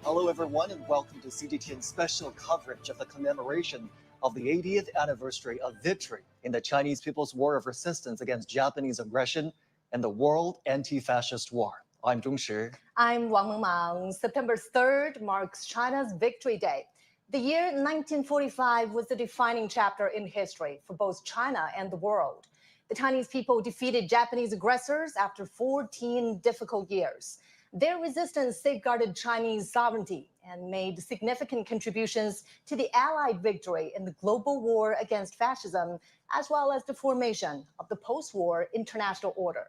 Hello everyone and welcome to CGTN's special coverage of the commemoration of the 80th anniversary of victory in the Chinese People's War of Resistance against Japanese aggression and the World Anti-Fascist War. I'm Zhong Shi. I'm Wang Mengmang. September 3rd marks China's Victory Day. The year 1945 was a defining chapter in history for both China and the world. The Chinese people defeated Japanese aggressors after 14 difficult years. Their resistance safeguarded Chinese sovereignty and made significant contributions to the Allied victory in the global war against fascism, as well as the formation of the post-war international order.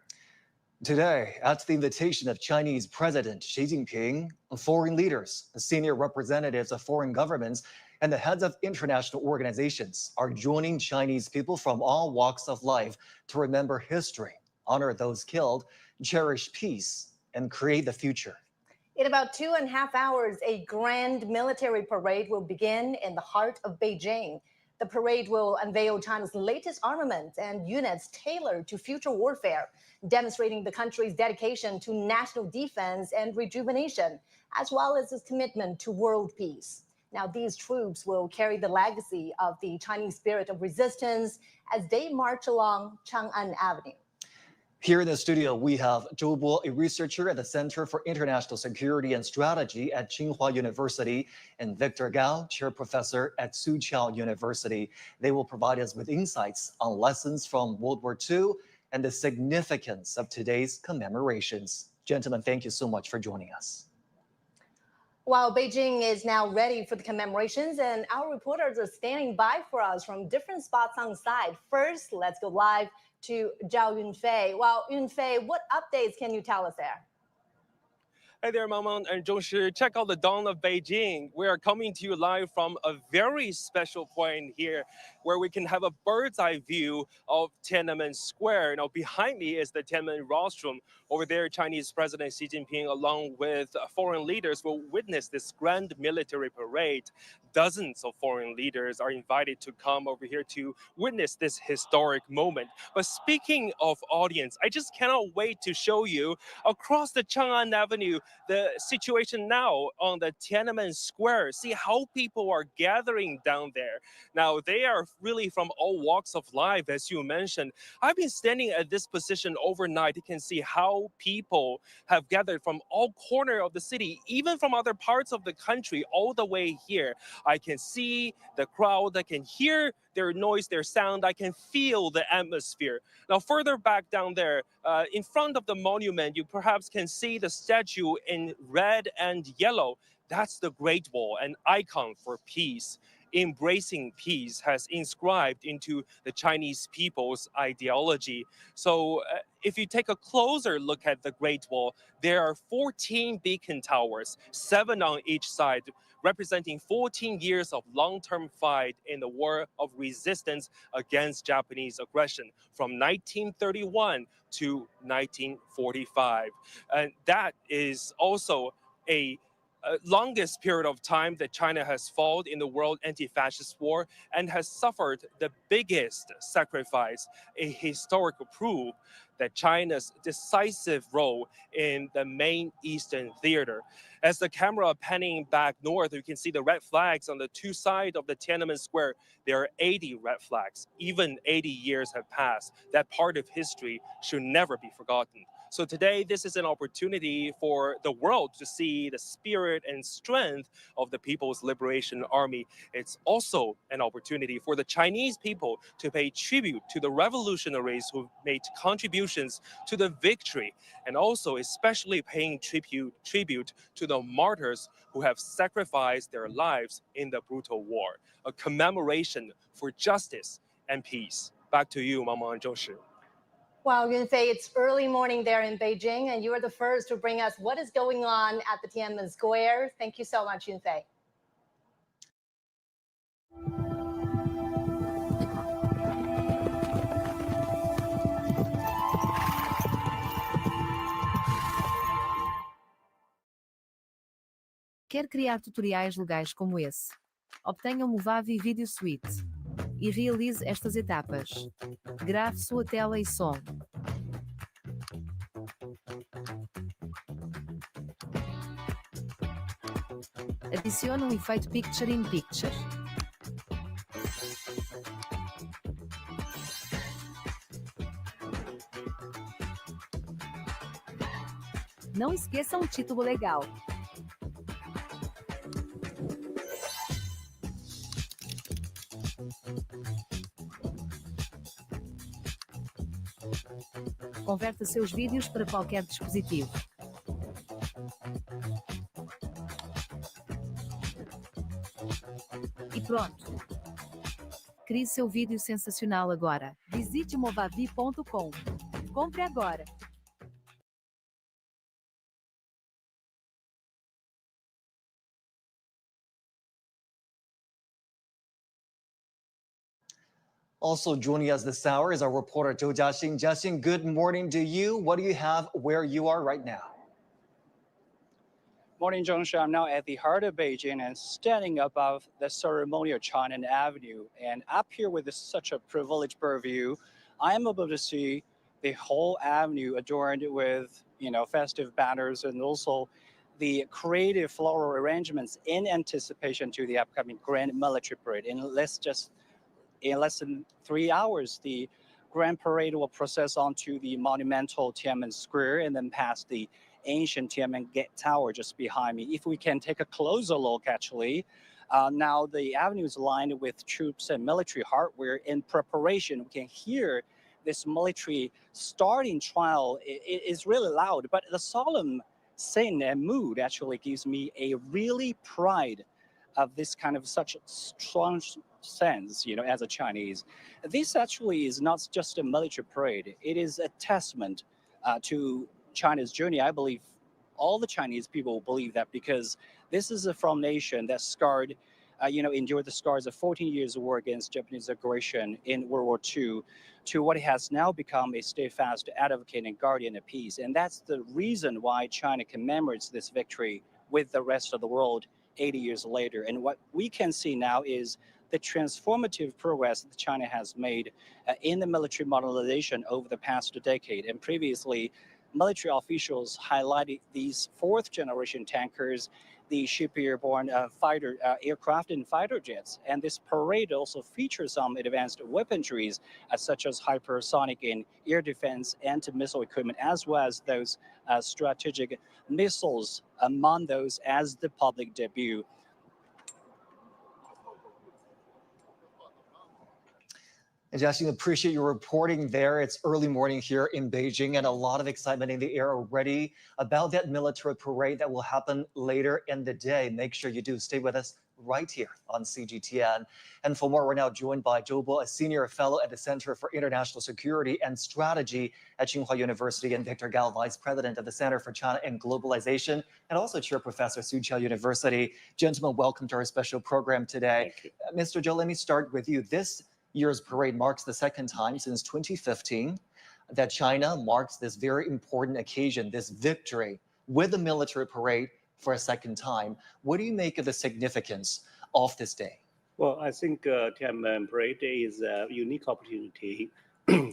Today, at the invitation of Chinese President Xi Jinping, foreign leaders, senior representatives of foreign governments, and the heads of international organizations are joining Chinese people from all walks of life to remember history, honor those killed, cherish peace, and create the future. In about 2.5 hours, a grand military parade will begin in the heart of Beijing. The parade will unveil China's latest armament and units tailored to future warfare, demonstrating the country's dedication to national defense and rejuvenation, as well as its commitment to world peace. Now, these troops will carry the legacy of the Chinese spirit of resistance as they march along Chang'an Avenue. Here in the studio, we have Zhou Bo, a researcher at the Center for International Security and Strategy at Tsinghua University, and Victor Gao, chair professor at Soochow University. They will provide us with insights on lessons from World War II and the significance of today's commemorations. Gentlemen, thank you so much for joining us. While Beijing is now ready for the commemorations, and our reporters are standing by for us from different spots on site. First, let's go live to Zhao Yunfei. Well, Yunfei, what updates can you tell us there? Hey there, Mama and Zhongshi. Check out the dawn of Beijing. We are coming to you live from a very special point here where we can have a bird's eye view of Tiananmen Square. Now, behind me is the Tiananmen rostrum. Over there, Chinese President Xi Jinping, along with foreign leaders, will witness this grand military parade. Dozens of foreign leaders are invited to come over here to witness this historic moment. But speaking of audience, I just cannot wait to show you across the Chang'an Avenue the situation now on the Tiananmen Square. See how people are gathering down there. Now, they are really from all walks of life, as you mentioned. I've been standing at this position overnight. You can see how people have gathered from all corners of the city, even from other parts of the country, all the way here. I can see the crowd, I can hear their noise, their sound, I can feel the atmosphere. Now, further back down there, in front of the monument, you perhaps can see the statue in red and yellow. That's the Great Wall, an icon for peace. Embracing peace has inscribed into the Chinese people's ideology. So if you take a closer look at the Great Wall, there are 14 beacon towers, 7 on each side, representing 14 years of long-term fight in the war of resistance against Japanese aggression from 1931 to 1945. And that is also a longest period of time that China has fought in the World Anti-Fascist War and has suffered the biggest sacrifice, a historical proof that China's decisive role in the main Eastern theater. As the camera panning back north, you can see the red flags on the two sides of the Tiananmen Square. There are 80 red flags. Even 80 years have passed. That part of history should never be forgotten. So today, this is an opportunity for the world to see the spirit and strength of the People's Liberation Army. It's also an opportunity for the Chinese people to pay tribute to the revolutionaries who made contributions to the victory, and also especially paying tribute to the martyrs who have sacrificed their lives in the brutal war. A commemoration for justice and peace. Back to you, Mama and Zhongshi. Well, Yunfei, it's early morning there in Beijing, and you are the first to bring us what is going on at the Tiananmen Square. Thank you so much, Yunfei. Quer criar tutoriais legais como esse? Obtenha o Movavi Video Suite e realize estas etapas. Grave sua tela e som. Adicione um efeito Picture in Picture. Não esqueça um título legal. Converta seus vídeos para qualquer dispositivo. E pronto! Crie seu vídeo sensacional agora. Visite movavi.com. Compre agora! Also joining us this hour is our reporter Zhou Jiaxing. Jiaxing, good morning to you. What do you have where you are right now? Morning, Zhongshu. I'm now at the heart of Beijing and standing above the ceremonial Chang'an Avenue. And up here with such a privileged bird view, I am able to see the whole avenue adorned with, festive banners and also the creative floral arrangements in anticipation to the upcoming Grand Military Parade. In less than 3 hours, the Grand Parade will process onto the monumental Tiananmen Square and then past the ancient Tiananmen Gate Tower just behind me. If we can take a closer look, actually, now the avenue is lined with troops and military hardware in preparation. We can hear this military starting trial. It is really loud, but the solemn scene and mood actually gives me a really pride of this kind of such strong sense, as a Chinese. This actually is not just a military parade. It is a testament to China's journey. I believe all the Chinese people believe that because this is from nation that endured the scars of 14 years of war against Japanese aggression in World War II to what has now become a steadfast advocate and guardian of peace. And that's the reason why China commemorates this victory with the rest of the world 80 years later. And what we can see now is the transformative progress that China has made in the military modernization over the past decade. And previously, military officials highlighted these fourth generation tankers, the ship-borne fighter aircraft and fighter jets. And this parade also features some advanced weaponries such as hypersonic and air defense anti-missile equipment, as well as those strategic missiles among those as the public debut. And Jiaxing, appreciate your reporting there. It's early morning here in Beijing and a lot of excitement in the air already about that military parade that will happen later in the day. Make sure you do stay with us right here on CGTN. And for more, we're now joined by Zhou Bo, a senior fellow at the Center for International Security and Strategy at Tsinghua University, and Victor Gao, vice president of the Center for China and Globalization, and also chair professor, Soochow University. Gentlemen, welcome to our special program today. Mr. Zhou, let me start with you. This year's parade marks the second time since 2015 that China marks this very important occasion, this victory, with a military parade for a second time. What do you make of the significance of this day? Well, I think Tiananmen Parade is a unique opportunity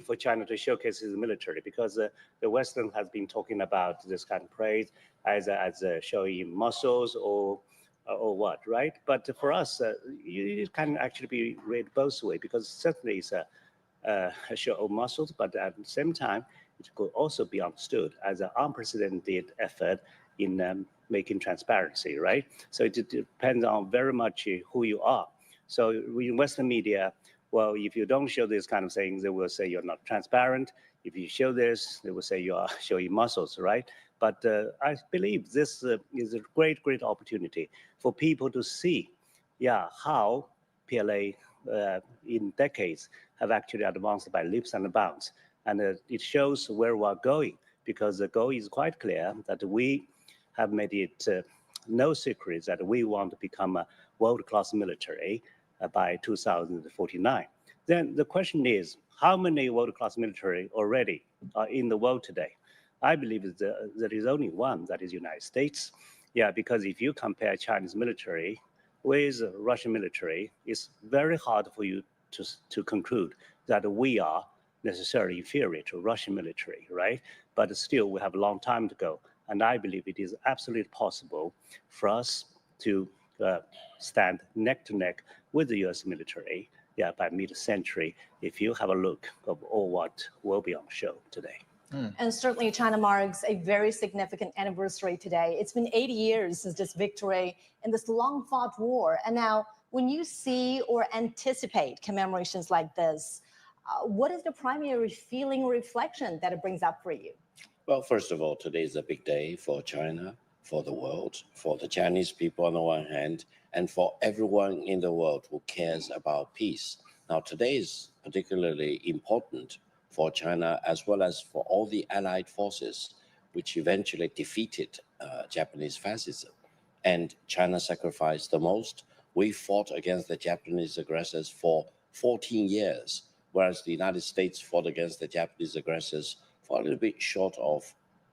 for China to showcase its military, because the Western has been talking about this kind of parade as showing muscles or what, right? But for us, it can actually be read both ways, because certainly it's a show of muscles, but at the same time, it could also be understood as an unprecedented effort in making transparency, right? So it depends on very much who you are. So in Western media, well, if you don't show this kind of things, they will say you're not transparent. If you show this, they will say you are showing muscles, right? But I believe this is a great, great opportunity for people to see, how PLA in decades have actually advanced by leaps and bounds. And it shows where we're going, because the goal is quite clear that we have made it no secret that we want to become a world-class military by 2049. Then the question is, how many world-class military already are in the world today? I believe there is only one, that is United States. Yeah, because if you compare Chinese military with Russian military, it's very hard for you to conclude that we are necessarily inferior to Russian military, right? But still, we have a long time to go. And I believe it is absolutely possible for us to stand neck to neck with the US military, yeah, by mid-century, if you have a look of all what will be on show today. And certainly China marks a very significant anniversary today. It's been 80 years since this victory in this long-fought war. And now, when you see or anticipate commemorations like this, what is the primary feeling or reflection that it brings up for you? Well, first of all, today is a big day for China, for the world, for the Chinese people on the one hand, and for everyone in the world who cares about peace. Now, today is particularly important for China as well as for all the allied forces which eventually defeated Japanese fascism. And China sacrificed the most. We fought against the Japanese aggressors for 14 years, whereas the United States fought against the Japanese aggressors for a little bit short of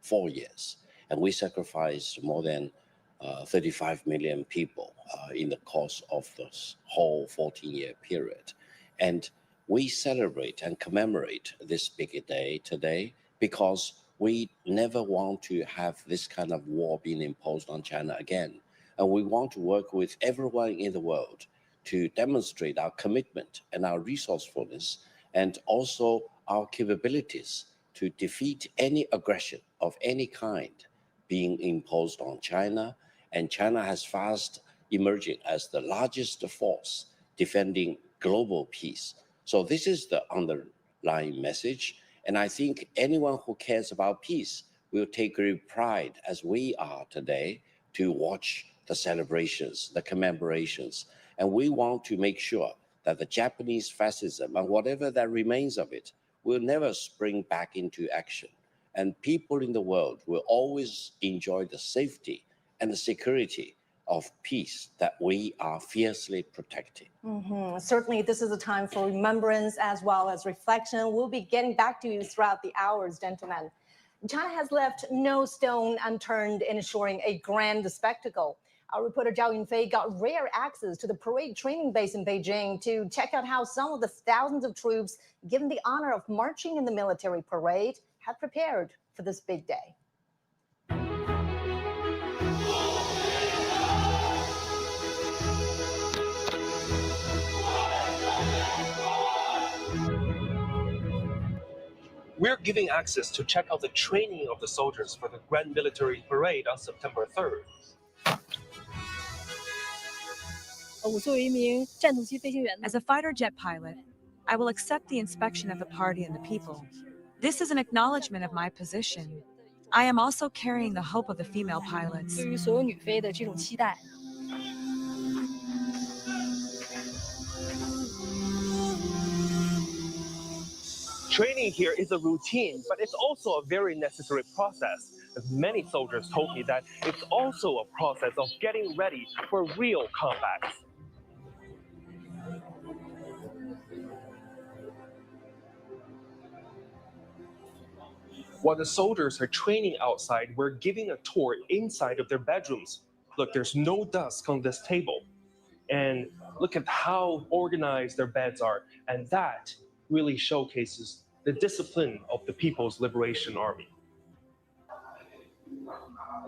4 years. And we sacrificed more than 35 million people in the course of this whole 14-year period. And we celebrate and commemorate this big day today because we never want to have this kind of war being imposed on China again. And we want to work with everyone in the world to demonstrate our commitment and our resourcefulness and also our capabilities to defeat any aggression of any kind being imposed on China. And China has fast emerging as the largest force defending global peace. So this is the underlying message. And I think anyone who cares about peace will take great pride, as we are today, to watch the celebrations, the commemorations. And we want to make sure that the Japanese fascism and whatever that remains of it will never spring back into action. And people in the world will always enjoy the safety and the security of peace that we are fiercely protecting. Certainly, this is a time for remembrance as well as reflection. We'll be getting back to you throughout the hours, gentlemen. China has left no stone unturned in ensuring a grand spectacle. Our reporter Zhao Yunfei got rare access to the parade training base in Beijing to check out how some of the thousands of troops given the honor of marching in the military parade have prepared for this big day. We're giving access to check out the training of the soldiers for the Grand Military Parade on September 3rd. As a fighter jet pilot, I will accept the inspection of the party and the people. This is an acknowledgement of my position. I am also carrying the hope of the female pilots. Training here is a routine, but it's also a very necessary process. As many soldiers told me that it's also a process of getting ready for real combat. While the soldiers are training outside, we're giving a tour inside of their bedrooms. Look, there's no dust on this table. And look at how organized their beds are. And that really showcases the discipline of the People's Liberation Army.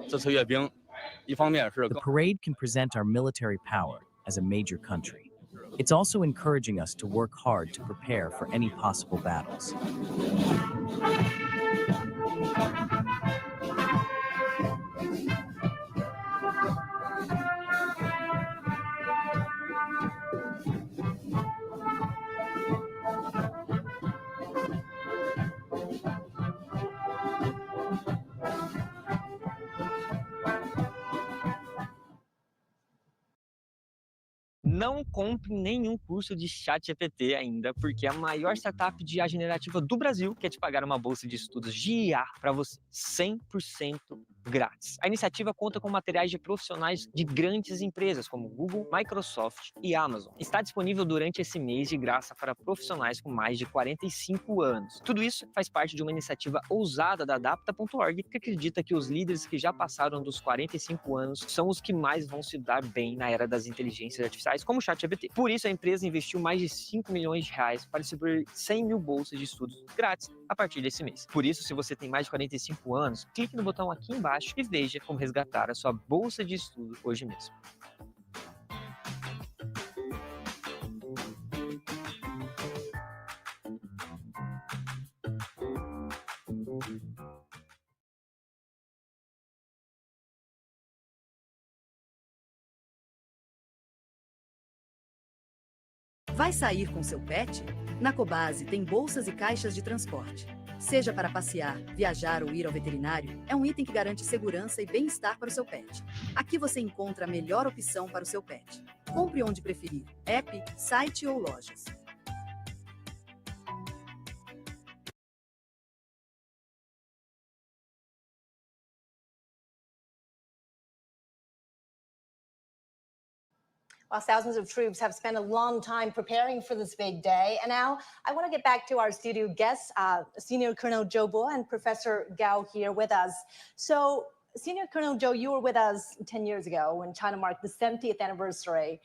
The parade can present our military power as a major country. It's also encouraging us to work hard to prepare for any possible battles. Não compre nenhum curso de ChatGPT ainda, porque é a maior startup de IA generativa do Brasil quer te pagar uma bolsa de estudos de IA para você 100% grátis. A iniciativa conta com materiais de profissionais de grandes empresas como Google, Microsoft e Amazon. Está disponível durante esse mês de graça para profissionais com mais de 45 anos. Tudo isso faz parte de uma iniciativa ousada da Adapta.org, que acredita que os líderes que já passaram dos 45 anos são os que mais vão se dar bem na era das inteligências artificiais, como o ChatGPT. Por isso, a empresa investiu mais de 5 milhões de reais para distribuir 100 mil bolsas de estudos grátis a partir desse mês. Por isso, se você tem mais de 45 anos, clique no botão aqui embaixo e veja como resgatar a sua bolsa de estudo hoje mesmo. Vai sair com seu pet? Na Cobase tem bolsas e caixas de transporte. Seja para passear, viajar ou ir ao veterinário, é um item que garante segurança e bem-estar para o seu pet. Aqui você encontra a melhor opção para o seu pet. Compre onde preferir, app, site ou lojas. While thousands of troops have spent a long time preparing for this big day. And now I want to get back to our studio guests, Senior Colonel Zhou Bo and Professor Gao here with us. So, Senior Colonel Zhou, you were with us 10 years ago when China marked the 70th anniversary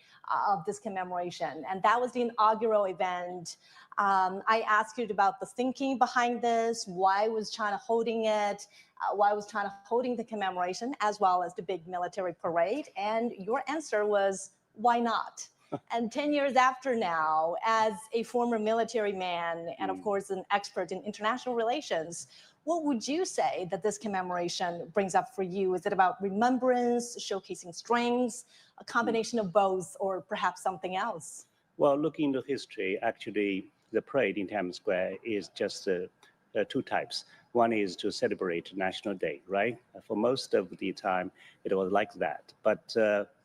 of this commemoration. And that was the inaugural event. I asked you about the thinking behind this. Why was China holding it? Why was China holding the commemoration, as well as the big military parade? And your answer was, why not? And 10 years after now, as a former military man and of course an expert in international relations, what would you say that this commemoration brings up for you? Is it about remembrance, showcasing strengths, a combination of both, or perhaps something else? Well, looking into history, actually, the parade in Tiananmen Square is just two types. One is to celebrate National Day, right? For most of the time, it was like that. But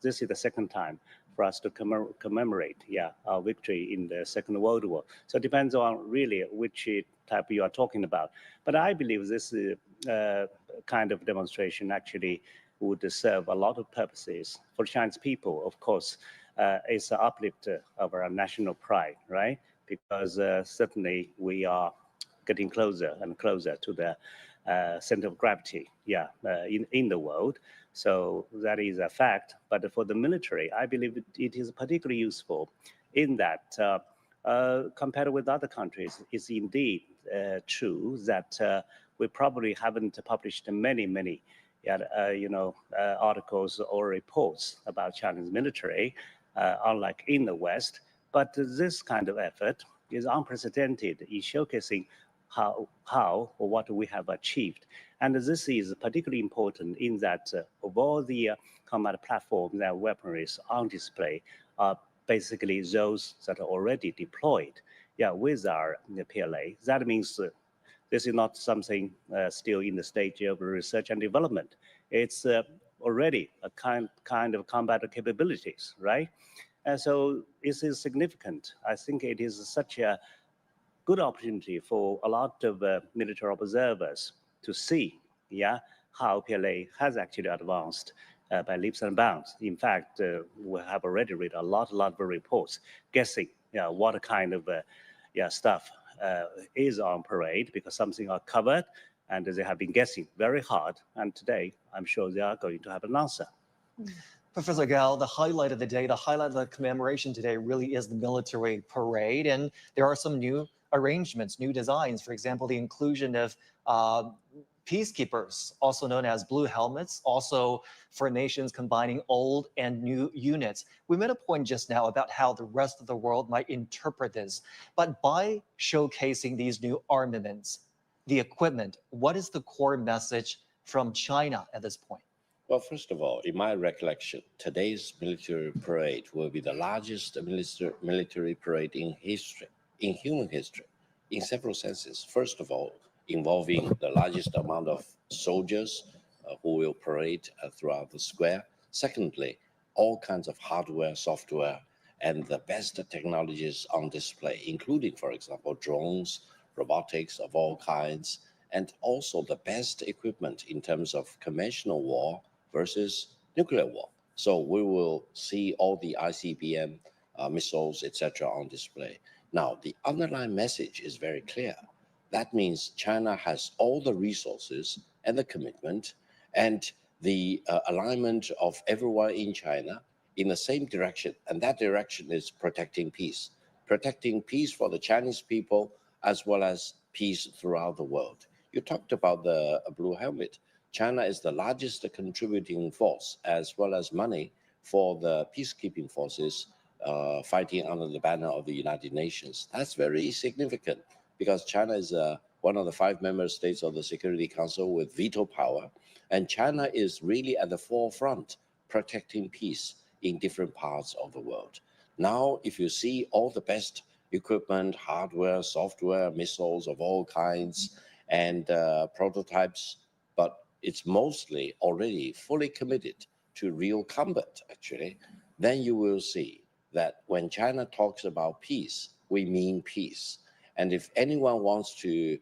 this is the second time for us to commemorate, our victory in the Second World War. So it depends on really which type you are talking about. But I believe this kind of demonstration actually would serve a lot of purposes for Chinese people. Of course, it's an uplift of our national pride, right? Because certainly we are getting closer and closer to the center of gravity, in the world. So that is a fact. But for the military, I believe it is particularly useful in that compared with other countries, it's indeed true that we probably haven't published many articles or reports about Chinese military, unlike in the West. But this kind of effort is unprecedented in showcasing how or what we have achieved. And this is particularly important in that of all the combat platforms and weaponries on display are basically those that are already deployed with our PLA. That means this is not something still in the stage of research and development. It's already a kind of combat capabilities, right? And so this is significant. I think it is such a good opportunity for a lot of military observers to see, how PLA has actually advanced by leaps and bounds. In fact, we have already read a lot of reports guessing, what kind of stuff is on parade, because something are covered, and they have been guessing very hard. And today, I'm sure they are going to have an answer. Professor Gao, the highlight of the day, the highlight of the commemoration today really is the military parade. And there are some new arrangements, new designs. For example, the inclusion of peacekeepers, also known as blue helmets, also for nations combining old and new units. We made a point just now about how the rest of the world might interpret this. But by showcasing these new armaments, the equipment, what is the core message from China at this point? Well, first of all, in my recollection, today's military parade will be the largest military parade in history, in human history, in several senses. First of all, involving the largest amount of soldiers who will parade throughout the square. Secondly, all kinds of hardware, software, and the best technologies on display, including, for example, drones, robotics of all kinds, and also the best equipment in terms of conventional war versus nuclear war. So we will see all the ICBM missiles, etc., on display. Now, the underlying message is very clear. That means China has all the resources and the commitment and the alignment of everyone in China in the same direction. And that direction is protecting peace for the Chinese people as well as peace throughout the world. You talked about the blue helmet. China is the largest contributing force as well as money for the peacekeeping forces fighting under the banner of the United Nations. That's very significant because China is one of the 5 member states of the Security Council with veto power. And China is really at the forefront protecting peace in different parts of the world. Now, if you see all the best equipment, hardware, software, missiles of all kinds, and prototypes, but it's mostly already fully committed to real combat, actually, then you will see that when China talks about peace, we mean peace. And if anyone wants to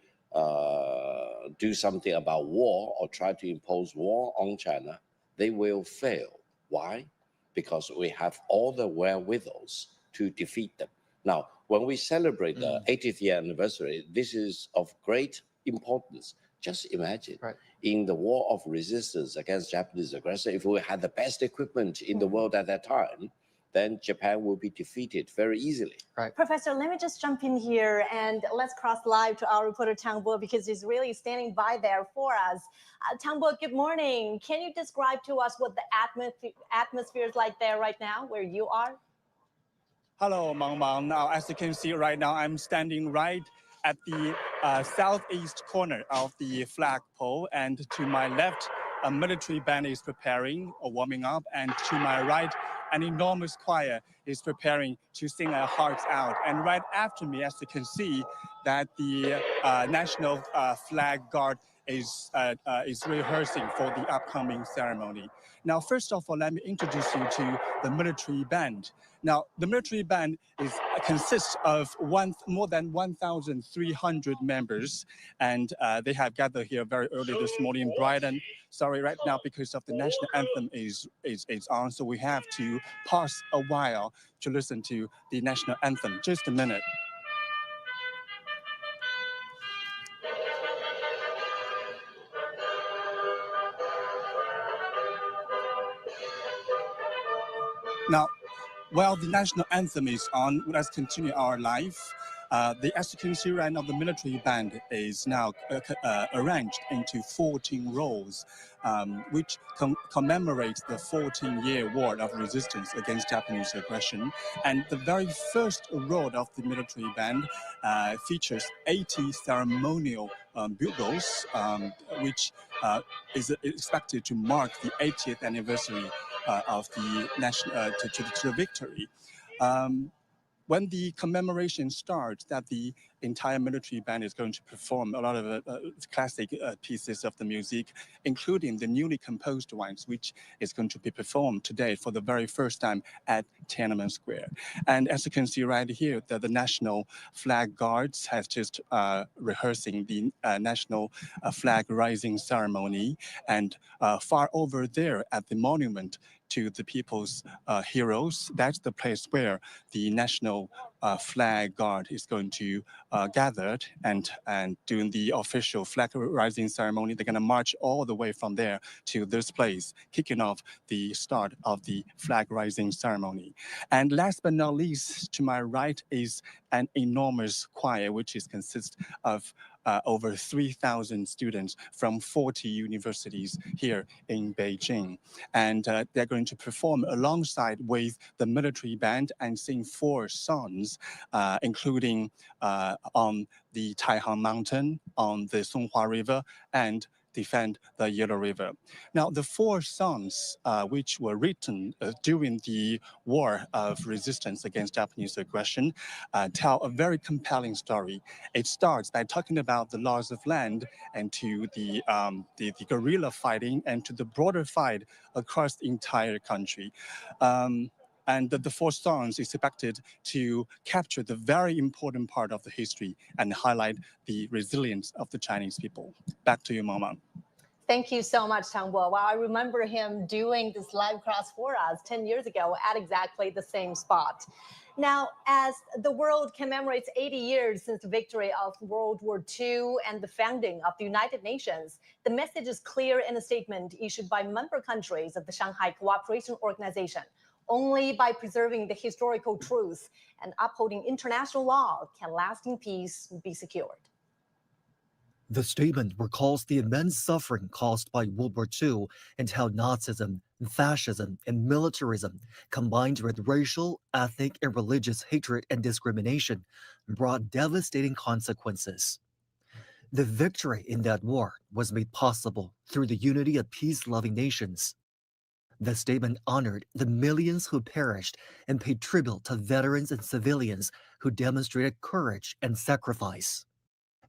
do something about war or try to impose war on China, they will fail. Why? Because we have all the wherewithals to defeat them. Now, when we celebrate the 80th year anniversary, this is of great importance. Just imagine, in the war of resistance against Japanese aggression, if we had the best equipment in the world at that time, then Japan will be defeated very easily. Right. Professor, let me just jump in here and let's cross live to our reporter Tang Bo because he's really standing by there for us. Tang Bo, good morning. Can you describe to us what the atmosphere is like there right now where you are? Hello, Mang Mang. Now, as you can see right now, I'm standing right at the southeast corner of the flagpole, and to my left, a military band is preparing or warming up, and to my right, an enormous choir is preparing to sing our hearts out. And right after me, as you can see, that the National Flag Guard is rehearsing for the upcoming ceremony. Now, first of all, let me introduce you to the military band. Now, the military band consists of more than 1,300 members, and they have gathered here very early this morning, bright and sorry right now because of the national anthem is on, so we have to pause a while to listen to the national anthem. Just a minute. Now, while the national anthem is on, let's continue our life. As you can see right now, the military band is now arranged into 14 rows, which commemorates the 14-year war of resistance against Japanese aggression. And the very first row of the military band features 80 ceremonial bugles, which is expected to mark the 80th anniversary of the national to the victory. When the commemoration starts, that the entire military band is going to perform a lot of classic pieces of the music, including the newly composed ones, which is going to be performed today for the very first time at Tiananmen Square. And as you can see right here, the National Flag Guards has just rehearsing the National Flag Rising ceremony. And far over there at the monument to the people's heroes, that's the place where the National Flag Guard is going to gather and during the official flag rising ceremony, they're going to march all the way from there to this place, kicking off the start of the flag rising ceremony. And last but not least, to my right is an enormous choir, which consists of over 3,000 students from 40 universities here in Beijing. And they're going to perform alongside with the military band and sing 4 songs, including on the Taihang Mountain, on the Songhua River, and defend the Yellow River. Now, the 4 songs which were written during the war of resistance against Japanese aggression tell a very compelling story. It starts by talking about the laws of land and to the guerrilla fighting and to the broader fight across the entire country. And the four songs is expected to capture the very important part of the history and highlight the resilience of the Chinese people. Back to you, Mama. Thank you so much, Tang Bo. Wow, I remember him doing this live cross for us 10 years ago at exactly the same spot. Now, as the world commemorates 80 years since the victory of World War II and the founding of the United Nations, the message is clear in a statement issued by member countries of the Shanghai Cooperation Organization. Only by preserving the historical truth and upholding international law can lasting peace be secured. The statement recalls the immense suffering caused by World War II and how Nazism, fascism, and militarism, combined with racial, ethnic, and religious hatred and discrimination, brought devastating consequences. The victory in that war was made possible through the unity of peace-loving nations. The statement honored the millions who perished and paid tribute to veterans and civilians who demonstrated courage and sacrifice.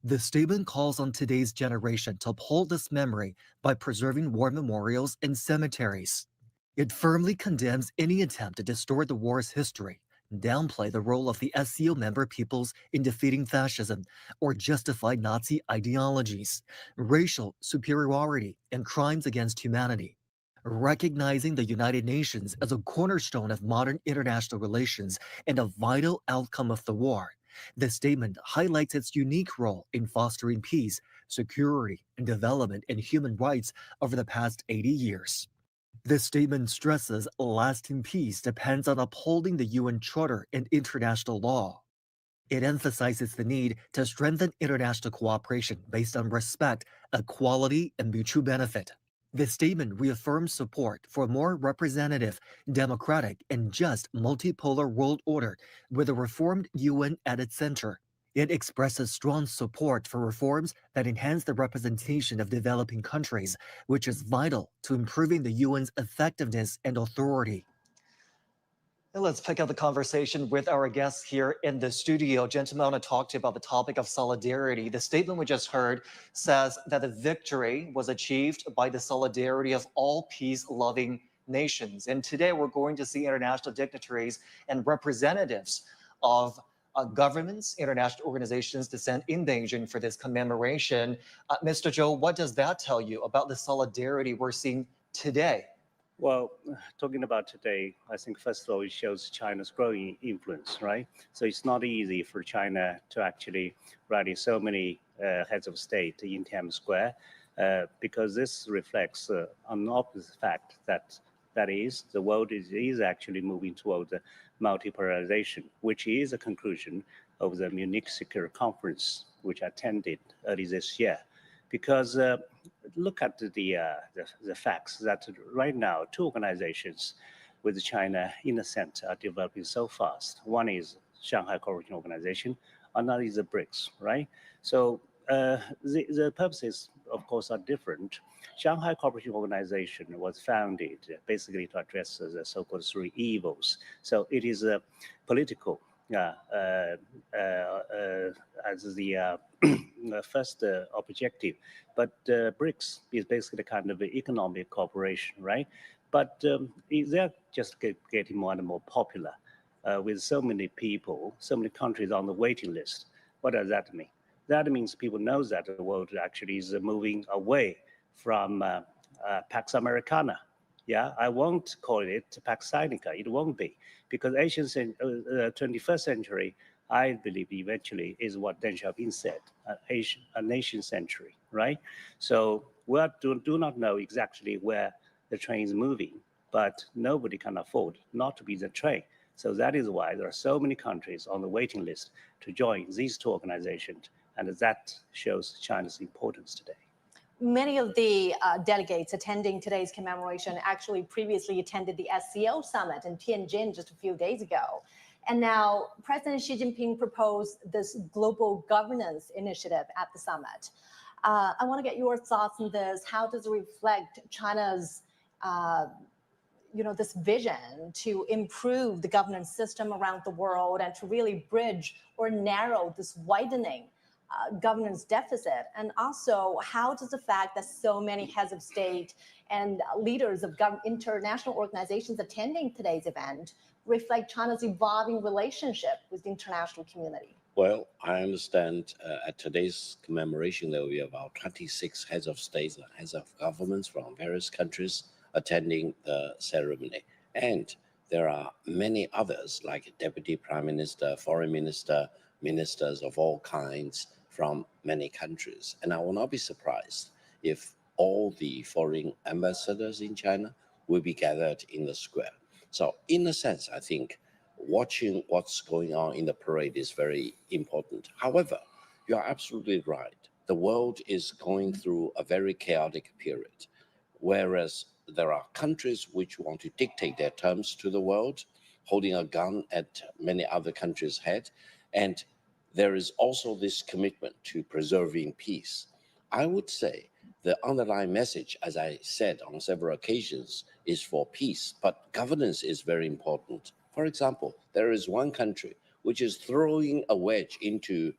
The statement calls on today's generation to uphold this memory by preserving war memorials and cemeteries. It firmly condemns any attempt to distort the war's history, downplay the role of the SCO member peoples in defeating fascism, or justify Nazi ideologies, racial superiority, and crimes against humanity. Recognizing the United Nations as a cornerstone of modern international relations and a vital outcome of the war, the statement highlights its unique role in fostering peace, security, and development in human rights over the past 80 years. The statement stresses lasting peace depends on upholding the UN Charter and international law. It emphasizes the need to strengthen international cooperation based on respect, equality, and mutual benefit. The statement reaffirms support for a more representative, democratic, and just multipolar world order with a reformed UN at its center. It expresses strong support for reforms that enhance the representation of developing countries, which is vital to improving the UN's effectiveness and authority. And let's pick up the conversation with our guests here in the studio. Gentlemen, I want to talk to you about the topic of solidarity. The statement we just heard says that the victory was achieved by the solidarity of all peace-loving nations. And today we're going to see international dignitaries and representatives of governments, international organizations descend in Beijing for this commemoration. Mr. Zhou, what does that tell you about the solidarity we're seeing today? Well, talking about today, I think first of all, it shows China's growing influence, right? So it's not easy for China to actually rally so many heads of state in Tiananmen Square, because this reflects an opposite fact that is, the world is actually moving towards multipolarization, which is a conclusion of the Munich Security Conference, which I attended early this year. Because look at the facts that right now, two organizations with China in the center are developing so fast. One is Shanghai Cooperation Organization, another is the BRICS, right? So the purposes, of course, are different. Shanghai Cooperation Organization was founded basically to address the so-called three evils. So it is a political as the first objective, but BRICS is basically kind of economic cooperation, right? But they're just getting more and more popular with so many people, so many countries on the waiting list. What does that mean? That means people know that the world actually is moving away from Pax Americana. Yeah, I won't call it Pax Sinica. It won't be, because 21st century, I believe eventually is what Deng Xiaoping said, a nation century, right? So we do not know exactly where the train is moving, but nobody can afford not to be the train. So that is why there are so many countries on the waiting list to join these two organizations, and that shows China's importance today. Many of the delegates attending today's commemoration actually previously attended the SCO summit in Tianjin just a few days ago. And now President Xi Jinping proposed this global governance initiative at the summit. I want to get your thoughts on this. How does it reflect China's this vision to improve the governance system around the world and to really bridge or narrow this widening governance deficit? And also, how does the fact that so many heads of state and leaders of international organizations attending today's event reflect China's evolving relationship with the international community? Well, I understand at today's commemoration, there will be about 26 heads of states and heads of governments from various countries attending the ceremony. And there are many others like Deputy Prime Minister, Foreign Minister, ministers of all kinds from many countries. And I will not be surprised if all the foreign ambassadors in China will be gathered in the square. So in a sense, I think watching what's going on in the parade is very important. However, you are absolutely right. The world is going through a very chaotic period, whereas there are countries which want to dictate their terms to the world, holding a gun at many other countries' head. And there is also this commitment to preserving peace. I would say the underlying message, as I said on several occasions, is for peace, but governance is very important. For example, there is one country which is throwing a wedge into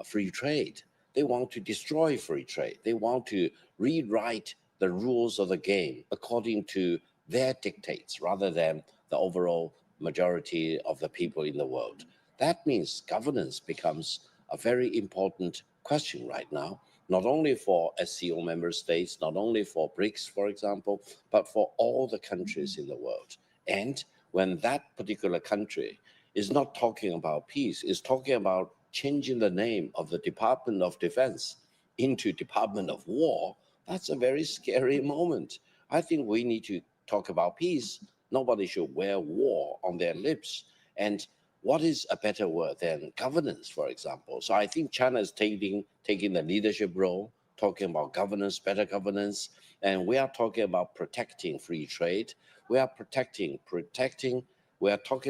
free trade. They want to destroy free trade. They want to rewrite the rules of the game according to their dictates rather than the overall majority of the people in the world. That means governance becomes a very important question right now, not only for SCO member states, not only for BRICS, for example, but for all the countries in the world. And when that particular country is not talking about peace, is talking about changing the name of the Department of Defense into Department of War, that's a very scary moment. I think we need to talk about peace. Nobody should wear war on their lips. And what is a better word than governance, for example? So I think China is taking the leadership role, talking about governance, better governance, and we are talking about protecting free trade. We are talking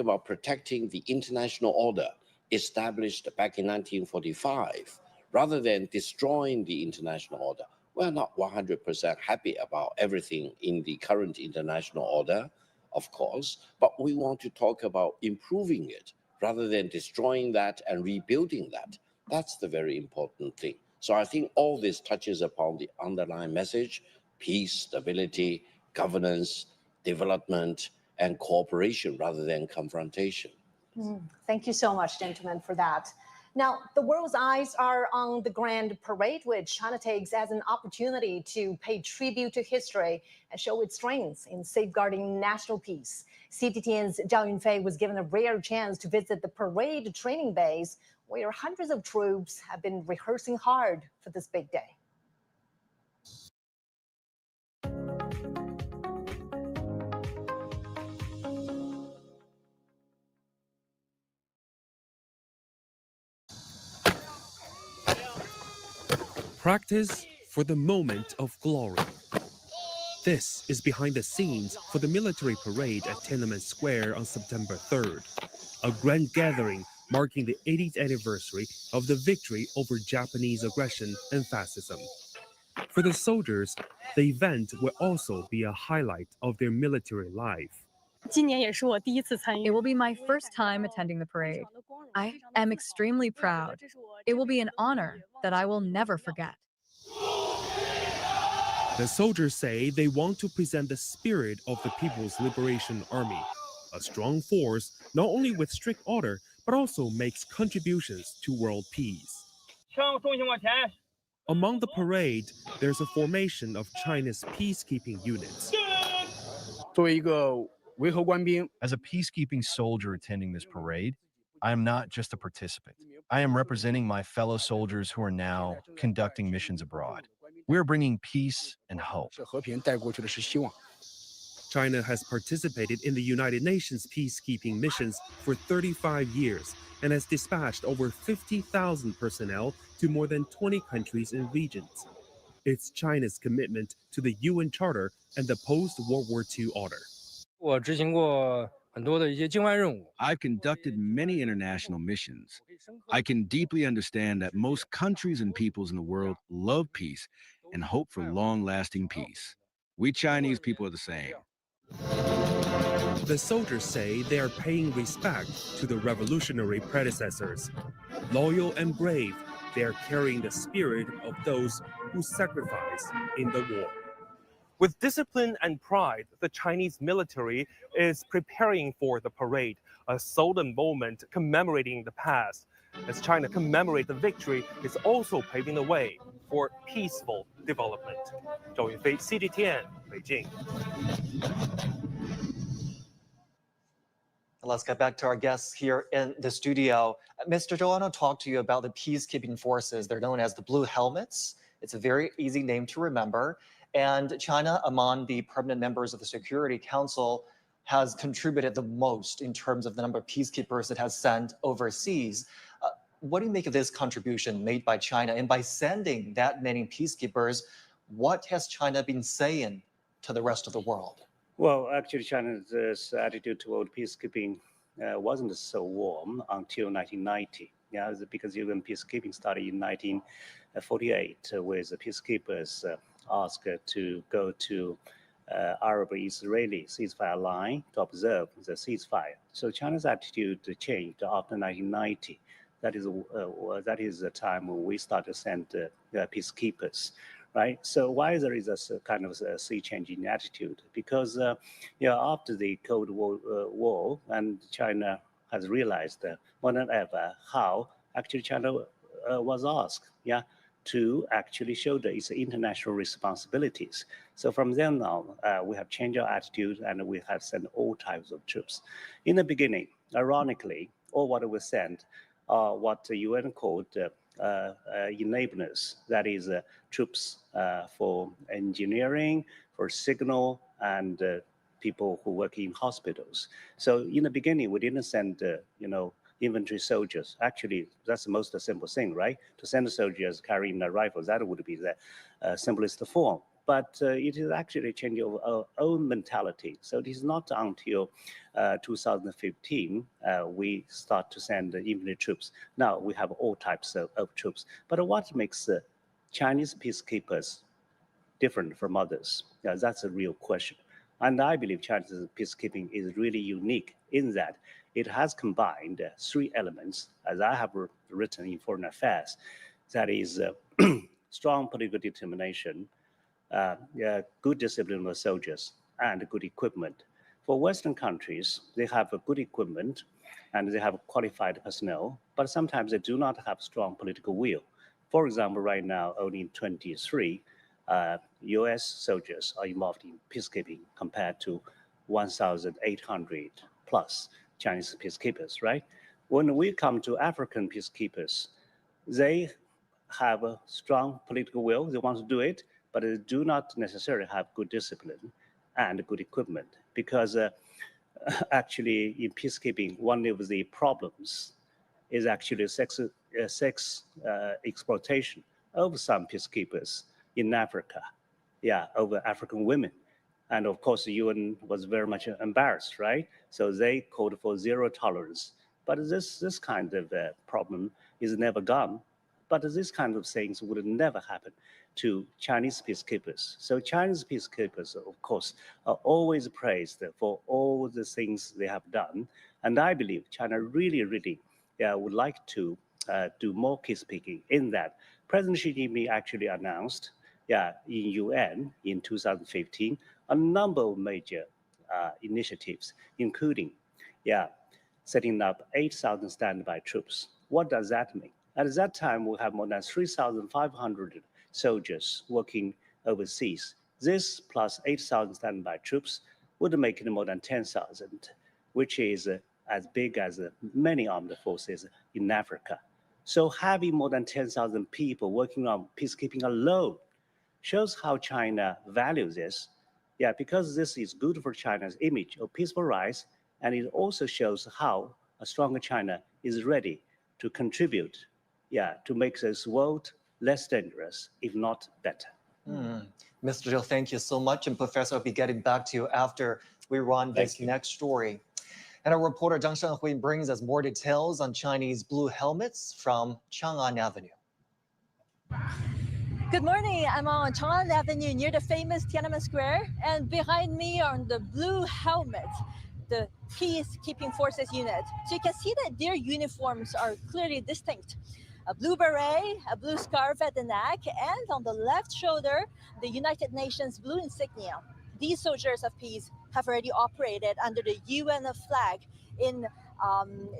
about protecting the international order established back in 1945, rather than destroying the international order. We're not 100% happy about everything in the current international order, of course, but we want to talk about improving it rather than destroying that and rebuilding that. That's the very important thing. So I think all this touches upon the underlying message: peace, stability, governance, development, and cooperation rather than confrontation. Thank you so much, gentlemen, for that. Now, the world's eyes are on the Grand Parade, which China takes as an opportunity to pay tribute to history and show its strengths in safeguarding national peace. CTTN's Zhao Yunfei was given a rare chance to visit the parade training base, where hundreds of troops have been rehearsing hard for this big day. Practice for the moment of glory. This is behind the scenes for the military parade at Tiananmen Square on September 3rd, a grand gathering marking the 80th anniversary of the victory over Japanese aggression and fascism. For the soldiers, the event will also be a highlight of their military life. It will be my first time attending the parade. I am extremely proud. It will be an honor that I will never forget. The soldiers say they want to present the spirit of the People's Liberation Army, a strong force not only with strict order, but also makes contributions to world peace. Among the parade, there's a formation of China's peacekeeping units. As a peacekeeping soldier attending this parade, I am not just a participant. I am representing my fellow soldiers who are now conducting missions abroad. We are bringing peace and hope. China has participated in the United Nations peacekeeping missions for 35 years and has dispatched over 50,000 personnel to more than 20 countries and regions. It's China's commitment to the UN Charter and the post-World War II order. I've conducted many international missions. I can deeply understand that most countries and peoples in the world love peace and hope for long-lasting peace. We Chinese people are the same. The soldiers say they are paying respect to the revolutionary predecessors. Loyal and brave, they are carrying the spirit of those who sacrificed in the war. With discipline and pride, the Chinese military is preparing for the parade, a solemn moment commemorating the past. As China commemorates the victory, it's also paving the way for peaceful development. 赵云飞 CGTN 北京。 Let's get back to our guests here in the studio. Mr. Zhou, I want to talk to you about the peacekeeping forces. They're known as the Blue Helmets. It's a very easy name to remember. And China, among the permanent members of the Security Council, has contributed the most in terms of the number of peacekeepers it has sent overseas. What do you make of this contribution made by China? And by sending that many peacekeepers, what has China been saying to the rest of the world? Well, actually, China's attitude toward peacekeeping wasn't so warm until 1990. Yeah, because UN peacekeeping started in 1948 with the peacekeepers asked to go to Arab-Israeli ceasefire line to observe the ceasefire. So China's attitude changed after 1990. That is the time when we started to send peacekeepers, right? So why there is a kind of a sea change in attitude? Because after the Cold War, and China has realized more than ever how actually China was asked, to actually shoulder its international responsibilities. So from then on, we have changed our attitude and we have sent all types of troops. In the beginning, ironically, all what we sent are what the UN called enablers, that is troops for engineering, for signal, and people who work in hospitals. So in the beginning, we didn't send, infantry soldiers. Actually, that's the most simple thing, right? To send soldiers carrying the rifles, that would be the simplest form. But it is actually changing our own mentality. So it is not until 2015 we start to send infantry troops. Now we have all types of troops. But what makes Chinese peacekeepers different from others? That's a real question. And I believe Chinese peacekeeping is really unique in that it has combined three elements, as I have written in Foreign Affairs. That is strong political determination, good discipline of soldiers, and good equipment. For Western countries, they have a good equipment and they have qualified personnel, but sometimes they do not have strong political will. For example, right now, only in 23 US soldiers are involved in peacekeeping compared to 1,800 plus Chinese peacekeepers, right? When we come to African peacekeepers, they have a strong political will, they want to do it, but they do not necessarily have good discipline and good equipment, because actually in peacekeeping, one of the problems is actually sex exploitation of some peacekeepers in Africa, over African women. And of course, the UN was very much embarrassed, right? So they called for zero tolerance. But this kind of problem is never gone. But this kind of things would never happen to Chinese peacekeepers. So Chinese peacekeepers, of course, are always praised for all the things they have done. And I believe China really would like to do more peacekeeping in that. President Xi Jinping actually announced in UN in 2015 a number of major initiatives, including setting up 8,000 standby troops. What does that mean? At that time, we have more than 3,500 soldiers working overseas. This plus 8,000 standby troops would make it more than 10,000, which is as big as many armed forces in Africa. So having more than 10,000 people working on peacekeeping alone shows how China values this. Because this is good for China's image of peaceful rise, and it also shows how a stronger China is ready to contribute, to make this world less dangerous, if not better. Mr. Zhou, thank you so much. And Professor, I'll be getting back to you after we run this next story. And our reporter Zhang Shanhui brings us more details on Chinese blue helmets from Chang'an Avenue. Good morning. I'm on Chang'an Avenue near the famous Tiananmen Square, and behind me are the blue helmets, the peacekeeping forces unit. So you can see that their uniforms are clearly distinct. a blue beret, a blue scarf at the neck, and on the left shoulder, the United Nations blue insignia. These soldiers of peace have already operated under the UN flag in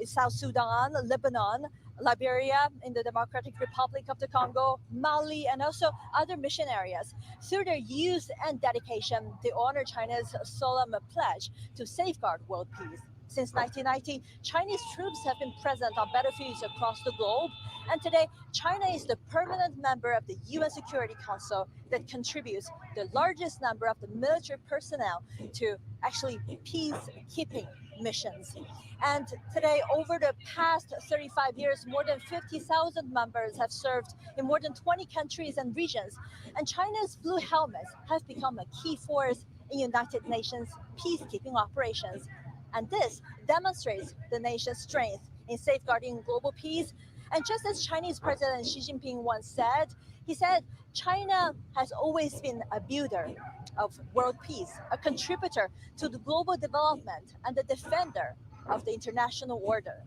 South Sudan, Lebanon, Liberia, in the Democratic Republic of the Congo, Mali, and also other mission areas. Through their youth and dedication, they honor China's solemn pledge to safeguard world peace. Since 1990, Chinese troops have been present on battlefields across the globe, and today, China is the permanent member of the UN Security Council that contributes the largest number of the military personnel to actually peacekeeping missions. And today, over the past 35 years, more than 50,000 members have served in more than 20 countries and regions. And China's blue helmets have become a key force in United Nations peacekeeping operations. And this demonstrates the nation's strength in safeguarding global peace. And just as Chinese President Xi Jinping once said, he said, China has always been a builder of world peace, a contributor to the global development, and the defender of the international order.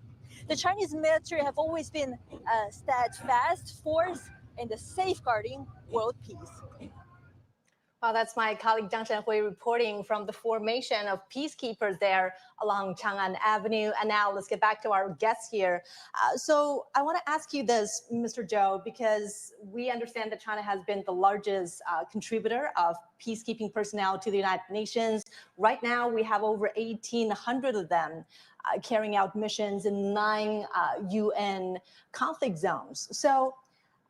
The Chinese military have always been a steadfast force in the safeguarding world peace. Well, that's my colleague Zhang Shenhui reporting from the formation of peacekeepers there along Chang'an Avenue. And now let's get back to our guests here. So I want to ask you this, Mr. Zhou, because we understand that China has been the largest contributor of peacekeeping personnel to the United Nations. Right now, we have over 1,800 of them carrying out missions in 9 UN conflict zones. So,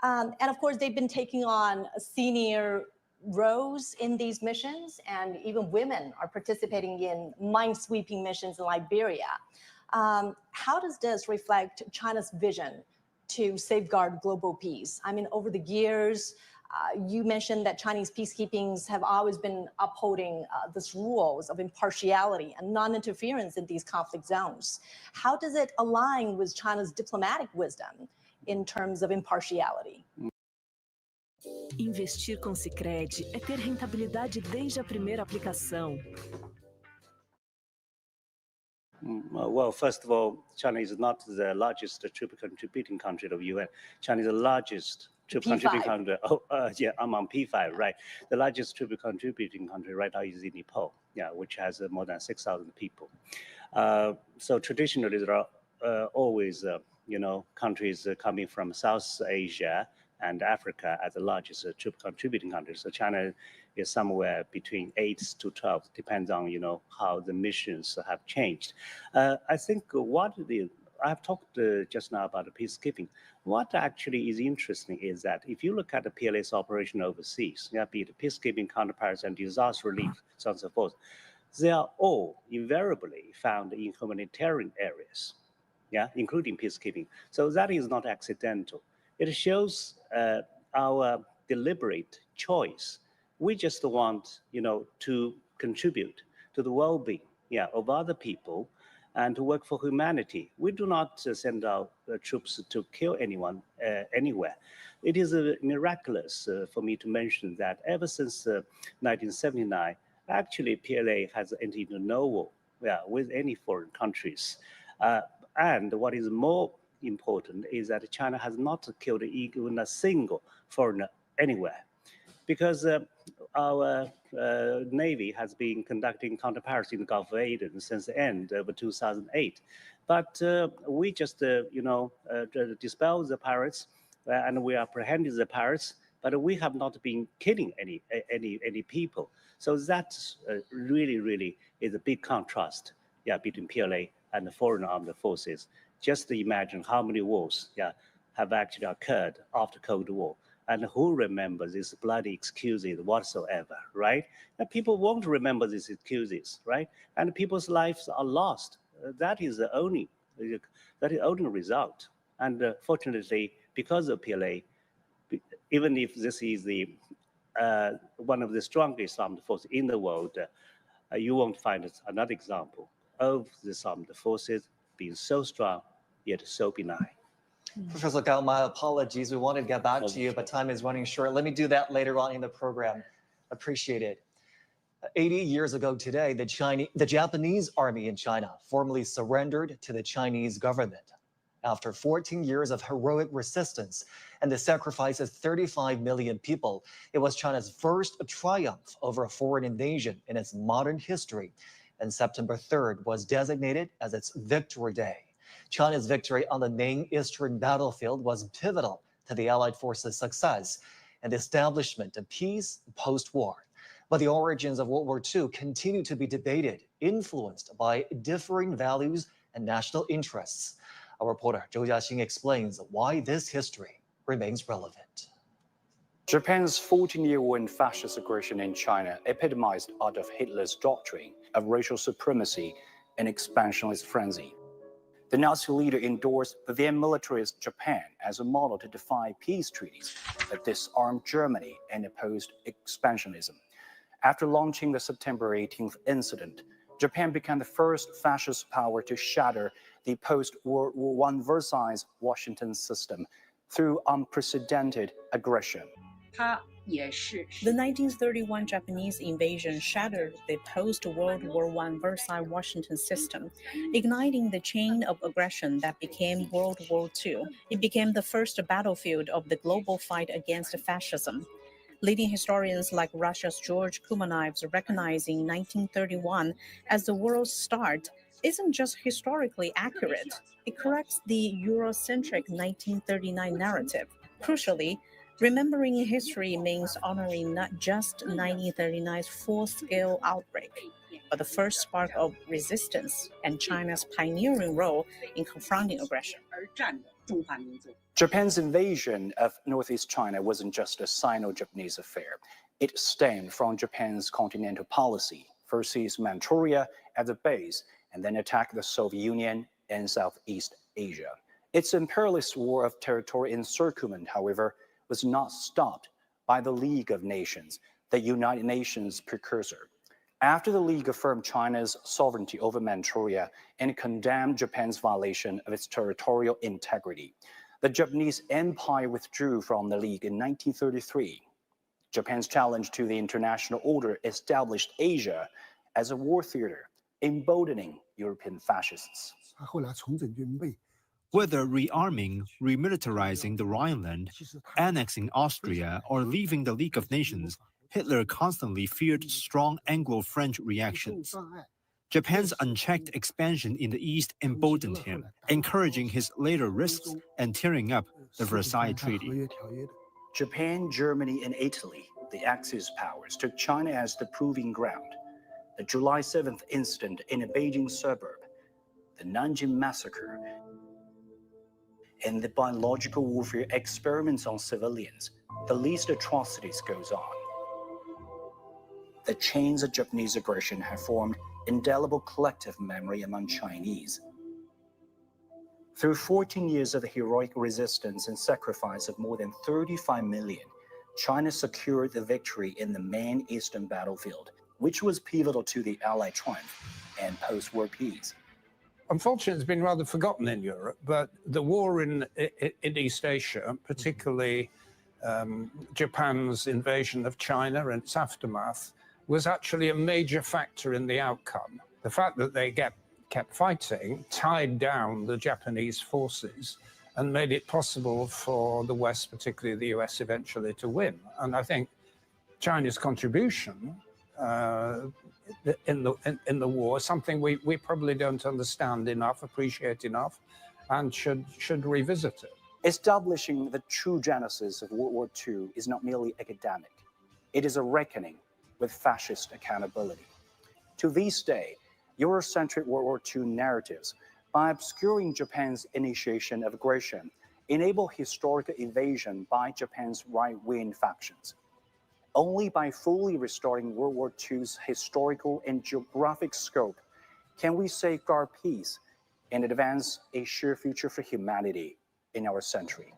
and of course, they've been taking on senior roles in these missions, and even women are participating in mine-sweeping missions in Liberia. How does this reflect China's vision to safeguard global peace? I mean, over the years, you mentioned that Chinese peacekeepings have always been upholding these rules of impartiality and non-interference in these conflict zones. How does it align with China's diplomatic wisdom in terms of impartiality? Investir com Sicredi é ter rentabilidade desde a primeira aplicação. Well, first of all, China is not the largest troop contributing country of UN. China is the largest troop contributing country. Yeah, I'm on P5, right? The largest troop contributing country right now is in Nepal, yeah, which has more than 6,000 people. So traditionally, there are always, countries coming from South Asia and Africa as the largest troop contributing country. So China is somewhere between 8 to 12, depends on, how the missions have changed. I think I've talked just now about the peacekeeping. What actually is interesting is that if you look at the PLA's operation overseas, be it peacekeeping counterparts and disaster relief, so on and so forth, they are all invariably found in humanitarian areas, including peacekeeping. So that is not accidental. It shows our deliberate choice. We just want, to contribute to the well-being, of other people, and to work for humanity. We do not send our troops to kill anyone anywhere. It is miraculous for me to mention that ever since 1979, actually PLA has entered into no war with any foreign countries. And what is more important is that China has not killed even a single foreigner anywhere, because our Navy has been conducting counterpiracy in the Gulf of Aden since the end of 2008. But we just, dispel the pirates and we apprehended the pirates, but we have not been killing any people. So that really is a big contrast, between PLA and the foreign armed forces. Just imagine how many wars have actually occurred after Cold War, and who remembers these bloody excuses whatsoever, right? And people won't remember these excuses, right? And people's lives are lost. That is the only result. And fortunately, because of PLA, even if this is the one of the strongest armed forces in the world, you won't find another example of the armed forces being so strong, yet so benign. Professor Gao, my apologies. We wanted to get back to you, but time is running short. Let me do that later on in the program. Appreciate it. 80 years ago today, the Japanese army in China formally surrendered to the Chinese government. After 14 years of heroic resistance and the sacrifice of 35 million people, it was China's first triumph over a foreign invasion in its modern history. And September 3rd was designated as its Victory Day. China's victory on the main eastern battlefield was pivotal to the Allied forces' success and the establishment of peace post-war. But the origins of World War II continue to be debated, influenced by differing values and national interests. Our reporter Zhou Jiaxing explains why this history remains relevant. Japan's 14-year war in fascist aggression in China epitomized Adolf Hitler's doctrine of racial supremacy and expansionist frenzy. The Nazi leader endorsed the then militarist Japan as a model to defy peace treaties that disarmed Germany and opposed expansionism. After launching the September 18th incident, Japan became the first fascist power to shatter the post-World War I Versailles Washington system through unprecedented aggression. The 1931 Japanese invasion shattered the post-World War I Versailles Washington system, igniting the chain of aggression that became World War II. It became the first battlefield of the global fight against fascism. Leading historians like Russia's George Kumanev's recognizing 1931 as the world's start isn't just historically accurate. It corrects the Eurocentric 1939 narrative. Crucially, remembering history means honoring not just 1939's full-scale outbreak, but the first spark of resistance and China's pioneering role in confronting aggression. Japan's invasion of Northeast China wasn't just a Sino-Japanese affair. It stemmed from Japan's continental policy, first seized Manchuria as a base, and then attacked the Soviet Union and Southeast Asia. Its imperialist war of territory encirclement, however, was not stopped by the League of Nations, the United Nations precursor. After the League affirmed China's sovereignty over Manchuria and condemned Japan's violation of its territorial integrity, the Japanese Empire withdrew from the League in 1933. Japan's challenge to the international order established Asia as a war theater, emboldening European fascists. Whether rearming, remilitarizing the Rhineland, annexing Austria, or leaving the League of Nations, Hitler constantly feared strong Anglo-French reactions. Japan's unchecked expansion in the East emboldened him, encouraging his later risks and tearing up the Versailles Treaty. Japan, Germany, and Italy, the Axis powers, took China as the proving ground. The July 7th incident in a Beijing suburb, the Nanjing massacre, and the biological warfare experiments on civilians, the least atrocities goes on. The chains of Japanese aggression have formed indelible collective memory among Chinese. Through 14 years of heroic resistance and sacrifice of more than 35 million, China secured the victory in the main eastern battlefield, which was pivotal to the Allied triumph and post-war peace. Unfortunately, it's been rather forgotten in Europe, but the war in East Asia, particularly Japan's invasion of China and its aftermath, was actually a major factor in the outcome. The fact that they kept fighting tied down the Japanese forces and made it possible for the West, particularly the US, eventually to win. And I think China's contribution in the war, something we probably don't understand enough, appreciate enough, and should revisit it. Establishing the true genesis of World War II is not merely academic. It is a reckoning with fascist accountability. To this day, Eurocentric World War II narratives, by obscuring Japan's initiation of aggression, enable historical evasion by Japan's right-wing factions. Only by fully restoring World War II's historical and geographic scope can we safeguard peace and advance a shared future for humanity in our century.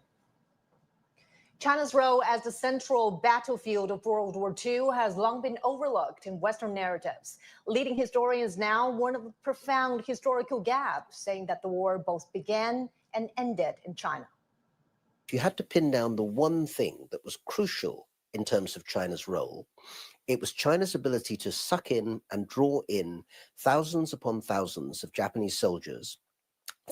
China's role as the central battlefield of World War II has long been overlooked in Western narratives. Leading historians now warn of a profound historical gap, saying that the war both began and ended in China. If you had to pin down the one thing that was crucial in terms of China's role, it was China's ability to suck in and draw in thousands upon thousands of Japanese soldiers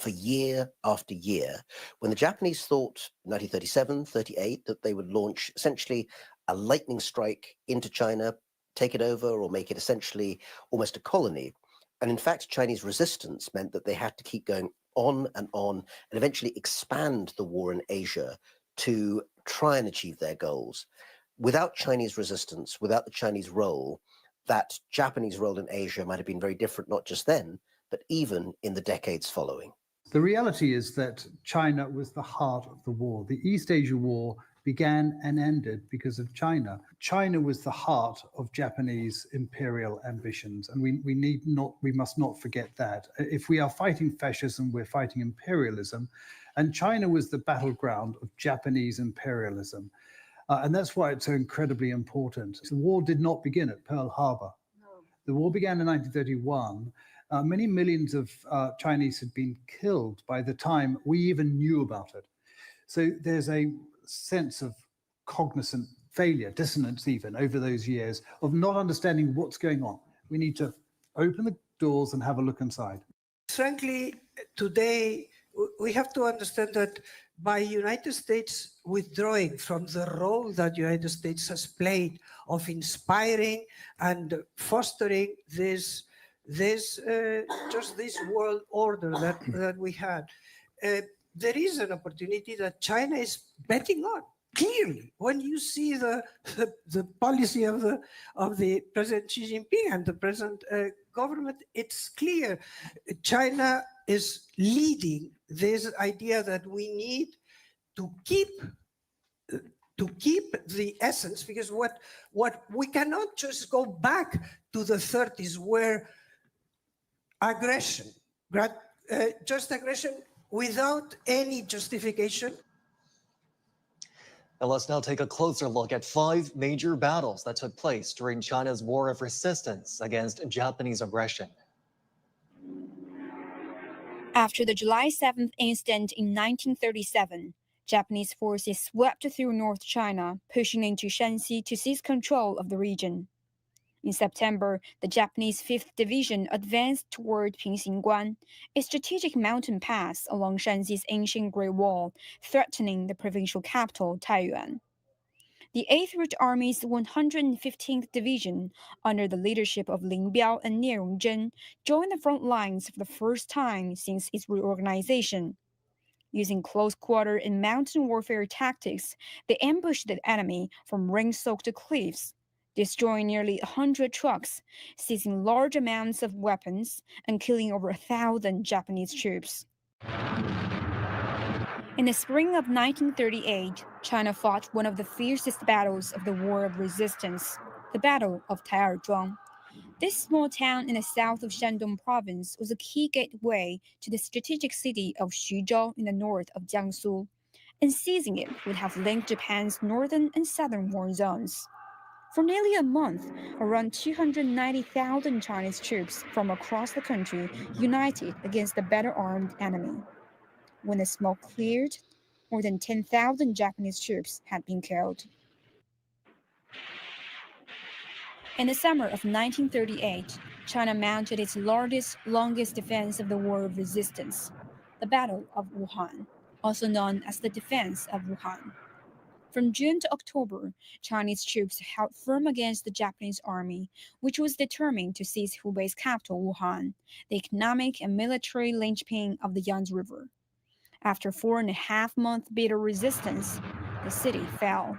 for year after year, when the Japanese thought 1937, 38, that they would launch essentially a lightning strike into China, take it over, or make it essentially almost a colony. And in fact, Chinese resistance meant that they had to keep going on, and eventually expand the war in Asia to try and achieve their goals. Without Chinese resistance, without the Chinese role, that Japanese role in Asia might have been very different, not just then, but even in the decades following. The reality is that China was the heart of the war. The East Asia War began and ended because of China. China was the heart of Japanese imperial ambitions, and we must not forget that. If we are fighting fascism, we're fighting imperialism, and China was the battleground of Japanese imperialism. And that's why it's so incredibly important. The war did not begin at Pearl Harbor. The war began in 1931. Many millions of Chinese had been killed by the time we even knew about it. So there's a sense of cognizant failure, dissonance even, over those years of not understanding what's going on. We need to open the doors and have a look inside. Frankly, today, we have to understand that by United States withdrawing from the role that United States has played of inspiring and fostering this world order that we had, there is an opportunity that China is betting on. Clearly, when you see the policy of the President Xi Jinping and the present government, it's clear China is leading this idea that we need to keep the essence, because what we cannot just go back to the 30s where aggression, just aggression without any justification. And let's now take a closer look at 5 major battles that took place during China's War of Resistance against Japanese aggression. After the July 7th incident in 1937, Japanese forces swept through North China, pushing into Shanxi to seize control of the region. In September, the Japanese 5th Division advanced toward Pingxingguan, a strategic mountain pass along Shanxi's ancient Great Wall, threatening the provincial capital, Taiyuan. The 8th Route Army's 115th Division, under the leadership of Lin Biao and Nie Rongzhen, joined the front lines for the first time since its reorganization. Using close-quarter and mountain warfare tactics, they ambushed the enemy from rain-soaked cliffs, destroying nearly 100 trucks, seizing large amounts of weapons, and killing over 1,000 Japanese troops. In the spring of 1938, China fought one of the fiercest battles of the War of Resistance, the Battle of Taiyuan. This small town in the south of Shandong province was a key gateway to the strategic city of Xuzhou in the north of Jiangsu, and seizing it would have linked Japan's northern and southern war zones. For nearly a month, around 290,000 Chinese troops from across the country united against the better-armed enemy. When the smoke cleared, more than 10,000 Japanese troops had been killed. In the summer of 1938, China mounted its longest defense of the War of Resistance, the Battle of Wuhan, also known as the Defense of Wuhan. From June to October, Chinese troops held firm against the Japanese army, which was determined to seize Hubei's capital, Wuhan, the economic and military linchpin of the Yangtze River. After 4.5-month bitter resistance, the city fell.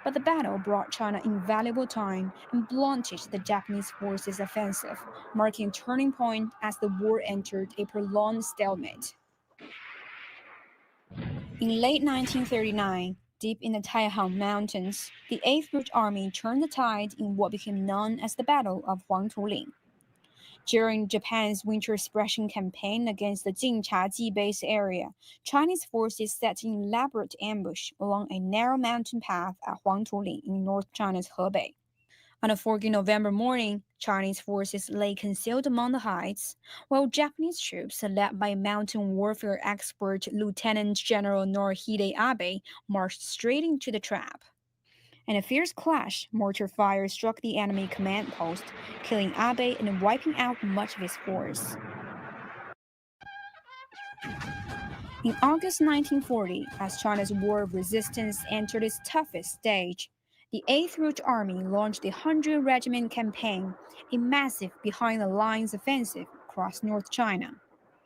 But the battle brought China invaluable time and blunted the Japanese forces' offensive, marking a turning point as the war entered a prolonged stalemate. In late 1939, deep in the Taihang Mountains, the 8th Route Army turned the tide in what became known as the Battle of Huangtuling. During Japan's winter suppression campaign against the Jinchaji base area, Chinese forces set an elaborate ambush along a narrow mountain path at Huangtuling in North China's Hebei. On a foggy November morning, Chinese forces lay concealed among the heights, while Japanese troops, led by mountain warfare expert Lieutenant General Norihide Abe, marched straight into the trap. In a fierce clash, mortar fire struck the enemy command post, killing Abe and wiping out much of his force. In August 1940, as China's War of Resistance entered its toughest stage, the 8th Route Army launched the 100 Regiment Campaign, a massive behind-the-lines offensive across North China.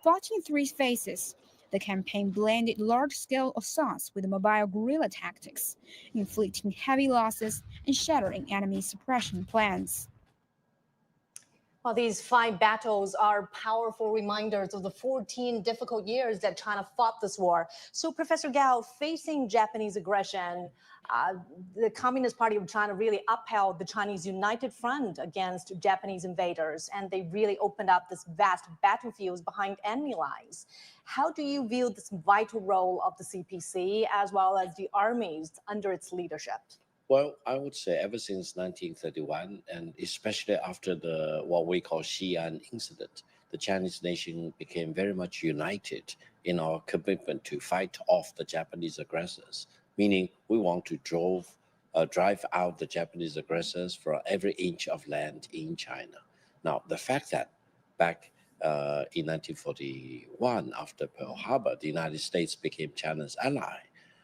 Fought in 3 phases, the campaign blended large-scale assaults with mobile guerrilla tactics, inflicting heavy losses and shattering enemy suppression plans. Well, these 5 battles are powerful reminders of the 14 difficult years that China fought this war. So, Professor Gao, facing Japanese aggression, the Communist Party of China really upheld the Chinese united front against Japanese invaders, and they really opened up this vast battlefields behind enemy lines. How do you view this vital role of the CPC as well as the armies under its leadership? Well, I would say ever since 1931, and especially after the what we call Xi'an incident, the Chinese nation became very much united in our commitment to fight off the Japanese aggressors, meaning we want to drive out the Japanese aggressors from every inch of land in China. Now, the fact that back in 1941, after Pearl Harbor, the United States became China's ally,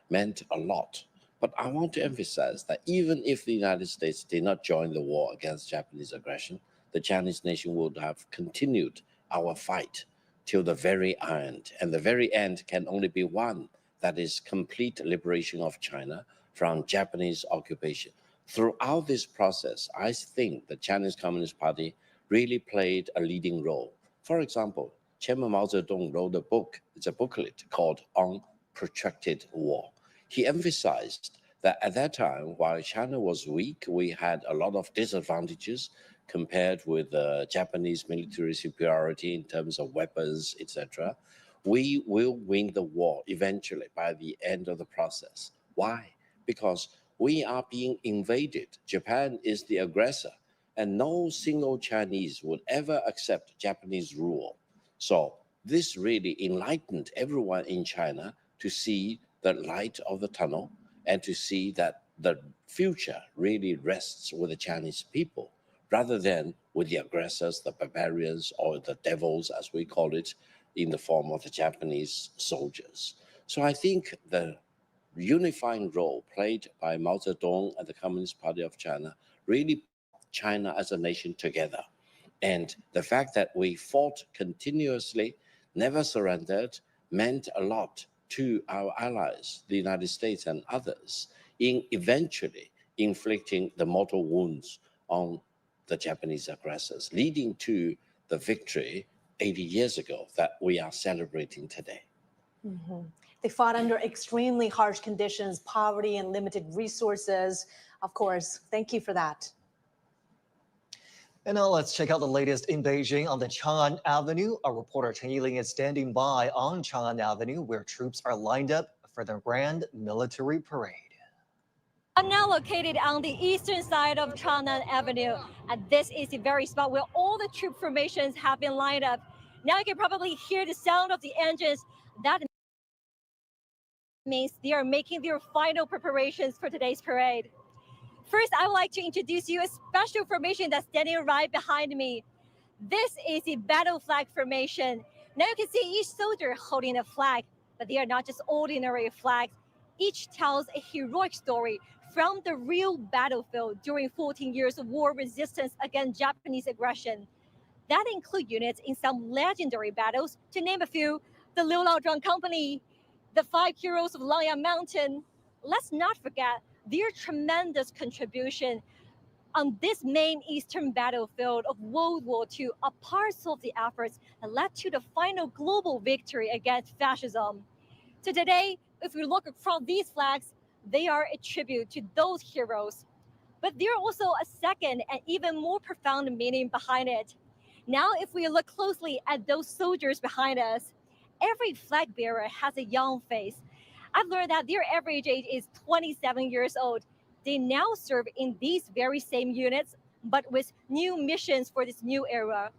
meant a lot. But I want to emphasize that even if the United States did not join the war against Japanese aggression, the Chinese nation would have continued our fight till the very end. And the very end can only be one, that is complete liberation of China from Japanese occupation. Throughout this process, I think the Chinese Communist Party really played a leading role. For example, Chairman Mao Zedong wrote a book, it's a booklet called On Protracted War. He emphasized that at that time, while China was weak, we had a lot of disadvantages compared with Japanese military superiority in terms of weapons, etc. We will win the war eventually by the end of the process. Why? Because we are being invaded. Japan is the aggressor, and no single Chinese would ever accept Japanese rule. So this really enlightened everyone in China to see the light of the tunnel and to see that the future really rests with the Chinese people rather than with the aggressors, the barbarians, or the devils, as we call it, in the form of the Japanese soldiers. So I think the unifying role played by Mao Zedong and the Communist Party of China really brought China as a nation together. And the fact that we fought continuously, never surrendered, meant a lot to our allies, the United States and others, in eventually inflicting the mortal wounds on the Japanese aggressors, leading to the victory 80 years ago that we are celebrating today. Mm-hmm. They fought under extremely harsh conditions, poverty and limited resources. Of course, thank you for that. And now let's check out the latest in Beijing on the Chang'an Avenue. Our reporter Chen Yiling is standing by on Chang'an Avenue, where troops are lined up for the grand military parade. I'm now located on the eastern side of Chang'an Avenue, and this is the very spot where all the troop formations have been lined up. Now you can probably hear the sound of the engines. That means they are making their final preparations for today's parade. First, I would like to introduce you a special formation that's standing right behind me. This is the battle flag formation. Now you can see each soldier holding a flag, but they are not just ordinary flags. Each tells a heroic story from the real battlefield during 14 years of war resistance against Japanese aggression. That include units in some legendary battles, to name a few: the Liu Laozhuang Company, the 5 Heroes of Langyang Mountain. Let's not forget their tremendous contribution on this main eastern battlefield of World War II, a parcel of the efforts that led to the final global victory against fascism. So today, if we look across these flags, they are a tribute to those heroes. But there are also a second and even more profound meaning behind it. Now, if we look closely at those soldiers behind us, every flag bearer has a young face. I've learned that their average age is 27 years old. They now serve in these very same units, but with new missions for this new era.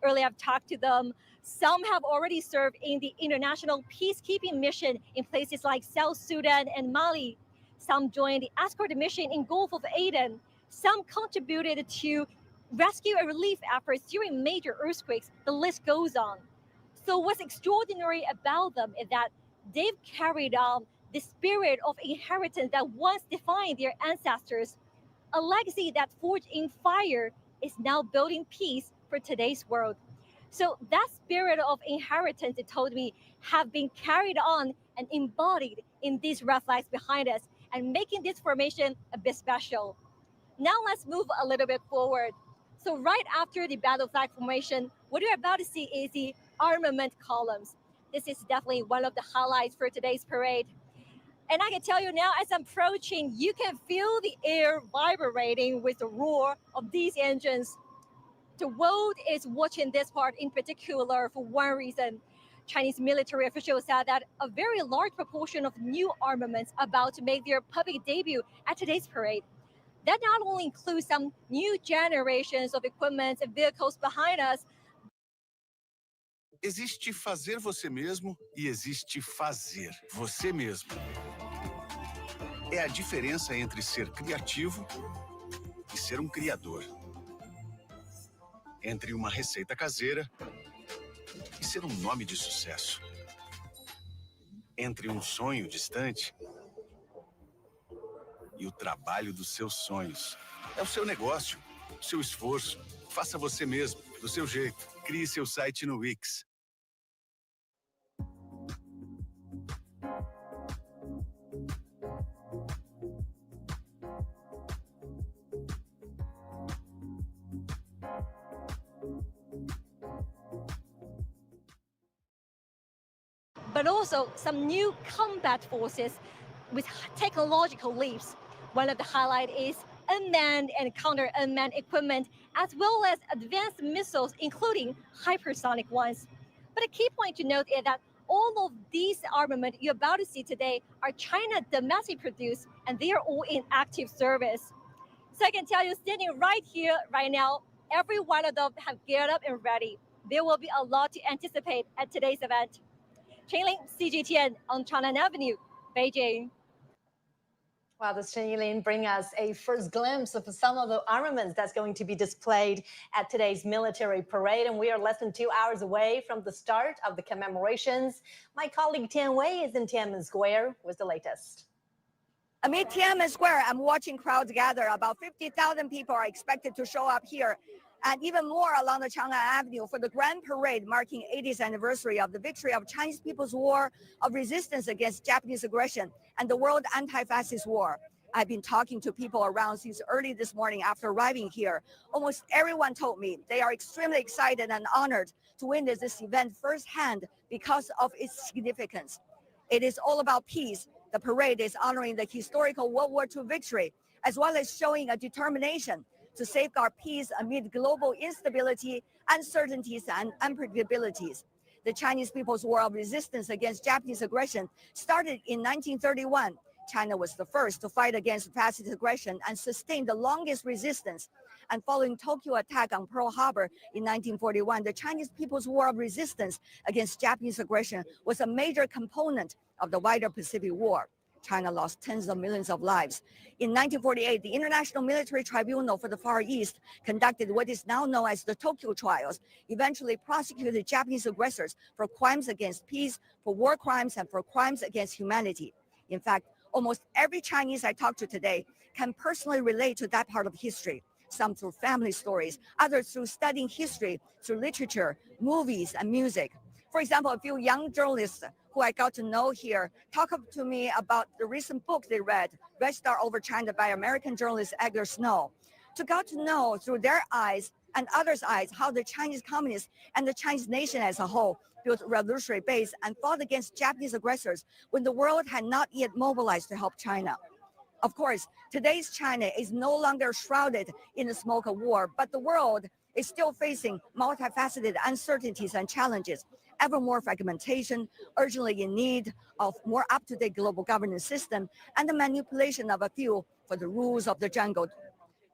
Earlier, I've talked to them. Some have already served in the international peacekeeping mission in places like South Sudan and Mali. Some joined the escort mission in Gulf of Aden. Some contributed to rescue and relief efforts during major earthquakes. The list goes on. So what's extraordinary about them is that they've carried on the spirit of inheritance that once defined their ancestors. A legacy that forged in fire is now building peace for today's world. So that spirit of inheritance, it told me, have been carried on and embodied in these red flags behind us and making this formation a bit special. Now let's move a little bit forward. So right after the battle flag formation, what you're about to see is the armament columns. This is definitely one of the highlights for today's parade. And I can tell you now, as I'm approaching, you can feel the air vibrating with the roar of these engines. The world is watching this part in particular for one reason. Chinese military officials said that a very large proportion of new armaments about to make their public debut at today's parade. That not only includes some new generations of equipment and vehicles behind us. Existe fazer você mesmo e existe fazer você mesmo. É a diferença entre ser criativo e ser um criador. Entre uma receita caseira e ser um nome de sucesso. Entre um sonho distante e o trabalho dos seus sonhos. É o seu negócio, o seu esforço. Faça você mesmo, do seu jeito. Crie seu site no Wix. But also some new combat forces with technological leaps. One of the highlights is unmanned and counter-unmanned equipment, as well as advanced missiles, including hypersonic ones. But a key point to note is that all of these armament you're about to see today are China domestic produced, and they are all in active service. So I can tell you, standing right here, right now, every one of them have geared up and ready. There will be a lot to anticipate at today's event. Chen-Ling, CGTN on Chang'an Avenue, Beijing. Wow, this Chen-Ling bring us a first glimpse of some of the armaments that's going to be displayed at today's military parade. And we are less than 2 hours away from the start of the commemorations. My colleague Tian Wei is in Tiananmen Square with the latest. Amid Tiananmen Square, I'm watching crowds gather. About 50,000 people are expected to show up here, and even more along the Chang'an Avenue for the grand parade marking 80th anniversary of the victory of Chinese People's War of Resistance against Japanese aggression and the World Anti-Fascist War. I've been talking to people around since early this morning after arriving here. Almost everyone told me they are extremely excited and honored to witness this event firsthand because of its significance. It is all about peace. The parade is honoring the historical World War II victory, as well as showing a determination to safeguard peace amid global instability, uncertainties, and unpredictabilities. The Chinese People's War of Resistance against Japanese aggression started in 1931. China was the first to fight against fascist aggression and sustain the longest resistance. And following Tokyo attack on Pearl Harbor in 1941, the Chinese People's War of Resistance against Japanese aggression was a major component of the wider Pacific War. China lost tens of millions of lives. In 1948, the International Military Tribunal for the Far East conducted what is now known as the Tokyo Trials, eventually prosecuted Japanese aggressors for crimes against peace, for war crimes, and for crimes against humanity. In fact, almost every Chinese I talk to today can personally relate to that part of history, some through family stories, others through studying history, through literature, movies, and music. For example, a few young journalists who I got to know here talk to me about the recent book they read, Red Star Over China by American journalist Edgar Snow. To get to know through their eyes and others' eyes how the Chinese communists and the Chinese nation as a whole built a revolutionary base and fought against Japanese aggressors when the world had not yet mobilized to help China. Of course, today's China is no longer shrouded in the smoke of war, but the world is still facing multifaceted uncertainties and challenges, ever more fragmentation, urgently in need of more up-to-date global governance system, and the manipulation of a few for the rules of the jungle.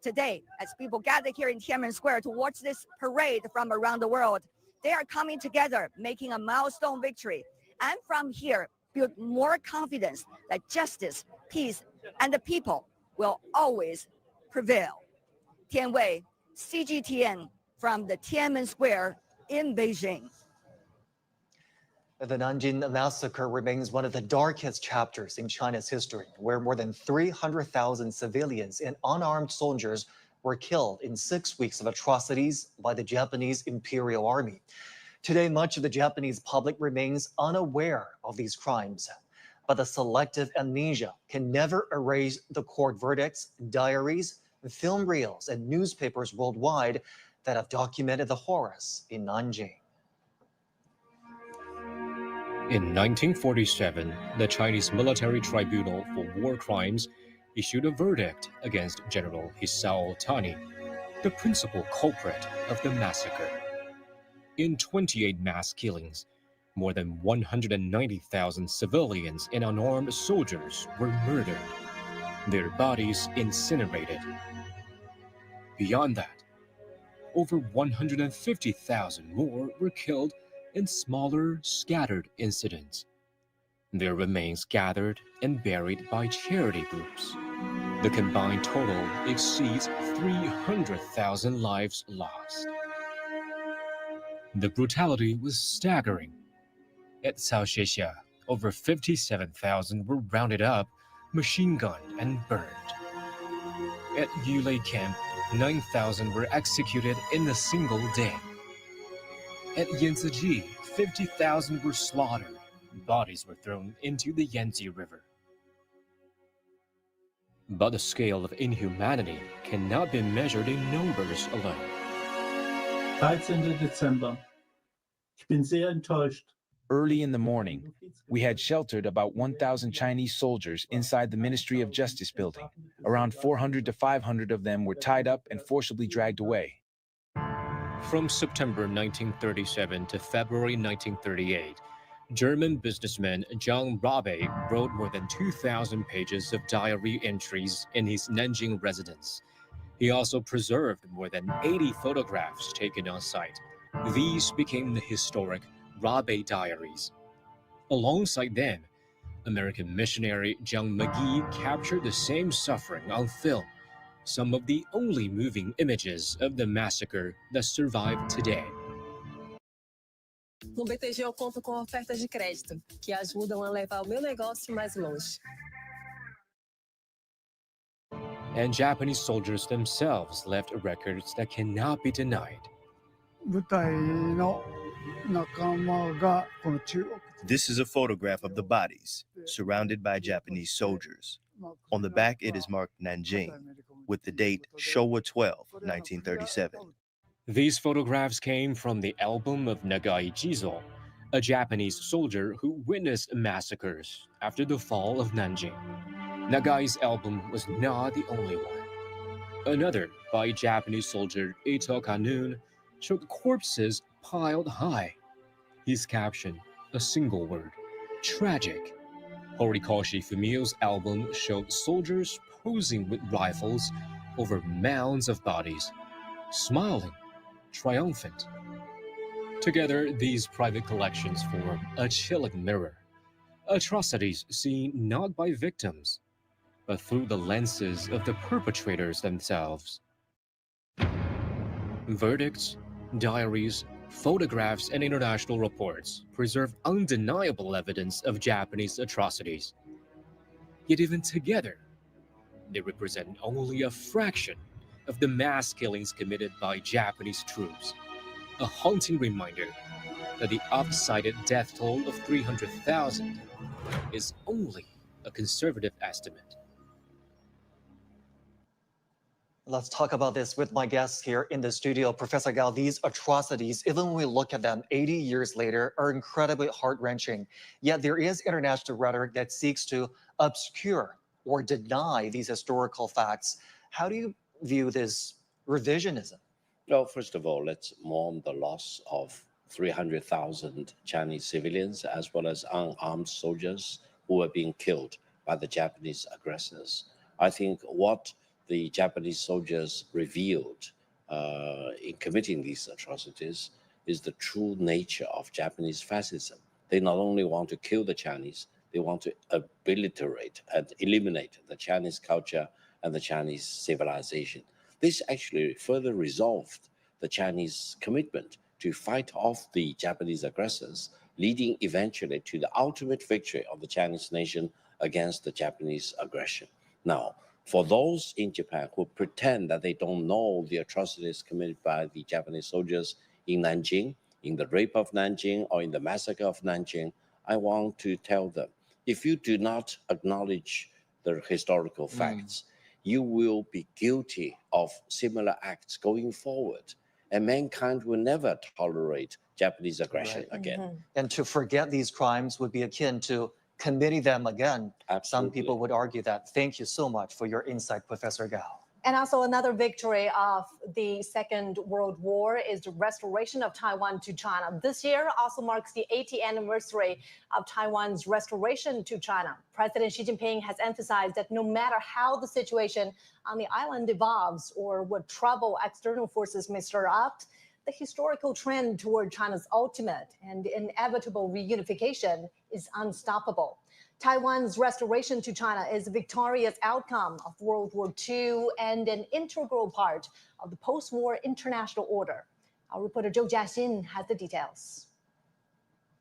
Today, as people gather here in Tiananmen Square to watch this parade from around the world, they are coming together, making a milestone victory, and from here, build more confidence that justice, peace, and the people will always prevail. Tian Wei, CGTN, from the Tiananmen Square in Beijing. The Nanjing massacre remains one of the darkest chapters in China's history, where more than 300,000 civilians and unarmed soldiers were killed in 6 weeks of atrocities by the Japanese Imperial Army. Today, much of the Japanese public remains unaware of these crimes, but the selective amnesia can never erase the court verdicts, diaries, film reels, and newspapers worldwide that have documented the horrors in Nanjing. In 1947, the Chinese Military Tribunal for War Crimes issued a verdict against General Hisao Tani, the principal culprit of the massacre. In 28 mass killings, more than 190,000 civilians and unarmed soldiers were murdered, their bodies incinerated. Beyond that, over 150,000 more were killed in smaller, scattered incidents. Their remains gathered and buried by charity groups. The combined total exceeds 300,000 lives lost. The brutality was staggering. At Caoxiexia, over 57,000 were rounded up, machine-gunned, and burned. At Yulei Camp, 9,000 were executed in a single day. At Yanziji, 50,000 were slaughtered. Bodies were thrown into the Yangtze River. But the scale of inhumanity cannot be measured in numbers alone. 13. Dezember. Ich bin sehr enttäuscht. Early in the morning, we had sheltered about 1,000 Chinese soldiers inside the Ministry of Justice building. Around 400 to 500 of them were tied up and forcibly dragged away. From September 1937 to February 1938, German businessman John Rabe wrote more than 2,000 pages of diary entries in his Nanjing residence. He also preserved more than 80 photographs taken on site. These became the historic Rabe diaries. Alongside them, American missionary John McGee captured the same suffering on film, some of the only moving images of the massacre that survive today. No BTG eu conto com ofertas de crédito, que ajudam a levar o meu negócio mais longe. And Japanese soldiers themselves left records that cannot be denied. This is a photograph of the bodies, surrounded by Japanese soldiers. On the back, it is marked Nanjing, with the date Showa 12, 1937. These photographs came from the album of Nagai Jizo, a Japanese soldier who witnessed massacres after the fall of Nanjing. Nagai's album was not the only one. Another, by Japanese soldier Ito Kanun, showed corpses piled high. His caption, a single word, tragic. Horikoshi Fumio's album showed soldiers posing with rifles over mounds of bodies, smiling, triumphant. Together, these private collections form a chilling mirror. Atrocities seen not by victims, but through the lenses of the perpetrators themselves. Verdicts, diaries, photographs, and international reports preserve undeniable evidence of Japanese atrocities. Yet even together, they represent only a fraction of the mass killings committed by Japanese troops, a haunting reminder that the oft-cited death toll of 300,000 is only a conservative estimate. Let's talk about this with my guests here in the studio. Professor Gao, these atrocities, even when we look at them 80 years later, are incredibly heart-wrenching. Yet there is international rhetoric that seeks to obscure or deny these historical facts. How do you view this revisionism? Well, first of all, let's mourn the loss of 300,000 Chinese civilians as well as unarmed soldiers who were being killed by the Japanese aggressors. I think what the Japanese soldiers revealed in committing these atrocities is the true nature of Japanese fascism. They not only want to kill the Chinese, they want to obliterate and eliminate the Chinese culture and the Chinese civilization. This actually further resolved the Chinese commitment to fight off the Japanese aggressors leading eventually to the ultimate victory of the Chinese nation against the Japanese aggression. Now, for those in Japan who pretend that they don't know the atrocities committed by the Japanese soldiers in Nanjing, in the rape of Nanjing, or in the massacre of Nanjing, I want to tell them, if you do not acknowledge the historical facts, you will be guilty of similar acts going forward, and mankind will never tolerate Japanese aggression again. And to forget these crimes would be akin to committing them again. Absolutely. Some people would argue that. Thank you so much for your insight, Professor Gao. And also another victory of the Second World War is the restoration of Taiwan to China. This year also marks the 80th anniversary of Taiwan's restoration to China. President Xi Jinping has emphasized that no matter how the situation on the island evolves or what trouble external forces may stir up, the historical trend toward China's ultimate and inevitable reunification is unstoppable. Taiwan's restoration to China is a victorious outcome of World War II and an integral part of the post-war international order. Our reporter Zhou Jiaxin has the details.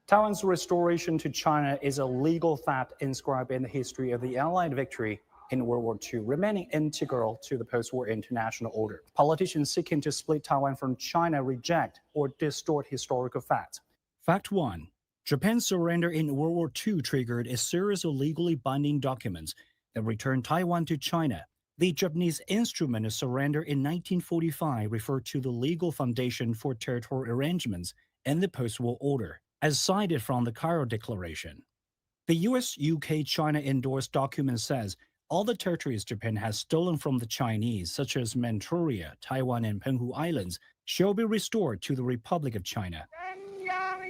Taiwan's restoration to China is a legal fact inscribed in the history of the Allied victory in World War II, remaining integral to the post-war international order. Politicians seeking to split Taiwan from China reject or distort historical facts. Fact 1. Japan's surrender in World War II triggered a series of legally binding documents that returned Taiwan to China. The Japanese instrument of surrender in 1945 referred to the legal foundation for territorial arrangements in the post-war order, as cited from the Cairo Declaration. The US, UK, China endorsed document says all the territories Japan has stolen from the Chinese, such as Manchuria, Taiwan, and Penghu Islands, shall be restored to the Republic of China.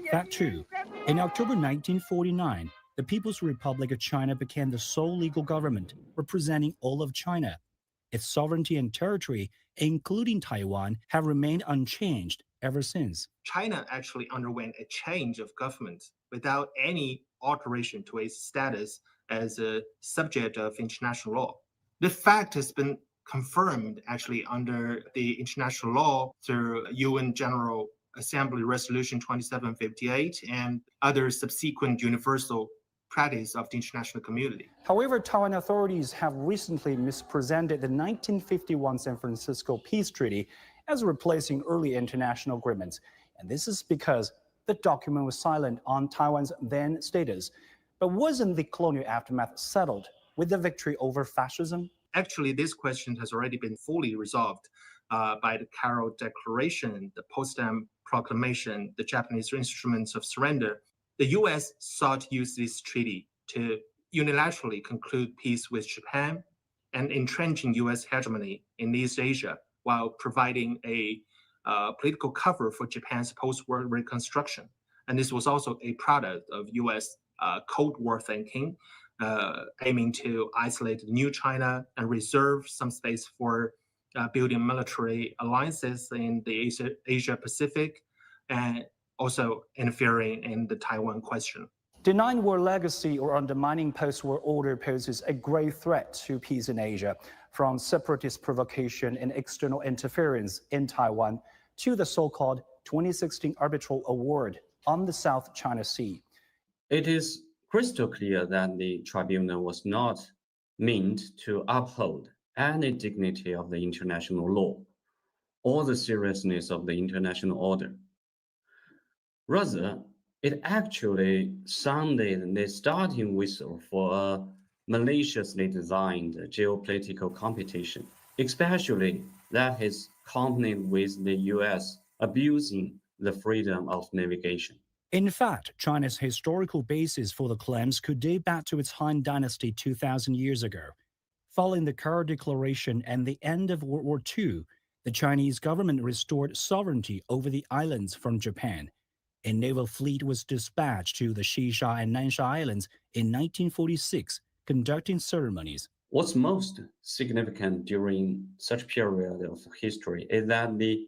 Fact 2. In October 1949, the People's Republic of China became the sole legal government representing all of China. Its sovereignty and territory, including Taiwan, have remained unchanged ever since. China actually underwent a change of government without any alteration to its status as a subject of international law. The fact has been confirmed actually under the international law through UN General Assembly Resolution 2758 and other subsequent universal practice of the international community. However, Taiwan authorities have recently misrepresented the 1951 San Francisco Peace Treaty as replacing early international agreements. And this is because the document was silent on Taiwan's then status. But wasn't the colonial aftermath settled with the victory over fascism? Actually, this question has already been fully resolved by the Cairo Declaration, the Potsdam Proclamation, the Japanese instruments of surrender. The US sought to use this treaty to unilaterally conclude peace with Japan and entrenching US hegemony in East Asia while providing a political cover for Japan's post-war reconstruction. And this was also a product of US Cold War thinking, aiming to isolate New China and reserve some space for building military alliances in the Asia Pacific, and also interfering in the Taiwan question. Denying war legacy or undermining post-war order poses a grave threat to peace in Asia, from separatist provocation and external interference in Taiwan to the so-called 2016 Arbitral Award on the South China Sea. It is crystal clear that the tribunal was not meant to uphold any dignity of the international law or the seriousness of the international order. Rather, it actually sounded the starting whistle for a maliciously designed geopolitical competition, especially that is accompanied with the US abusing the freedom of navigation. In fact, China's historical basis for the claims could date back to its Han Dynasty 2,000 years ago. Following the Cairo Declaration and the end of World War II, the Chinese government restored sovereignty over the islands from Japan. A naval fleet was dispatched to the Xisha and Nansha Islands in 1946, conducting ceremonies. What's most significant during such period of history is that the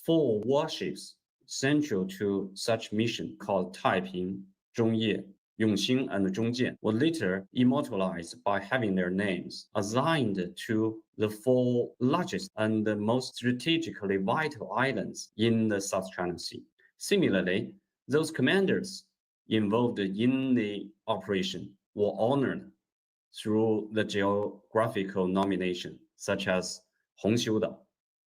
4 warships central to such mission, called Taiping, Zhongye, Yongxing, and Zhongjian, were later immortalized by having their names assigned to the 4 largest and the most strategically vital islands in the South China Sea. Similarly, those commanders involved in the operation were honored through the geographical nomination, such as Hongqiudao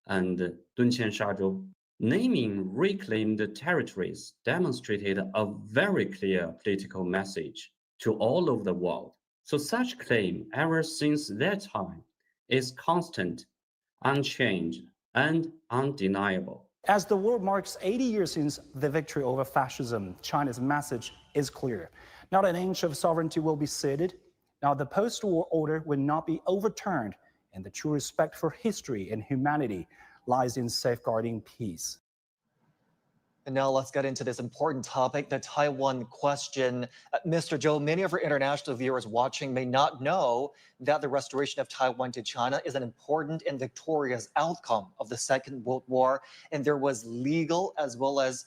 and Dunqiansha-zhou. Naming reclaimed territories demonstrated a very clear political message to all over the world. So such claim ever since that time is constant, unchanged, and undeniable. As the world marks 80 years since the victory over fascism, China's message is clear. Not an inch of sovereignty will be ceded. Now, the post-war order will not be overturned, and the true respect for history and humanity lies in safeguarding peace. And now let's get into this important topic, the Taiwan question. Mr. Zhou, many of our international viewers watching may not know that the restoration of Taiwan to China is an important and victorious outcome of the Second World War, and there was legal as well as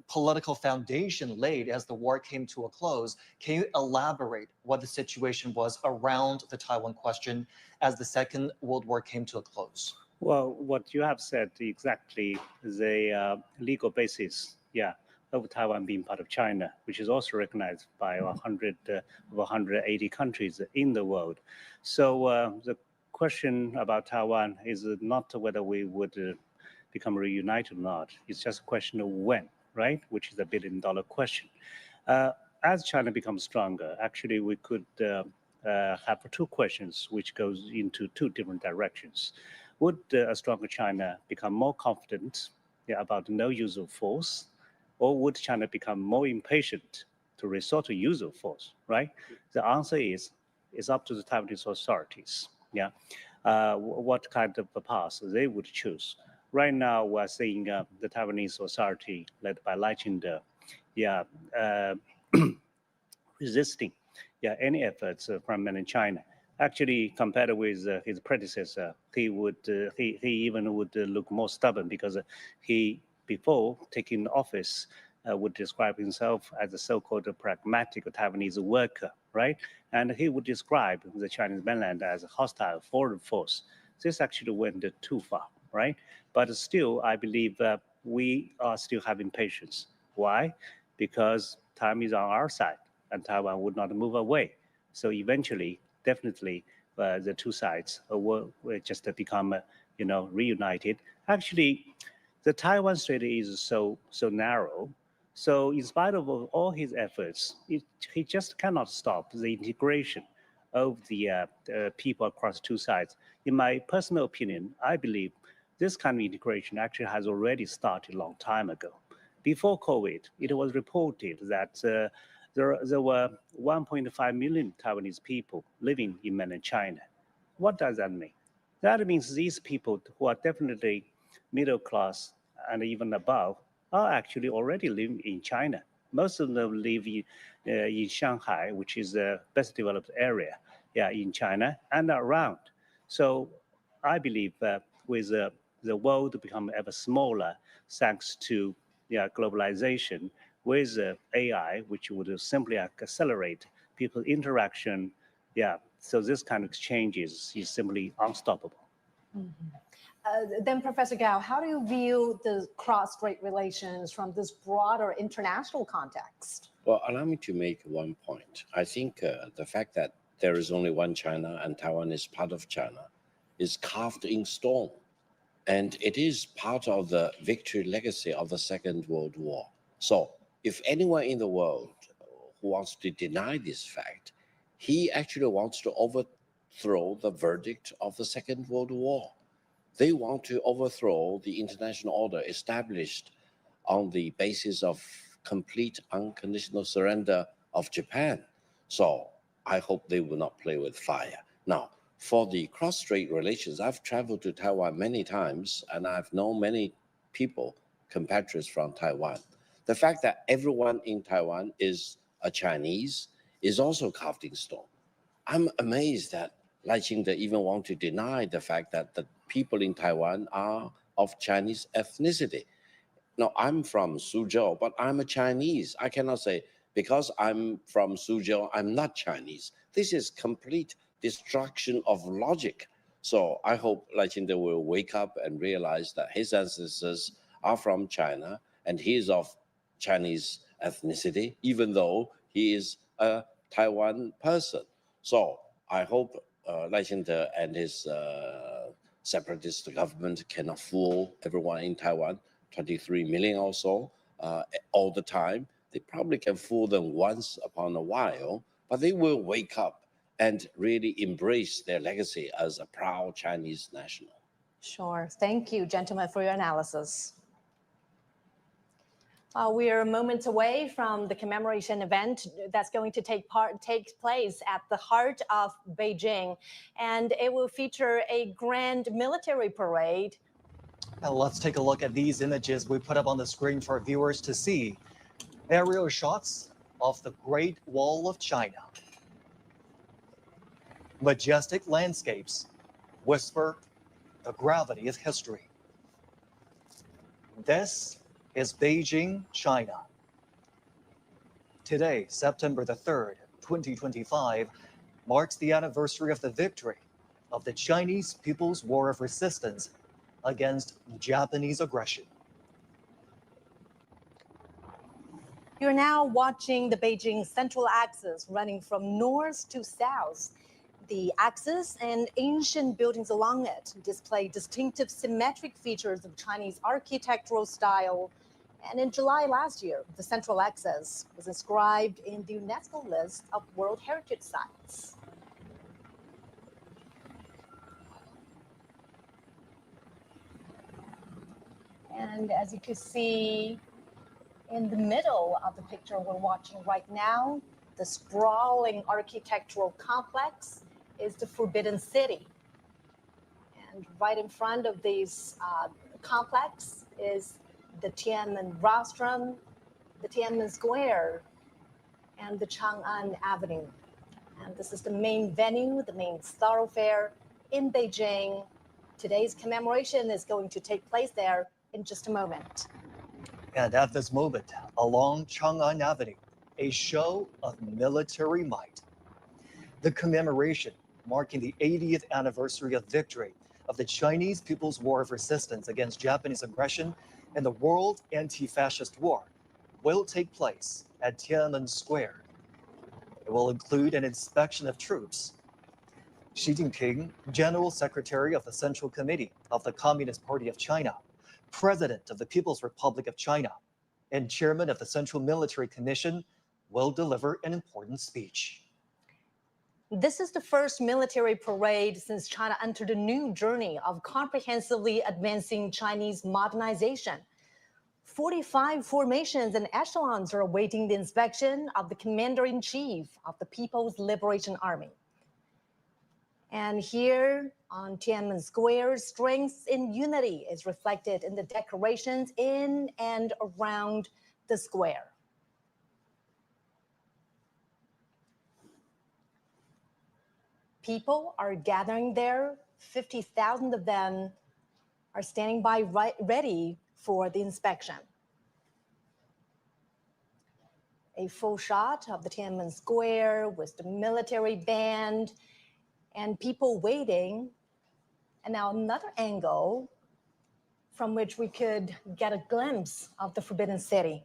political foundation laid as the war came to a close. Can you elaborate what the situation was around the Taiwan question as the Second World War came to a close? Well, what you have said exactly, the legal basis, of Taiwan being part of China, which is also recognized by 180 countries in the world. So the question about Taiwan is not whether we would become reunited or not. It's just a question of when, right? Which is a billion-dollar question. As China becomes stronger, actually, we could have two questions which goes into two different directions. Would a stronger China become more confident about no use of force, or would China become more impatient to resort to use of force, right? The answer is up to the Taiwanese authorities, what kind of a path they would choose. Right now, we're seeing the Taiwanese authority led by Lai Ching-te, resisting any efforts from mainland China. Actually, compared with his predecessor, he even would look more stubborn, because he, before taking office, would describe himself as a so-called pragmatic Taiwanese worker, right? And he would describe the Chinese mainland as a hostile foreign force. This actually went too far, right? But still, I believe we are still having patience. Why? Because time is on our side, and Taiwan would not move away. So eventually, definitely, the two sides will just become, reunited. Actually, the Taiwan Strait is so narrow. So in spite of all his efforts, he just cannot stop the integration of the people across two sides. In my personal opinion, I believe this kind of integration actually has already started a long time ago. Before COVID, it was reported that there were 1.5 million Taiwanese people living in mainland China. What does that mean? That means these people who are definitely middle class and even above are actually already living in China. Most of them live in Shanghai, which is the best developed area in China and around. So I believe that with the world become ever smaller, thanks to globalization, with AI, which would simply accelerate people's interaction. So this kind of exchanges is simply unstoppable. Then, Professor Gao, how do you view the cross-strait relations from this broader international context? Well, allow me to make one point. I think the fact that there is only one China and Taiwan is part of China is carved in stone. And it is part of the victory legacy of the Second World War. So if anyone in the world who wants to deny this fact, he actually wants to overthrow the verdict of the Second World War. They want to overthrow the international order established on the basis of complete unconditional surrender of Japan. So I hope they will not play with fire. Now, for the cross-strait relations, I've traveled to Taiwan many times, and I've known many people, compatriots from Taiwan. The fact that everyone in Taiwan is a Chinese is also carved in stone. I'm amazed that Lai Ching-te even want to deny the fact that the people in Taiwan are of Chinese ethnicity. Now, I'm from Suzhou, but I'm a Chinese. I cannot say, because I'm from Suzhou, I'm not Chinese. This is complete destruction of logic. So I hope Lai Ching-te will wake up and realize that his ancestors are from China and he is of Chinese ethnicity, even though he is a Taiwan person. So I hope Lai Ching-te and his separatist government cannot fool everyone in Taiwan, 23 million or so, all the time. They probably can fool them once upon a while, but they will wake up and really embrace their legacy as a proud Chinese national. Sure. Thank you, gentlemen, for your analysis. We are moments away from the commemoration event that's going to take place at the heart of Beijing, and it will feature a grand military parade. Now let's take a look at these images we put up on the screen for viewers to see. Aerial shots of the Great Wall of China. Majestic landscapes whisper the gravity of history. This is Beijing, China. Today, September the 3rd, 2025, marks the anniversary of the victory of the Chinese People's War of Resistance against Japanese aggression. You're now watching the Beijing Central Axis running from north to south. The axis and ancient buildings along it display distinctive symmetric features of Chinese architectural style. And in July last year, the Central Axis was inscribed in the UNESCO list of World Heritage Sites. And as you can see, in the middle of the picture we're watching right now, the sprawling architectural complex is the Forbidden City. And right in front of this complex is the Tiananmen Rostrum, the Tiananmen Square, and the Chang'an Avenue. And this is the main venue, the main thoroughfare in Beijing. Today's commemoration is going to take place there in just a moment. And at this moment, along Chang'an Avenue, a show of military might. The commemoration marking the 80th anniversary of victory of the Chinese People's War of Resistance against Japanese aggression and the World Anti-Fascist War will take place at Tiananmen Square. It will include an inspection of troops. Xi Jinping, General Secretary of the Central Committee of the Communist Party of China, President of the People's Republic of China, and Chairman of the Central Military Commission will deliver an important speech. This is the first military parade since China entered a new journey of comprehensively advancing Chinese modernization. 45 formations and echelons are awaiting the inspection of the Commander-in-Chief of the People's Liberation Army. And here on Tiananmen Square, strength in unity is reflected in the decorations in and around the square. People are gathering there. 50,000 of them are standing by ready for the inspection. A full shot of the Tiananmen Square with the military band and people waiting. And now another angle from which we could get a glimpse of the Forbidden City.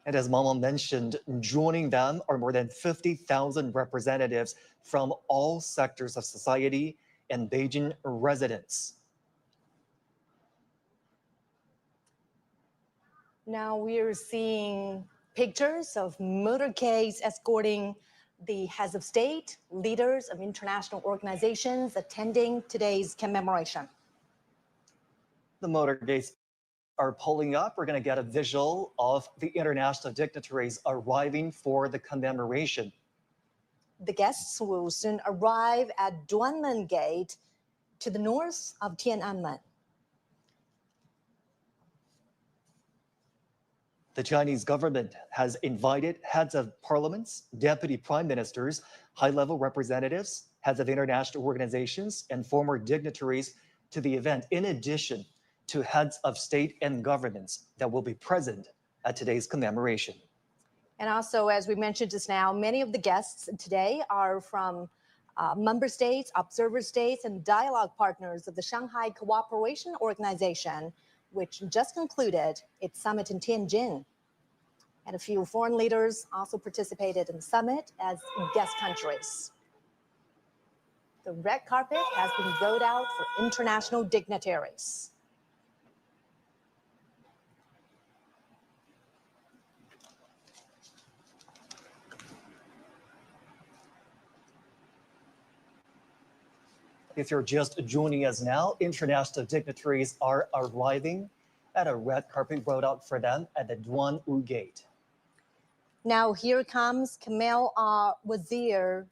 And as Mama mentioned, joining them are more than 50,000 representatives from all sectors of society and Beijing residents. Now we're seeing pictures of motorcades escorting the heads of state, leaders of international organizations attending today's commemoration. The motorcades are pulling up. We're going to get a visual of the international dignitaries arriving for the commemoration. The guests will soon arrive at Duanmen Gate to the north of Tiananmen. The Chinese government has invited heads of parliaments, deputy prime ministers, high-level representatives, heads of international organizations, and former dignitaries to the event, in addition to heads of state and governments that will be present at today's commemoration. And also, as we mentioned just now, many of the guests today are from member states, observer states, and dialogue partners of the Shanghai Cooperation Organization, which just concluded its summit in Tianjin. And a few foreign leaders also participated in the summit as guest countries. The red carpet has been rolled out for international dignitaries. If you're just joining us now, international dignitaries are arriving at a red carpet rolled out for them at the Duanwu Gate. Now here comes Kamal al-Wazir,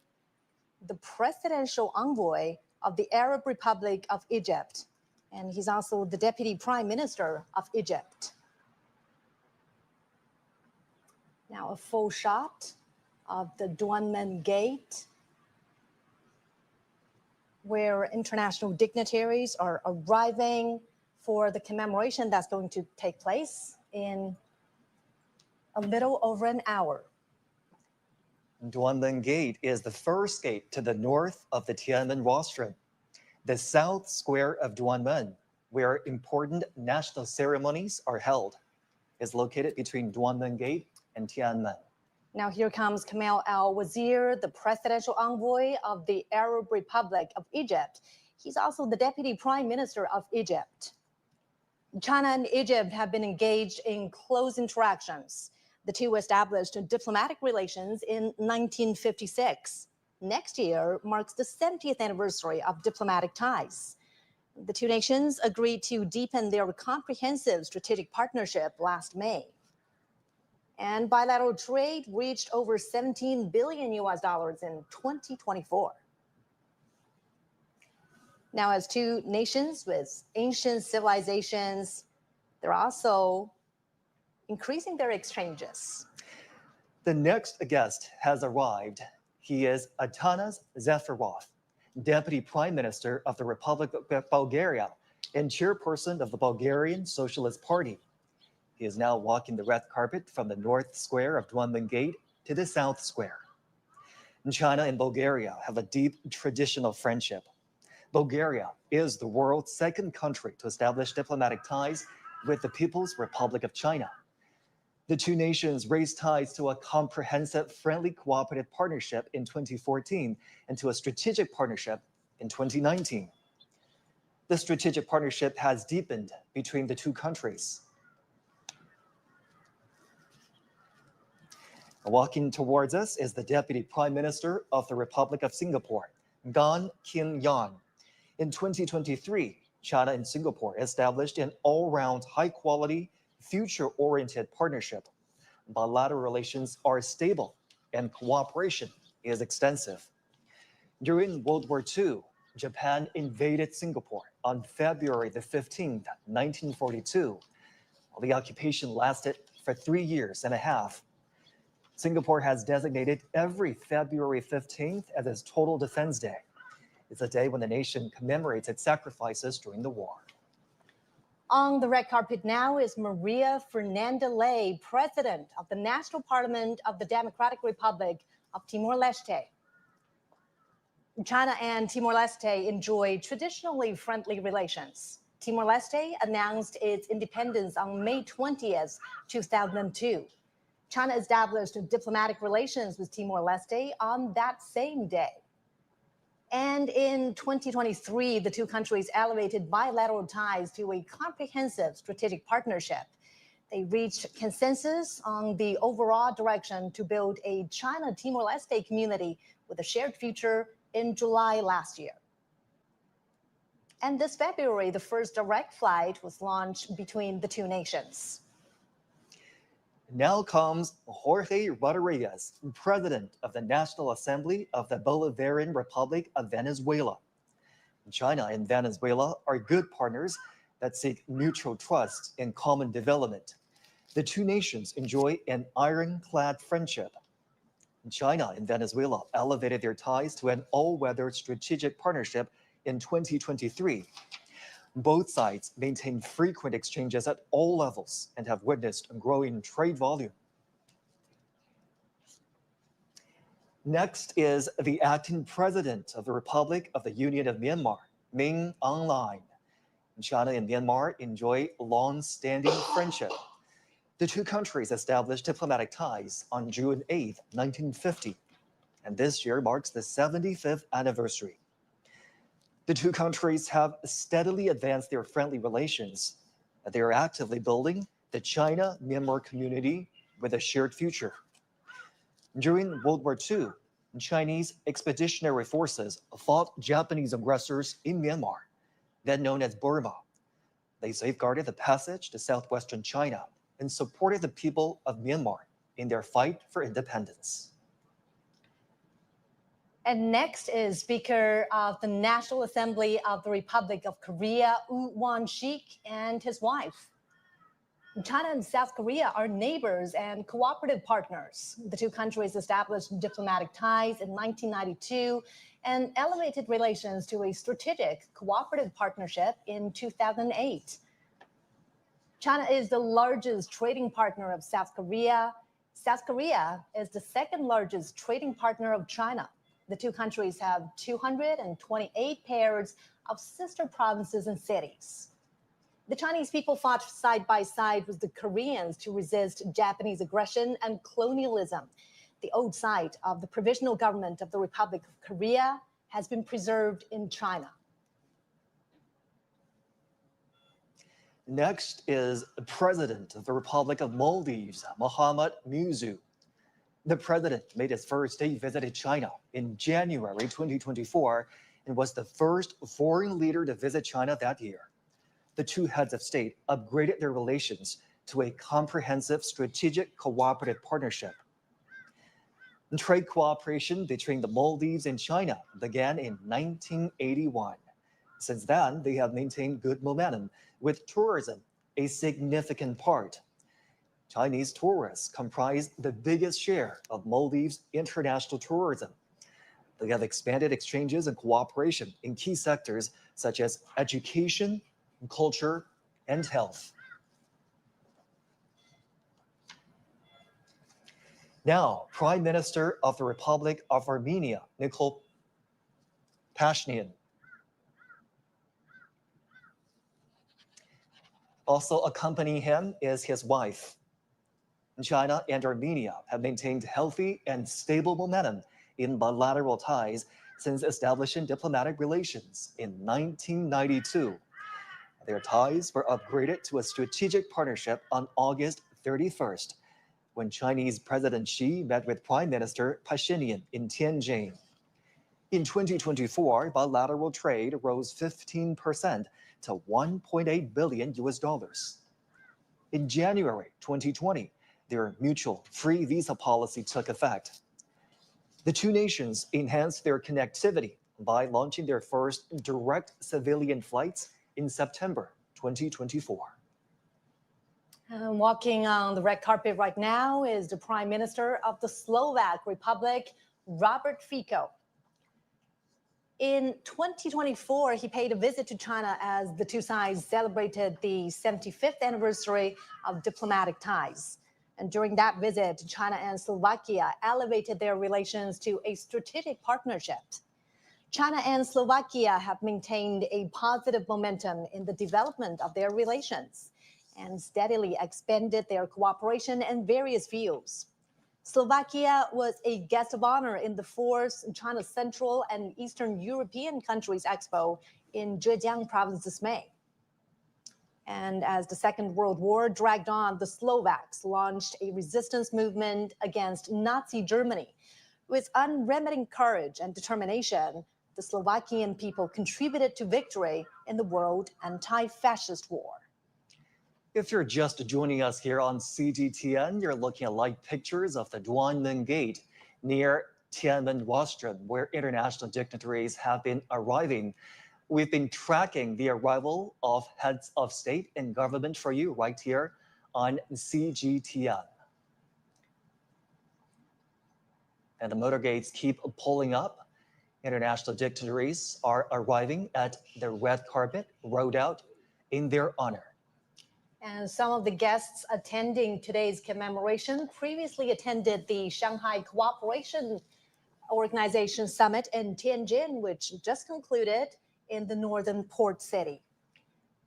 the presidential envoy of the Arab Republic of Egypt, and he's also the deputy prime minister of Egypt. Now a full shot of the Duanmen Gate, where international dignitaries are arriving for the commemoration that's going to take place in a little over an hour. Duanmen Gate is the first gate to the north of the Tiananmen rostrum. The south square of Duanmen, where important national ceremonies are held, is located between Duanmen Gate and Tiananmen. Now here comes Kamal al-Wazir, the presidential envoy of the Arab Republic of Egypt. He's also the deputy prime minister of Egypt. China and Egypt have been engaged in close interactions. The two established diplomatic relations in 1956. Next year marks the 70th anniversary of diplomatic ties. The two nations agreed to deepen their comprehensive strategic partnership last May. And bilateral trade reached over $17 billion in 2024. Now, as two nations with ancient civilizations, they're also increasing their exchanges. The next guest has arrived. He is Atanas Zafarov, Deputy Prime Minister of the Republic of Bulgaria and chairperson of the Bulgarian Socialist Party. He is now walking the red carpet from the north square of Duanmen Gate to the south square. China and Bulgaria have a deep traditional friendship. Bulgaria is the world's second country to establish diplomatic ties with the People's Republic of China. The two nations raised ties to a comprehensive, friendly, cooperative partnership in 2014 and to a strategic partnership in 2019. The strategic partnership has deepened between the two countries. Walking towards us is the Deputy Prime Minister of the Republic of Singapore, Gan Kim Yan. In 2023, China and Singapore established an all-round, high-quality, future-oriented partnership. Bilateral relations are stable and cooperation is extensive. During World War II, Japan invaded Singapore on February the 15th, 1942. The occupation lasted for 3 years and a half. Singapore has designated every February 15th as its Total Defense Day. It's a day when the nation commemorates its sacrifices during the war. On the red carpet now is Maria Fernanda Ley, President of the National Parliament of the Democratic Republic of Timor-Leste. China and Timor-Leste enjoy traditionally friendly relations. Timor-Leste announced its independence on May 20th, 2002. China established diplomatic relations with Timor-Leste on that same day. And in 2023, the two countries elevated bilateral ties to a comprehensive strategic partnership. They reached consensus on the overall direction to build a China-Timor-Leste community with a shared future in July last year. And this February, the first direct flight was launched between the two nations. Now comes Jorge Rodriguez, President of the National Assembly of the Bolivarian Republic of Venezuela. China and Venezuela are good partners that seek mutual trust and common development. The two nations enjoy an ironclad friendship. China and Venezuela elevated their ties to an all-weather strategic partnership in 2023. Both sides maintain frequent exchanges at all levels and have witnessed a growing trade volume. Next is the acting president of the Republic of the Union of Myanmar, Min Aung Hlaing. China and Myanmar enjoy long-standing friendship. The two countries established diplomatic ties on June 8, 1950, and this year marks the 75th anniversary. The two countries have steadily advanced their friendly relations. They are actively building the China-Myanmar community with a shared future. During World War II, Chinese expeditionary forces fought Japanese aggressors in Myanmar, then known as Burma. They safeguarded the passage to southwestern China and supported the people of Myanmar in their fight for independence. And next is Speaker of the National Assembly of the Republic of Korea, Woo Won-sik, and his wife. China and South Korea are neighbors and cooperative partners. The two countries established diplomatic ties in 1992 and elevated relations to a strategic cooperative partnership in 2008. China is the largest trading partner of South Korea. South Korea is the second largest trading partner of China. The two countries have 228 pairs of sister provinces and cities. The Chinese people fought side by side with the Koreans to resist Japanese aggression and colonialism. The old site of the Provisional Government of the Republic of Korea has been preserved in China. Next is the President of the Republic of Maldives, Mohamed Muizzu. The president made his first state visit to China in January 2024 and was the first foreign leader to visit China that year. The two heads of state upgraded their relations to a comprehensive strategic cooperative partnership. Trade cooperation between the Maldives and China began in 1981. Since then, they have maintained good momentum, with tourism a significant part. Chinese tourists comprise the biggest share of Maldives' international tourism. They have expanded exchanges and cooperation in key sectors such as education, culture, and health. Now, Prime Minister of the Republic of Armenia, Nikol Pashinyan. Also accompanying him is his wife. China and Armenia have maintained healthy and stable momentum in bilateral ties since establishing diplomatic relations in 1992. Their ties were upgraded to a strategic partnership on August 31st, when Chinese President Xi met with Prime Minister Pashinyan in Tianjin. In 2024, bilateral trade rose 15% to $1.8 billion. In January 2020, their mutual free visa policy took effect. The two nations enhanced their connectivity by launching their first direct civilian flights in September 2024. Walking on the red carpet right now is the Prime Minister of the Slovak Republic, Robert Fico. In 2024, he paid a visit to China as the two sides celebrated the 75th anniversary of diplomatic ties. And during that visit, China and Slovakia elevated their relations to a strategic partnership. China and Slovakia have maintained a positive momentum in the development of their relations and steadily expanded their cooperation in various fields. Slovakia was a guest of honor in the 4th China Central and Eastern European Countries Expo in Zhejiang Province this May. And as the Second World War dragged on, the Slovaks launched a resistance movement against Nazi Germany. With unremitting courage and determination, the Slovakian people contributed to victory in the World Anti-Fascist War. If you're just joining us here on CGTN, you're looking at live pictures of the Duanmen Gate near Tiananmen Rostrum, where international dignitaries have been arriving. We've been tracking the arrival of heads of state and government for you right here on CGTN. And the motorcades keep pulling up. International dignitaries are arriving at the red carpet rolled out in their honor. And some of the guests attending today's commemoration previously attended the Shanghai Cooperation Organization Summit in Tianjin, which just concluded in the northern port city.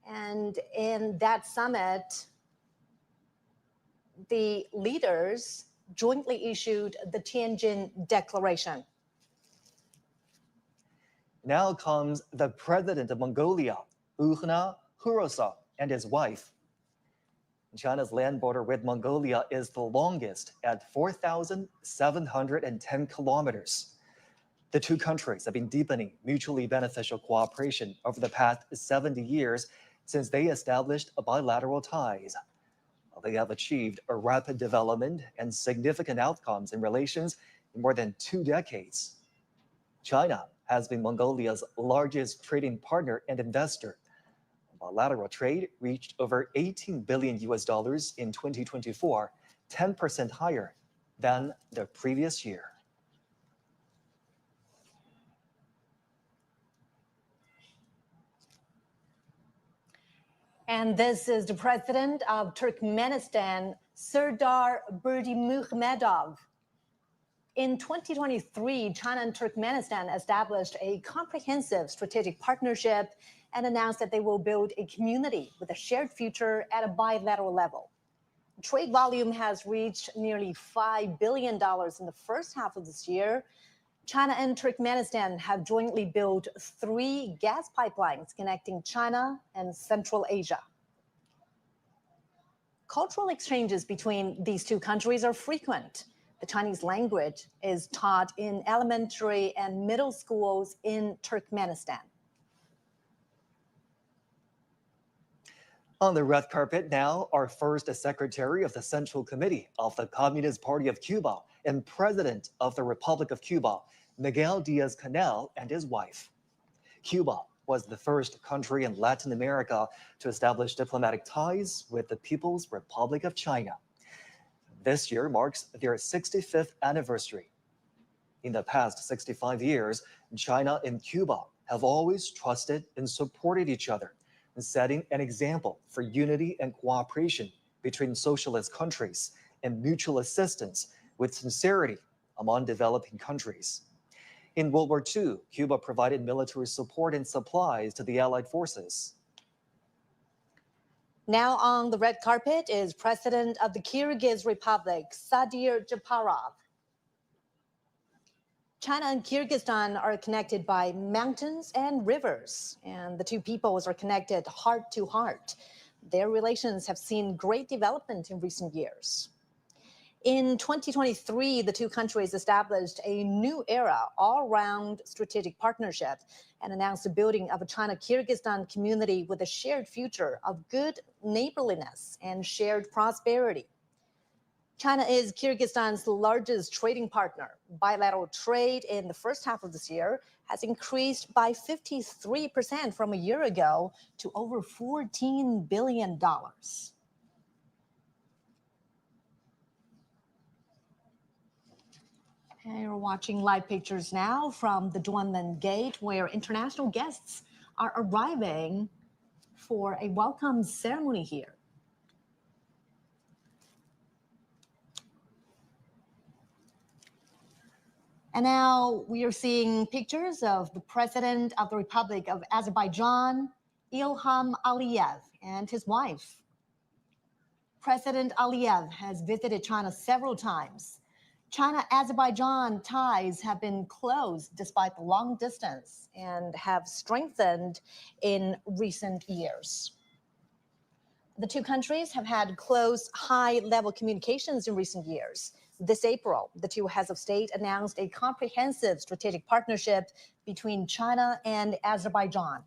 And in that summit, the leaders jointly issued the Tianjin Declaration. Now comes the president of Mongolia, Ukhna Hurosa, and his wife. China's land border with Mongolia is the longest at 4,710 kilometers. The two countries have been deepening mutually beneficial cooperation over the past 70 years since they established bilateral ties. They have achieved a rapid development and significant outcomes in relations in more than 2 decades. China has been Mongolia's largest trading partner and investor. Bilateral trade reached over $18 billion in 2024, 10% higher than the previous year. And this is the president of Turkmenistan, Serdar Berdimuhamedov. In 2023, China and Turkmenistan established a comprehensive strategic partnership and announced that they will build a community with a shared future at a bilateral level. Trade volume has reached nearly $5 billion in the first half of this year. China and Turkmenistan have jointly built 3 gas pipelines connecting China and Central Asia. Cultural exchanges between these two countries are frequent. The Chinese language is taught in elementary and middle schools in Turkmenistan. On the red carpet now, our first secretary of the Central Committee of the Communist Party of Cuba and president of the Republic of Cuba, Miguel Diaz-Canel, and his wife. Cuba was the first country in Latin America to establish diplomatic ties with the People's Republic of China. This year marks their 65th anniversary. In the past 65 years, China and Cuba have always trusted and supported each other, setting an example for unity and cooperation between socialist countries and mutual assistance with sincerity among developing countries. In World War II, Cuba provided military support and supplies to the Allied forces. Now on the red carpet is President of the Kyrgyz Republic, Sadir Japarov. China and Kyrgyzstan are connected by mountains and rivers, and the two peoples are connected heart to heart. Their relations have seen great development in recent years. In 2023, the two countries established a new era all-round strategic partnership and announced the building of a China-Kyrgyzstan community with a shared future of good neighborliness and shared prosperity. China is Kyrgyzstan's largest trading partner. Bilateral trade in the first half of this year has increased by 53% from a year ago to over $14 billion. And you're watching live pictures now from the Duanmen Gate, where international guests are arriving for a welcome ceremony here. And now we are seeing pictures of the President of the Republic of Azerbaijan, Ilham Aliyev, and his wife. President Aliyev has visited China several times. China-Azerbaijan ties have been close despite the long distance and have strengthened in recent years. The two countries have had close, high-level communications in recent years. This April, the two heads of state announced a comprehensive strategic partnership between China and Azerbaijan.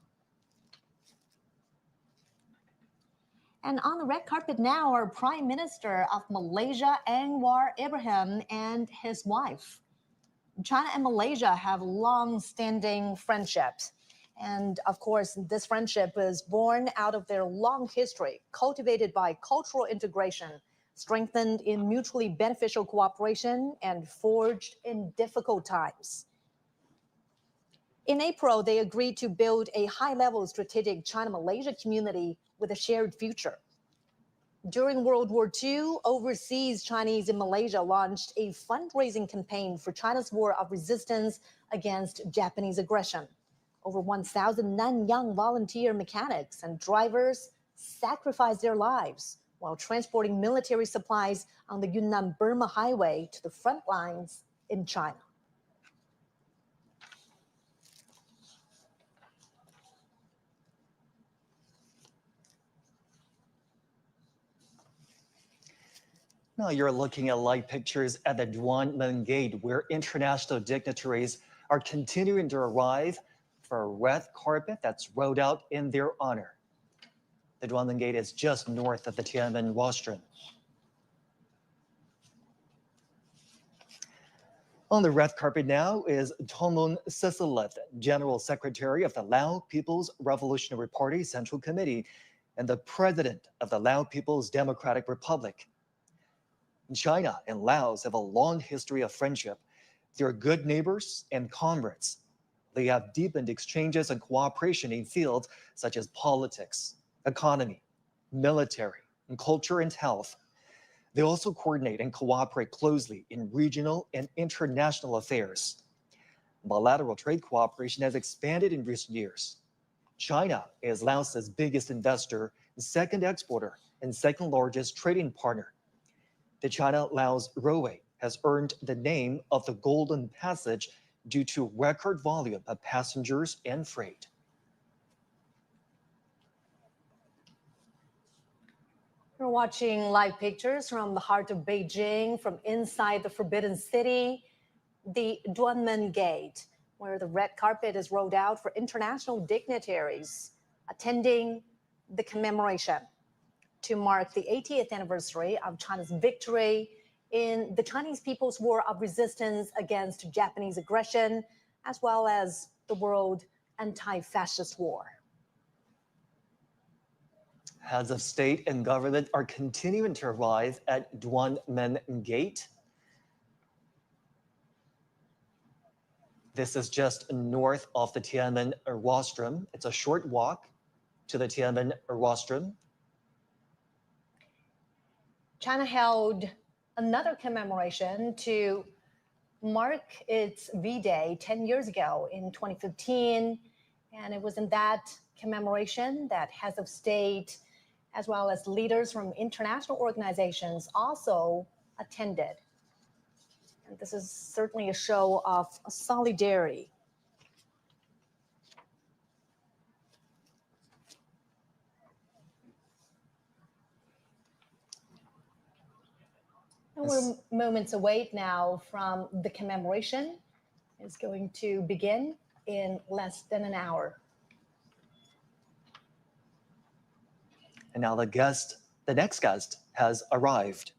And on the red carpet now are Prime Minister of Malaysia, Anwar Ibrahim, and his wife. China and Malaysia have long-standing friendships. And of course, this friendship is born out of their long history, cultivated by cultural integration, strengthened in mutually beneficial cooperation, and forged in difficult times. In April, they agreed to build a high-level strategic China-Malaysia community with a shared future. During World War II, overseas Chinese in Malaysia launched a fundraising campaign for China's war of resistance against Japanese aggression. Over 1,000 non-young volunteer mechanics and drivers sacrificed their lives while transporting military supplies on the Yunnan-Burma highway to the front lines in China. Now you're looking at live pictures at the Duanmen Gate, where international dignitaries are continuing to arrive for a red carpet that's rolled out in their honor. The Duanmen Gate is just north of the Tiananmen rostrum. On the red carpet now is Tomun Sisilith, General Secretary of the Lao People's Revolutionary Party Central Committee and the President of the Lao People's Democratic Republic. China and Laos have a long history of friendship. They're good neighbors and comrades. They have deepened exchanges and cooperation in fields such as politics, economy, military, and culture and health. They also coordinate and cooperate closely in regional and international affairs. Bilateral trade cooperation has expanded in recent years. China is Laos's biggest investor, second exporter, and second largest trading partner. The China-Laos Railway has earned the name of the Golden Passage due to record volume of passengers and freight. We're watching live pictures from the heart of Beijing, from inside the Forbidden City, the Duanmen Gate, where the red carpet is rolled out for international dignitaries attending the commemoration to mark the 80th anniversary of China's victory in the Chinese People's War of Resistance against Japanese aggression, as well as the World Anti-Fascist War. Heads of state and government are continuing to arrive at Duanmen Gate. This is just north of the Tiananmen rostrum. It's a short walk to the Tiananmen rostrum. China held another commemoration to mark its V-Day 10 years ago in 2015. And it was in that commemoration that heads of state, as well as leaders from international organizations, also attended. And this is certainly a show of solidarity. And we're moments away now from the commemoration. It's going to begin in less than an hour. And now the next guest has arrived.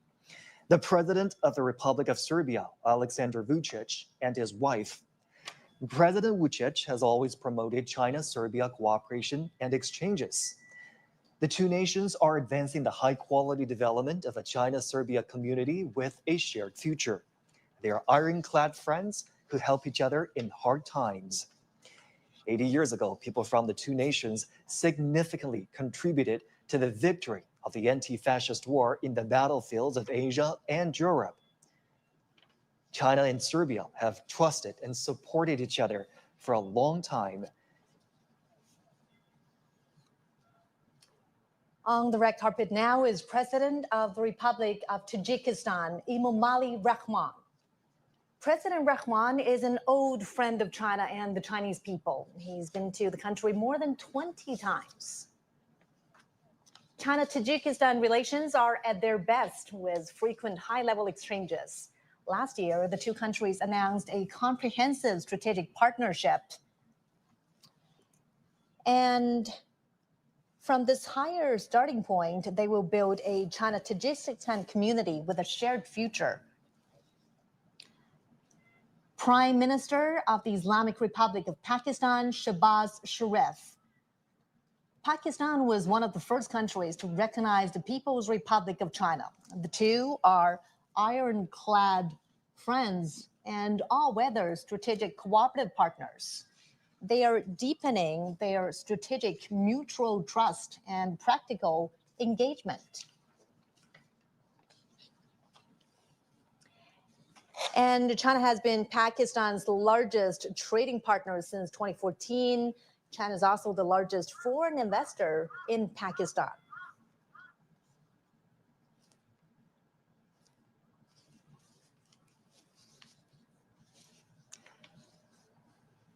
The President of the Republic of Serbia, Aleksandar Vučić, and his wife. President Vučić has always promoted China-Serbia cooperation and exchanges. The two nations are advancing the high-quality development of a China-Serbia community with a shared future. They are ironclad friends who help each other in hard times. 80 years ago, people from the two nations significantly contributed to the victory of the anti-fascist war in the battlefields of Asia and Europe. China and Serbia have trusted and supported each other for a long time. On the red carpet now is President of the Republic of Tajikistan, Emomali Rahmon. President Rahmon is an old friend of China and the Chinese people. He's been to the country more than 20 times. China-Tajikistan relations are at their best with frequent high-level exchanges. Last year, the two countries announced a comprehensive strategic partnership. And from this higher starting point, they will build a China-Tajikistan community with a shared future. Prime Minister of the Islamic Republic of Pakistan, Shehbaz Sharif. Pakistan was one of the first countries to recognize the People's Republic of China. The two are ironclad friends and all-weather strategic cooperative partners. They are deepening their strategic mutual trust and practical engagement. And China has been Pakistan's largest trading partner since 2014. China is also the largest foreign investor in Pakistan.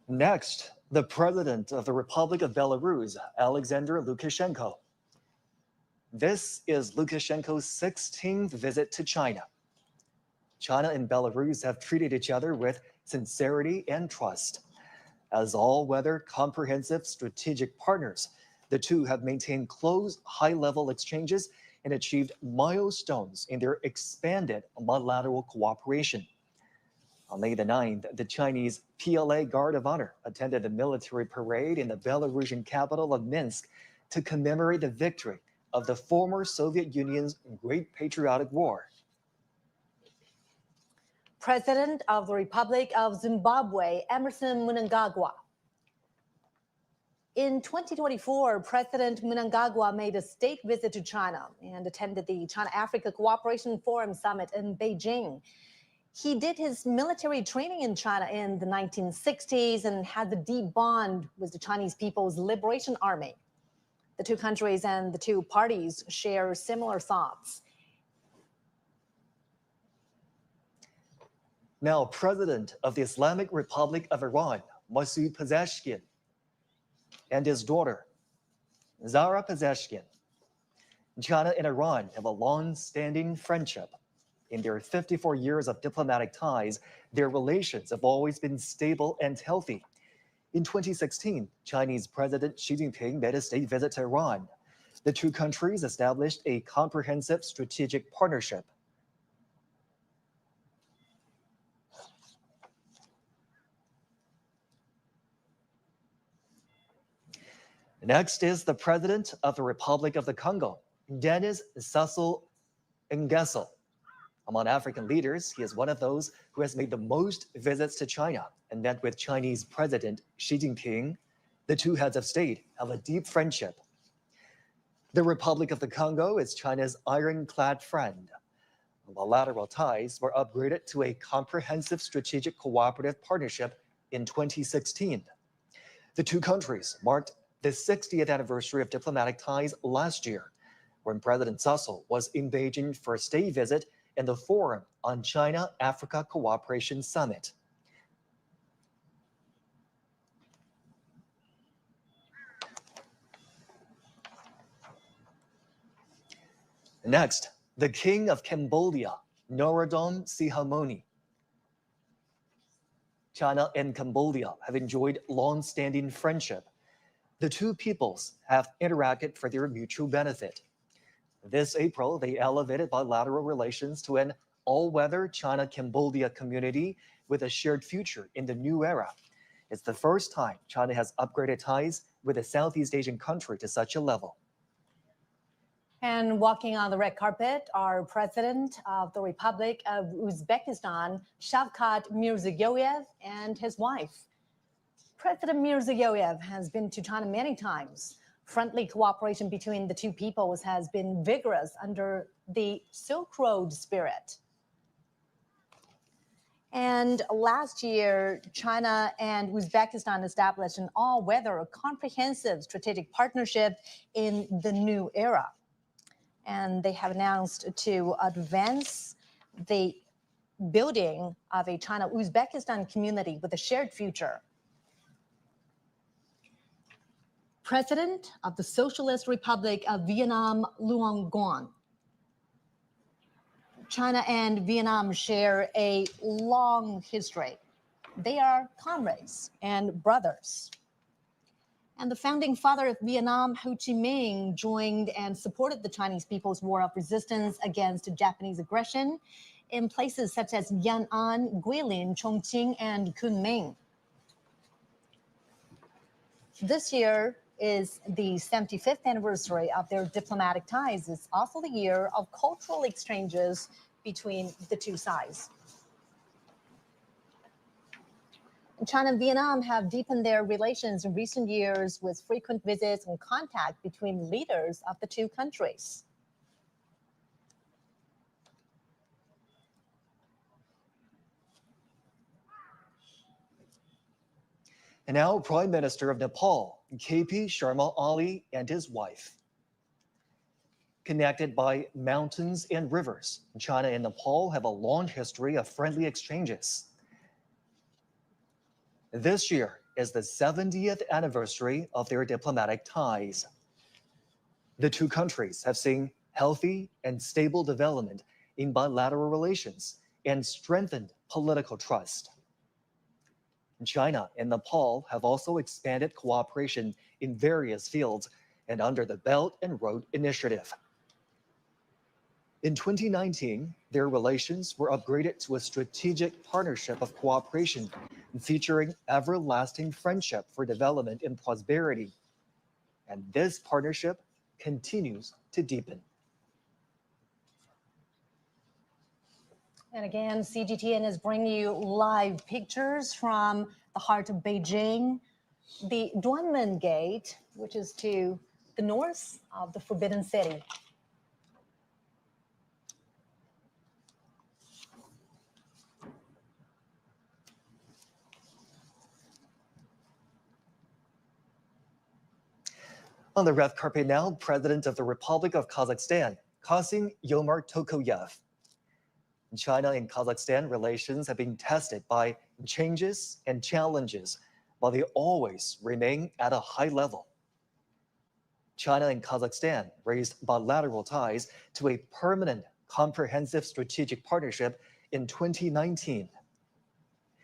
Next, the President of the Republic of Belarus, Alexander Lukashenko. This is Lukashenko's 16th visit to China. China and Belarus have treated each other with sincerity and trust. As all-weather comprehensive strategic partners, the two have maintained close, high-level exchanges and achieved milestones in their expanded bilateral cooperation. On May the 9th, the Chinese PLA Guard of Honor attended a military parade in the Belarusian capital of Minsk to commemorate the victory of the former Soviet Union's Great Patriotic War. President of the Republic of Zimbabwe, Emmerson Mnangagwa. In 2024, President Mnangagwa made a state visit to China and attended the China-Africa Cooperation Forum Summit in Beijing. He did his military training in China in the 1960s and had a deep bond with the Chinese People's Liberation Army. The two countries and the two parties share similar thoughts. Now, President of the Islamic Republic of Iran, Masoud Pezeshkian, and his daughter, Zahra Pezeshkian. China and Iran have a long-standing friendship. In their 54 years of diplomatic ties, their relations have always been stable and healthy. In 2016, Chinese President Xi Jinping made a state visit to Iran. The two countries established a comprehensive strategic partnership. Next is the President of the Republic of the Congo, Denis Sassou Nguesso. Among African leaders, he is one of those who has made the most visits to China and met with Chinese President Xi Jinping. The two heads of state have a deep friendship. The Republic of the Congo is China's ironclad friend. Bilateral ties were upgraded to a comprehensive strategic cooperative partnership in 2016. The two countries marked the 60th anniversary of diplomatic ties last year, when President Sassou was in Beijing for a state visit in the Forum on China-Africa Cooperation Summit. Next, the King of Cambodia, Norodom Sihamoni. China and Cambodia have enjoyed long-standing friendship. The two peoples have interacted for their mutual benefit. This April, they elevated bilateral relations to an all-weather China-Cambodia community with a shared future in the new era. It's the first time China has upgraded ties with a Southeast Asian country to such a level. And walking on the red carpet are President of the Republic of Uzbekistan, Shavkat Mirziyoyev, and his wife. President Mirziyoyev has been to China many times. Friendly cooperation between the two peoples has been vigorous under the Silk Road spirit. And last year, China and Uzbekistan established an all-weather comprehensive strategic partnership in the new era. And they have announced to advance the building of a China-Uzbekistan community with a shared future. President of the Socialist Republic of Vietnam, Luong Nguyen. China and Vietnam share a long history. They are comrades and brothers. And the founding father of Vietnam, Ho Chi Minh, joined and supported the Chinese People's War of Resistance against Japanese aggression in places such as Yan An, Guilin, Chongqing, and Kunming. This year is the 75th anniversary of their diplomatic ties. It's also the year of cultural exchanges between the two sides. China and Vietnam have deepened their relations in recent years with frequent visits and contact between leaders of the two countries. And now, Prime Minister of Nepal, KP Sharma Ali, and his wife. Connected by mountains and rivers, China and Nepal have a long history of friendly exchanges. This year is the 70th anniversary of their diplomatic ties. The two countries have seen healthy and stable development in bilateral relations and strengthened political trust. China and Nepal have also expanded cooperation in various fields and under the Belt and Road Initiative. In 2019, their relations were upgraded to a strategic partnership of cooperation featuring everlasting friendship for development and prosperity. And this partnership continues to deepen. And again, CGTN is bringing you live pictures from the heart of Beijing, the Duanmen Gate, which is to the north of the Forbidden City. On the red carpet now, President of the Republic of Kazakhstan, Kassym-Jomart Tokayev. China and Kazakhstan relations have been tested by changes and challenges, but they always remain at a high level. China and Kazakhstan raised bilateral ties to a permanent, comprehensive strategic partnership in 2019.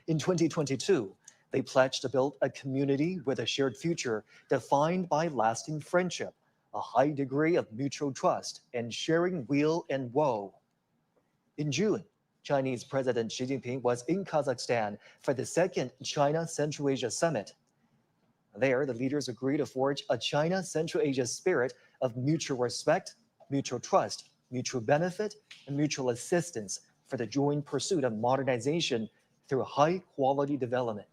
In 2022, they pledged to build a community with a shared future defined by lasting friendship, a high degree of mutual trust, and sharing weal and woe. In June, Chinese President Xi Jinping was in Kazakhstan for the second China-Central Asia Summit. There, the leaders agreed to forge a China-Central Asia spirit of mutual respect, mutual trust, mutual benefit, and mutual assistance for the joint pursuit of modernization through high-quality development.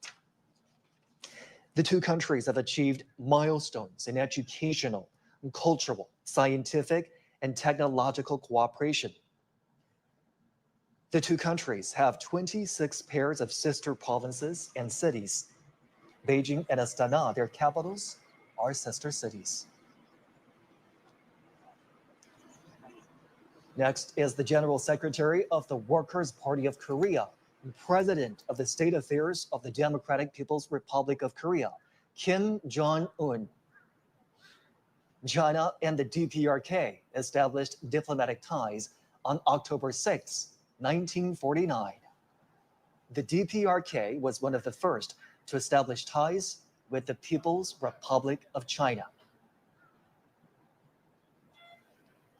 The two countries have achieved milestones in educational, cultural, scientific, and technological cooperation. The two countries have 26 pairs of sister provinces and cities. Beijing and Astana, their capitals, are sister cities. Next is the General Secretary of the Workers' Party of Korea, and President of the State Affairs of the Democratic People's Republic of Korea, Kim Jong-un. China and the DPRK established diplomatic ties on October 6, 1949. The DPRK was one of the first to establish ties with the People's Republic of China.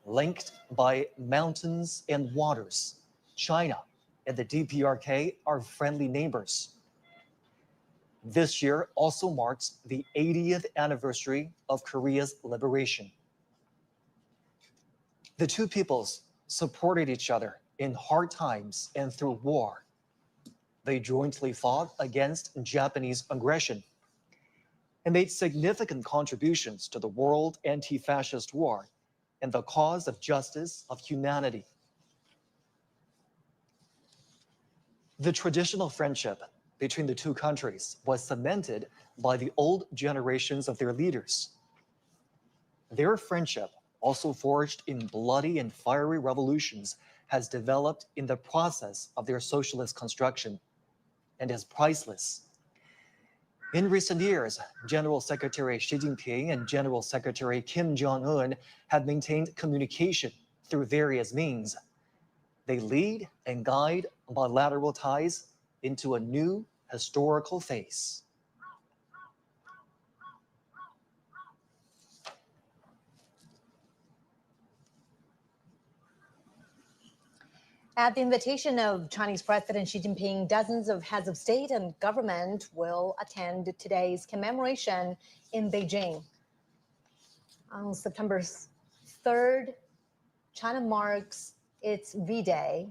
Linked by mountains and waters, China and the DPRK are friendly neighbors. This year also marks the 80th anniversary of Korea's liberation. The two peoples supported each other in hard times and through war. They jointly fought against Japanese aggression and made significant contributions to the World Anti-Fascist War and the cause of justice of humanity. The traditional friendship between the two countries was cemented by the old generations of their leaders. Their friendship, also forged in bloody and fiery revolutions, has developed in the process of their socialist construction and is priceless. In recent years, General Secretary Xi Jinping and General Secretary Kim Jong-un have maintained communication through various means. They lead and guide bilateral ties into a new historical phase. At the invitation of Chinese President Xi Jinping, dozens of heads of state and government will attend today's commemoration in Beijing. On September 3rd, China marks its V-Day,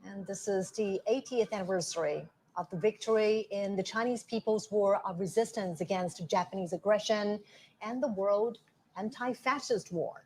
and this is the 80th anniversary of the victory in the Chinese People's War of Resistance against Japanese aggression and the World Anti-Fascist War.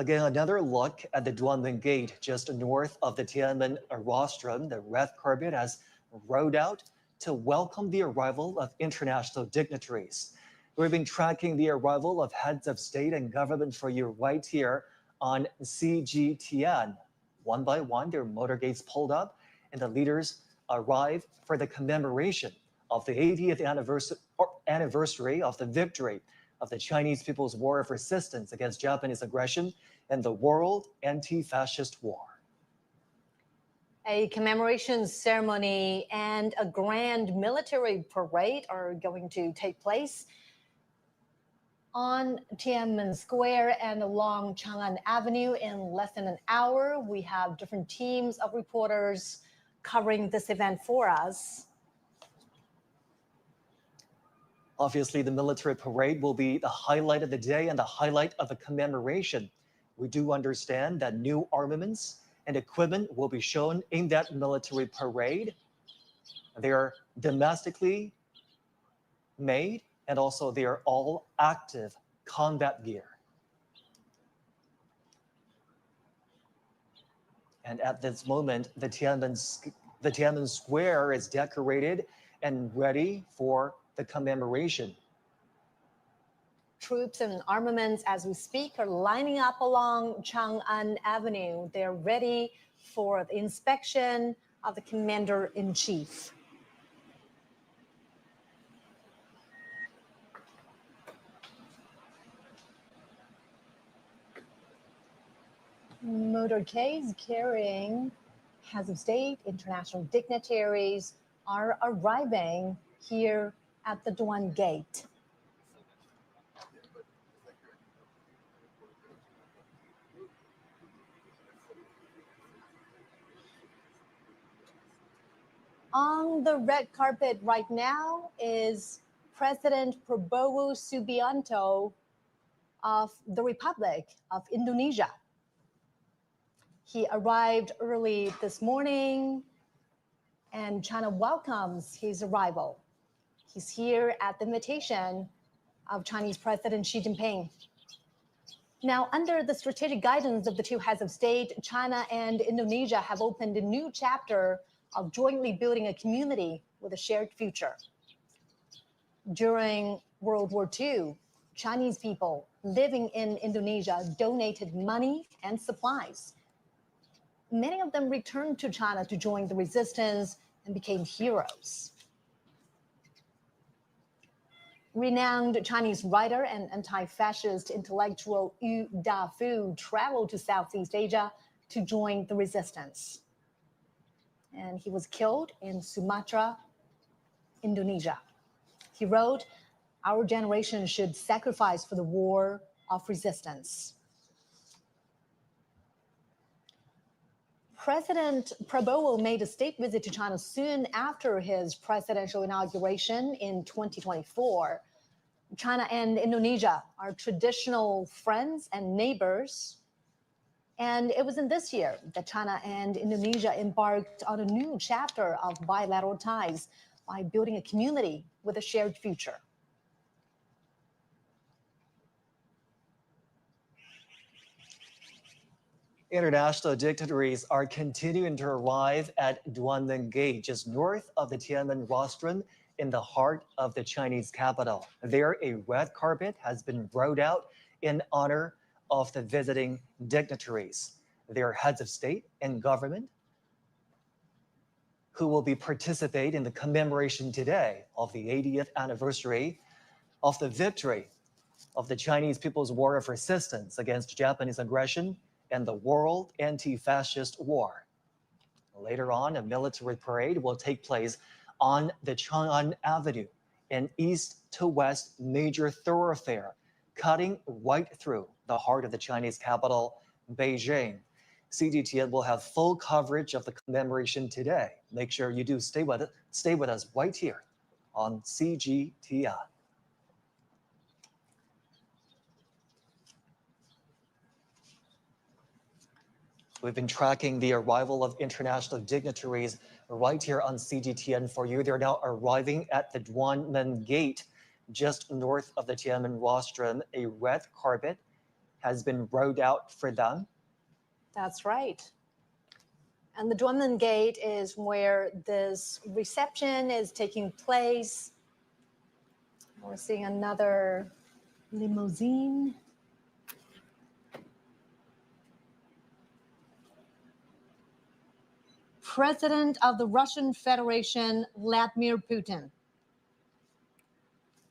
Again, another look at the Duanmen Gate just north of the Tiananmen rostrum. The red carpet has rolled out to welcome the arrival of international dignitaries. We've been tracking the arrival of heads of state and government for you right here on CGTN. One by one, their motorcades pulled up and the leaders arrive for the commemoration of the 80th anniversary of the victory of the Chinese People's War of Resistance against Japanese aggression and the World Anti-Fascist War. A commemoration ceremony and a grand military parade are going to take place on Tiananmen Square and along Chang'an Avenue in less than an hour. We have different teams of reporters covering this event for us. Obviously, the military parade will be the highlight of the day and the highlight of the commemoration. We do understand that new armaments and equipment will be shown in that military parade. They are domestically made, and also they are all active combat gear. And at this moment, the Tiananmen Square is decorated and ready for the commemoration. Troops and armaments, as we speak, are lining up along Chang'an Avenue. They're ready for the inspection of the commander-in-chief. Motorcades carrying heads of state, international dignitaries are arriving here at the Duan Gate. On the red carpet right now is President Prabowo Subianto of the Republic of Indonesia. He arrived early this morning and China welcomes his arrival. He's here at the invitation of Chinese President Xi Jinping. Now, under the strategic guidance of the two heads of state, China and Indonesia have opened a new chapter of jointly building a community with a shared future. During World War II, Chinese people living in Indonesia donated money and supplies. Many of them returned to China to join the resistance and became heroes. Renowned Chinese writer and anti-fascist intellectual Yu Dafu traveled to Southeast Asia to join the resistance. And he was killed in Sumatra, Indonesia. He wrote, "Our generation should sacrifice for the war of resistance." President Prabowo made a state visit to China soon after his presidential inauguration in 2024. China and Indonesia are traditional friends and neighbors. And it was in this year that China and Indonesia embarked on a new chapter of bilateral ties by building a community with a shared future. International dignitaries are continuing to arrive at Duanmen Gate, just north of the Tiananmen rostrum in the heart of the Chinese capital. There, a red carpet has been rolled out in honor of the visiting dignitaries. They are heads of state and government who will be participate in the commemoration today of the 80th anniversary of the victory of the Chinese People's War of Resistance against Japanese aggression and the World Anti-Fascist War. Later on, a military parade will take place on the Chang'an Avenue, an east to west major thoroughfare, cutting right through the heart of the Chinese capital, Beijing. CGTN will have full coverage of the commemoration today. Make sure you do stay with us right here on CGTN. We've been tracking the arrival of international dignitaries right here on CGTN for you. They're now arriving at the Duanmen Gate, just north of the Tiananmen rostrum. A red carpet has been rolled out for them. That's right. And the Dunman Gate is where this reception is taking place. We're seeing another limousine. President of the Russian Federation, Vladimir Putin.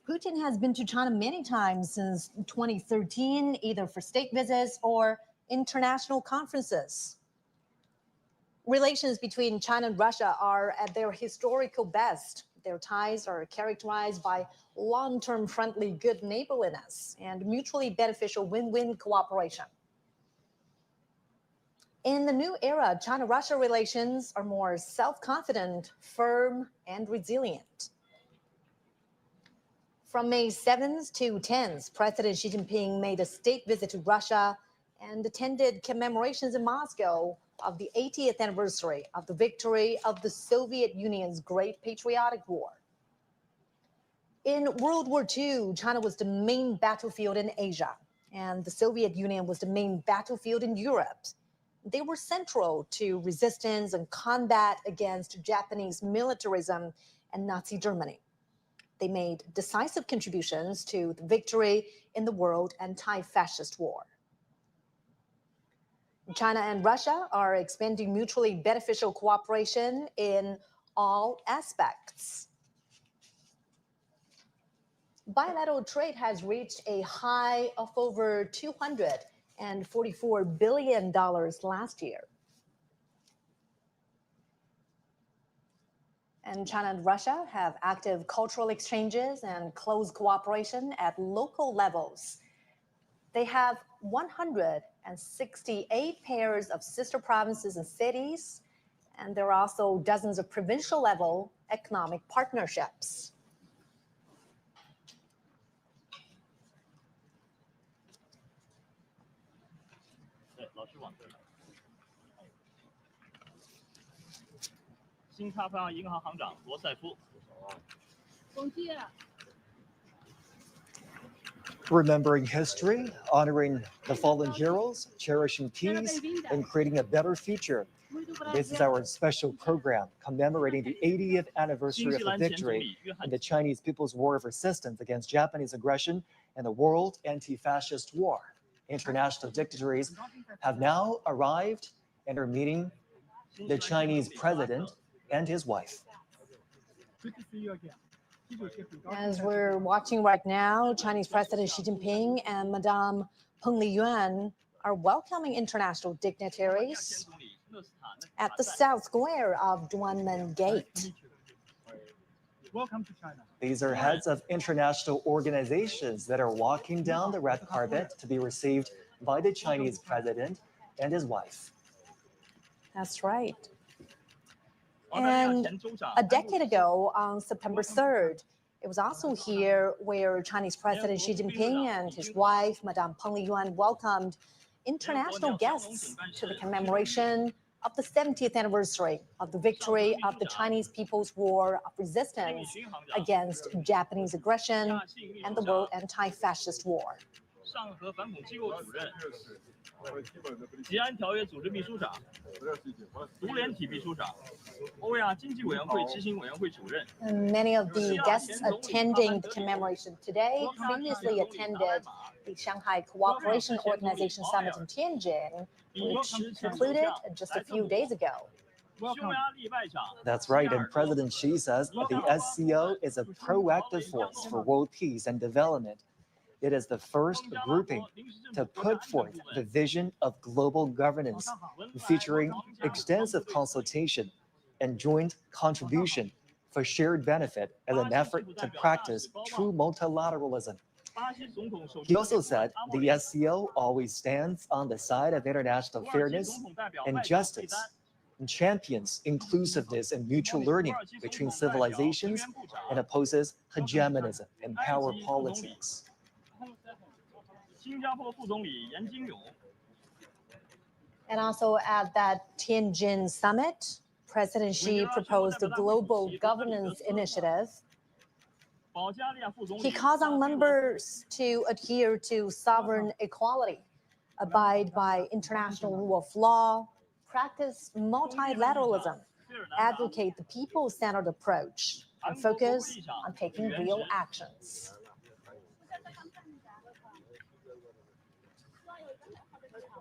Putin has been to China many times since 2013, either for state visits or international conferences. Relations between China and Russia are at their historical best. Their ties are characterized by long-term friendly good neighborliness and mutually beneficial win-win cooperation. In the new era, China-Russia relations are more self-confident, firm, and resilient. From May 7th to 10th, President Xi Jinping made a state visit to Russia and attended commemorations in Moscow of the 80th anniversary of the victory of the Soviet Union's Great Patriotic War. In World War II, China was the main battlefield in Asia, and the Soviet Union was the main battlefield in Europe. They were central to resistance and combat against Japanese militarism and Nazi Germany. They made decisive contributions to the victory in the World Anti-Fascist War. China and Russia are expanding mutually beneficial cooperation in all aspects. Bilateral trade has reached a high of over $244 billion last year. And China and Russia have active cultural exchanges and close cooperation at local levels. They have 168 pairs of sister provinces and cities, and there are also dozens of provincial level economic partnerships. Remembering history, honoring the fallen heroes, cherishing peace, and creating a better future. This is our special program commemorating the 80th anniversary of the victory in the Chinese People's War of Resistance against Japanese aggression and the World Anti-Fascist War. International dignitaries have now arrived and are meeting the Chinese president and his wife. Good to see you again. As we're watching right now, Chinese President Xi Jinping and Madame Peng Liyuan are welcoming international dignitaries at the South Square of Dunman Gate. Welcome to China. These are heads of international organizations that are walking down the red carpet to be received by the Chinese president and his wife. That's right. And a decade ago, on September 3rd, it was also here where Chinese President Xi Jinping and his wife, Madame Peng Liyuan, welcomed international guests to the commemoration of the 70th anniversary of the victory of the Chinese People's War of Resistance against Japanese aggression and the World Anti-Fascist War. 上合反恐机构主任、吉安条约组织秘书长、独联体秘书长、欧亚经济委员会执行委员会主任。 Many of the guests attending the commemoration today previously attended the Shanghai Cooperation Organization Summit in Tianjin, which concluded just a few days ago. That's right, and President Xi says the SCO is a proactive force for world peace and development. It is the first grouping to put forth the vision of global governance, featuring extensive consultation and joint contribution for shared benefit as an effort to practice true multilateralism. He also said the SCO always stands on the side of international fairness and justice and champions inclusiveness and mutual learning between civilizations and opposes hegemonism and power politics. And also at that Tianjin summit, President Xi proposed a global governance initiative. He calls on members to adhere to sovereign equality, abide by international rule of law, practice multilateralism, advocate the people-centered approach, and focus on taking real actions.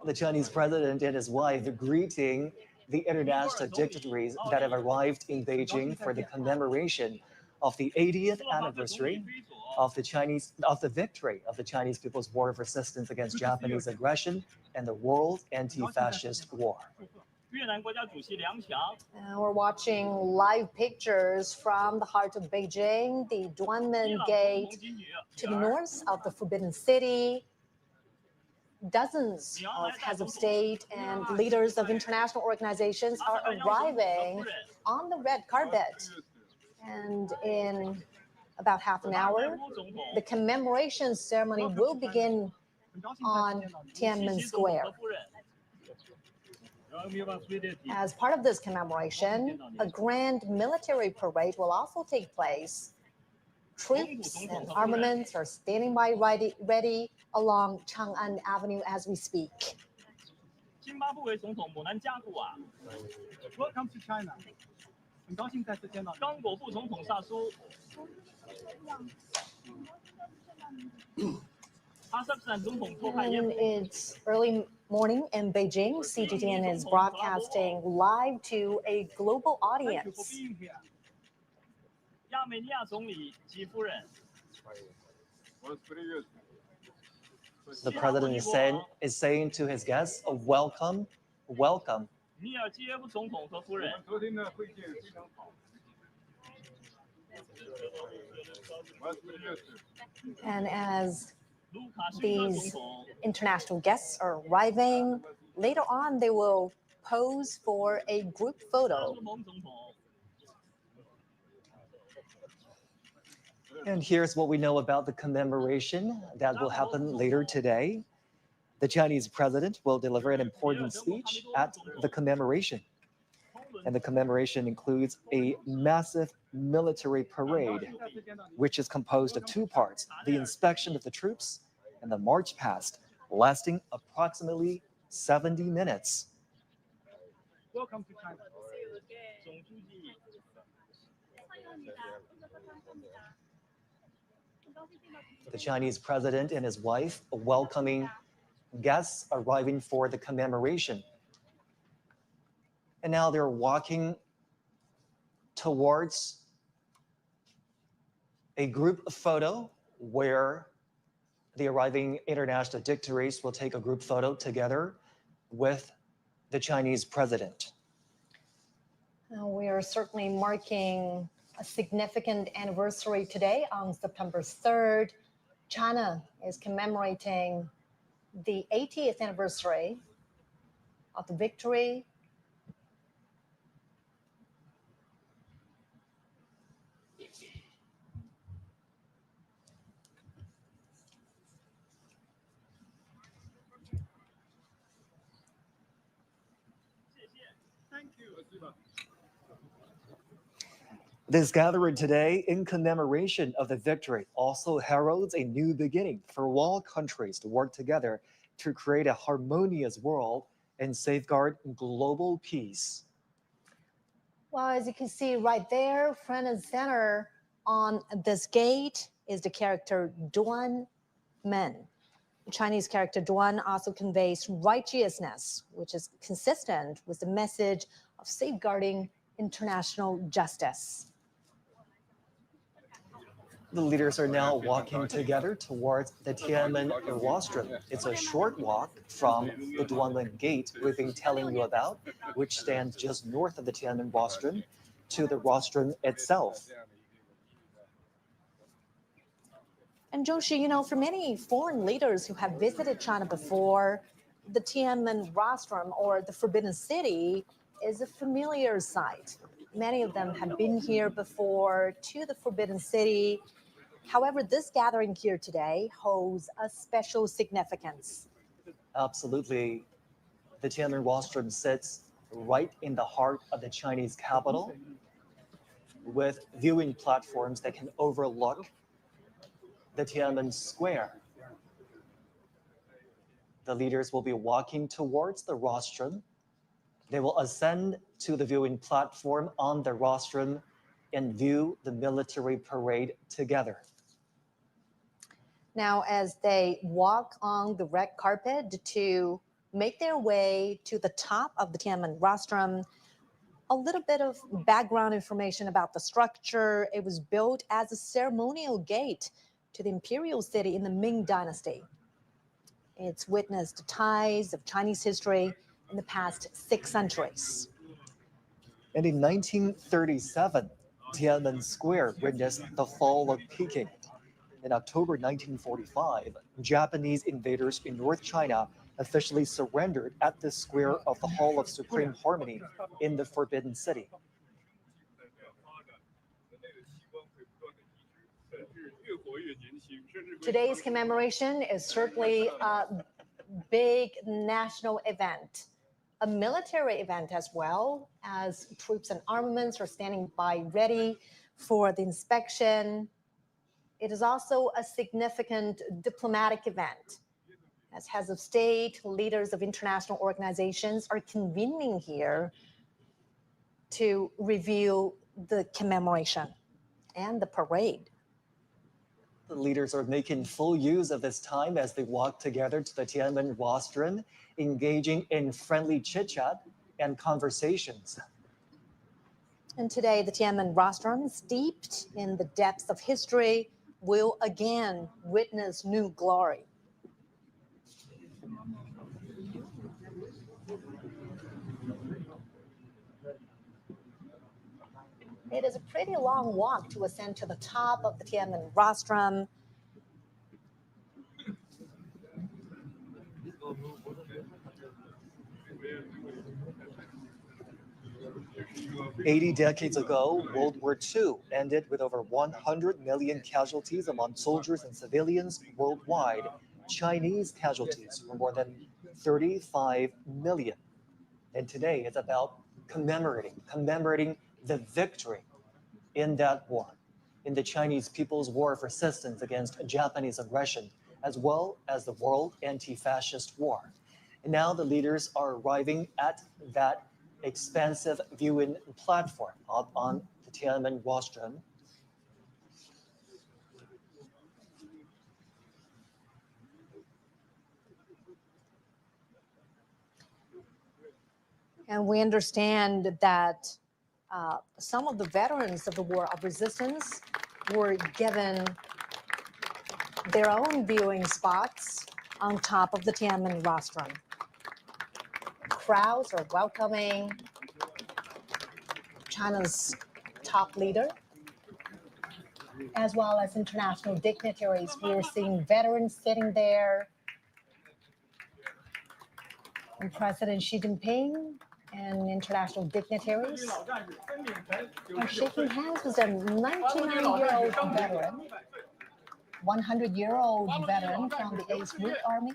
The Chinese president and his wife greeting the international dignitaries that have arrived in Beijing for the commemoration of the 80th anniversary of the victory of the Chinese People's War of Resistance against Japanese aggression and the World Anti-Fascist War. We're watching live pictures from the heart of Beijing, the Duanmen Gate to the north of the Forbidden City. Dozens of heads of state and leaders of international organizations are arriving on the red carpet. And in about half an hour, the commemoration ceremony will begin on Tiananmen Square. As part of this commemoration, a grand military parade will also take place. Troops and armaments are standing by ready along Chang'an Avenue as we speak. Welcome to China. 很高兴再次见到你。刚果副总统萨苏。And it's early morning in Beijing. CGTN is broadcasting live to a global audience. The president is saying to his guests, welcome, welcome. And as these international guests are arriving, later on they will pose for a group photo. And here's what we know about the commemoration that will happen later today. The Chinese president will deliver an important speech at the commemoration. And the commemoration includes a massive military parade, which is composed of two parts, the inspection of the troops and the march past, lasting approximately 70 minutes. Welcome to China. The Chinese president and his wife welcoming guests arriving for the commemoration. And now they're walking towards a group photo where the arriving international dignitaries will take a group photo together with the Chinese president. We are certainly marking a significant anniversary today on September 3rd. China is commemorating the 80th anniversary of the victory This gathering today in commemoration of the victory also heralds a new beginning for all countries to work together to create a harmonious world and safeguard global peace. Well, as you can see right there, front and center on this gate is the character Duan Men. The Chinese character Duan also conveys righteousness, which is consistent with the message of safeguarding international justice. The leaders are now walking together towards the Tiananmen rostrum. It's a short walk from the Duanmen Gate we've been telling you about, which stands just north of the Tiananmen rostrum, to the rostrum itself. And Joshi, you know, for many foreign leaders who have visited China before, the Tiananmen rostrum or the Forbidden City is a familiar sight. Many of them have been here before to the Forbidden City. However, this gathering here today holds a special significance. Absolutely. The Tiananmen rostrum sits right in the heart of the Chinese capital with viewing platforms that can overlook the Tiananmen Square. The leaders will be walking towards the rostrum. They will ascend to the viewing platform on the rostrum and view the military parade together. Now, as they walk on the red carpet to make their way to the top of the Tiananmen rostrum, a little bit of background information about the structure. It was built as a ceremonial gate to the imperial city in the Ming Dynasty. It's witnessed ties of Chinese history in the past 6 centuries. And in 1937, Tiananmen Square witnessed the fall of Peking. In October 1945, Japanese invaders in North China officially surrendered at the square of the Hall of Supreme Harmony in the Forbidden City. Today's commemoration is certainly a big national event, a military event as well, as troops and armaments are standing by ready for the inspection. It is also a significant diplomatic event, as heads of state, leaders of international organizations are convening here to review the commemoration and the parade. The leaders are making full use of this time as they walk together to the Tiananmen rostrum, engaging in friendly chit-chat and conversations. And today, the Tiananmen rostrum, steeped in the depths of history, will again witness new glory. It is a pretty long walk to ascend to the top of the Tiananmen rostrum. "80 decades ago, World War II ended with over 100 million casualties among soldiers and civilians worldwide. Chinese casualties were more than 35 million. And today it's about commemorating the victory in that war, in the Chinese People's War of Resistance against Japanese aggression, as well as the World Anti-Fascist War. And now the leaders are arriving at that expansive viewing platform up on the Tiananmen rostrum. And we understand that some of the veterans of the War of Resistance were given their own viewing spots on top of the Tiananmen rostrum. Crowds are welcoming China's top leader, as well as international dignitaries. We're seeing veterans sitting there, and President Xi Jinping and international dignitaries are shaking hands with a 99-year-old veteran, 100-year-old veteran from the 8th Route Army,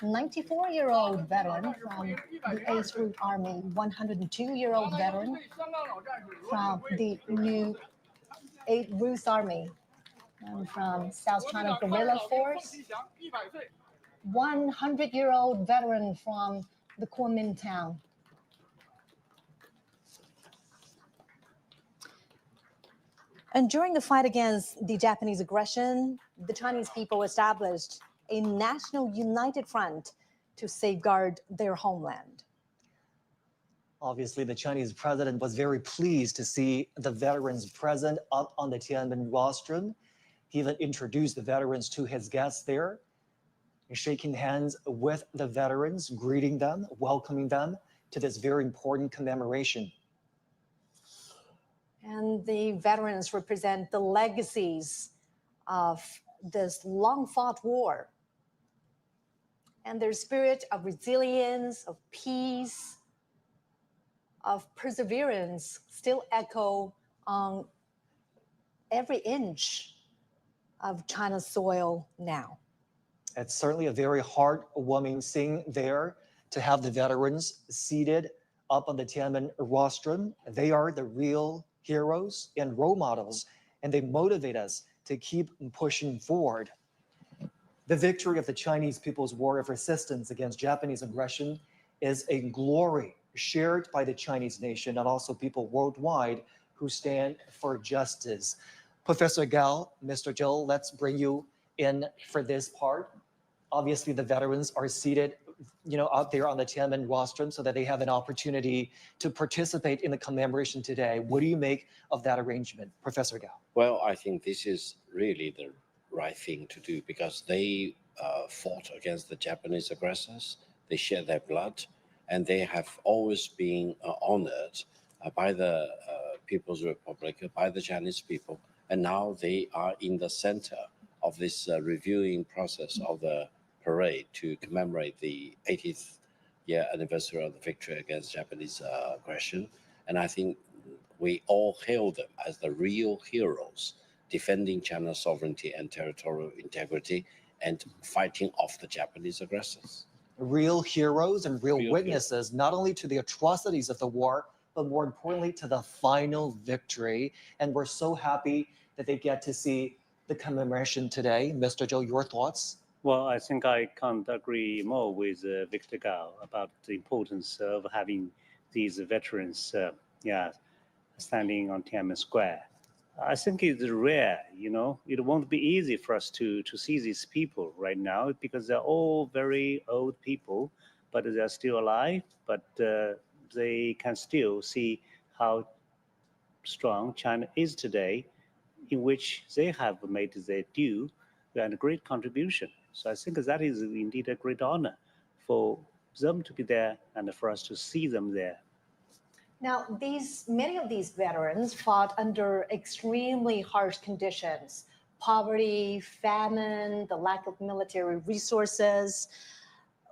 94-year-old veteran from the 8th Route Army, 102-year-old veteran from the new 8th Route Army, and from South China Guerrilla Force, 100-year-old veteran from the Kuomintang. And during the fight against the Japanese aggression, the Chinese people established a national united front to safeguard their homeland. Obviously, the Chinese president was very pleased to see the veterans present up on the Tiananmen rostrum. He even introduced the veterans to his guests there, shaking hands with the veterans, greeting them, welcoming them to this very important commemoration. And the veterans represent the legacies of this long-fought war. And their spirit of resilience, of peace, of perseverance still echo on every inch of China's soil now. It's certainly a very heartwarming thing there to have the veterans seated up on the Tiananmen rostrum. They are the real heroes and role models, and they motivate us to keep pushing forward. The victory of the Chinese People's War of Resistance against Japanese aggression is a glory shared by the Chinese nation and also people worldwide who stand for justice. Professor Gao, Mr. Zhou, let's bring you in for this part. Obviously, the veterans are seated, out there on the Tiananmen rostrum so that they have an opportunity to participate in the commemoration today. What do you make of that arrangement, Professor Gao? Well, I think this is really the right thing to do because they fought against the Japanese aggressors. They shed their blood, and they have always been honored by the People's Republic, by the Chinese people. And now they are in the center of this reviewing process of the parade to commemorate the 80th year anniversary of the victory against Japanese aggression. And I think we all hail them as the real heroes, defending China's sovereignty and territorial integrity and fighting off the Japanese aggressors. Real heroes and real witnesses, not only to the atrocities of the war, but more importantly to the final victory. And we're so happy that they get to see the commemoration today. Mr. Zhou, your thoughts? Well, I think I can't agree more with Victor Gao about the importance of having these veterans standing on Tiananmen Square. I think it's rare, it won't be easy for us to see these people right now because they're all very old people, but they're still alive, but they can still see how strong China is today, in which they have made their due and a great contribution. So I think that is indeed a great honor for them to be there and for us to see them there. Now, many of these veterans fought under extremely harsh conditions: poverty, famine, the lack of military resources.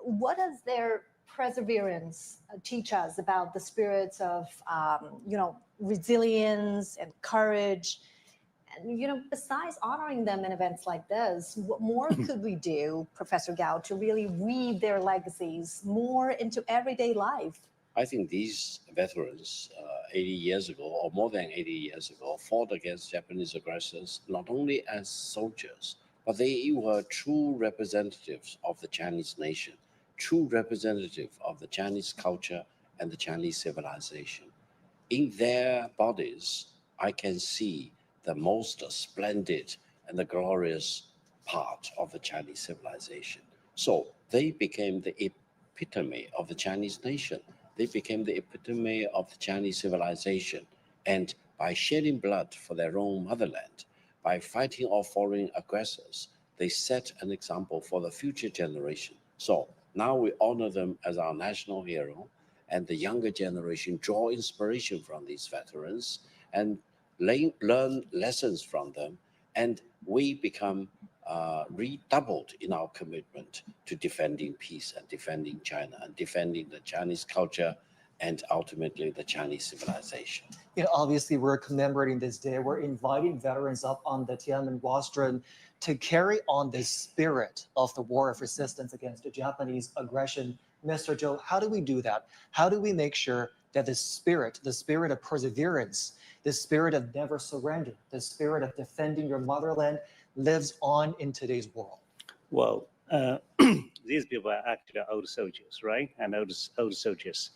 What does their perseverance teach us about the spirits of, resilience and courage? And, besides honoring them in events like this, what more could we do, Professor Gao, to really weave their legacies more into everyday life? I think these veterans 80 years ago, or more than 80 years ago, fought against Japanese aggressors not only as soldiers, but they were true representatives of the Chinese nation, true representative of the Chinese culture and the Chinese civilization. In their bodies, I can see the most splendid and the glorious part of the Chinese civilization. So they became the epitome of the Chinese nation. They became the epitome of the Chinese civilization. And by shedding blood for their own motherland, by fighting off foreign aggressors, they set an example for the future generation. So now we honor them as our national hero, and the younger generation draw inspiration from these veterans and learn lessons from them, and we become redoubled in our commitment to defending peace and defending China and defending the Chinese culture and ultimately the Chinese civilization. Obviously, we're commemorating this day. We're inviting veterans up on the Tiananmen rostrum to carry on the spirit of the war of resistance against the Japanese aggression. Mr. Zhou, how do we do that? How do we make sure that the spirit of perseverance, the spirit of never surrender, the spirit of defending your motherland lives on in today's world? Well, these people are actually old soldiers, right? And old soldiers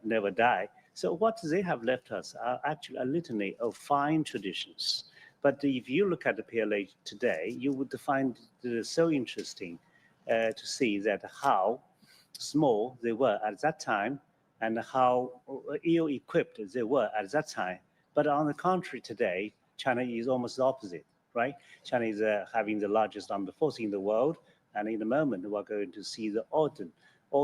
never die. So what they have left us are actually a litany of fine traditions. But if you look at the PLA today, you would find it so interesting to see that how small they were at that time and how ill-equipped they were at that time. But on the contrary, today, China is almost the opposite, right? China is having the largest armed force in the world, and in a moment, we're going to see all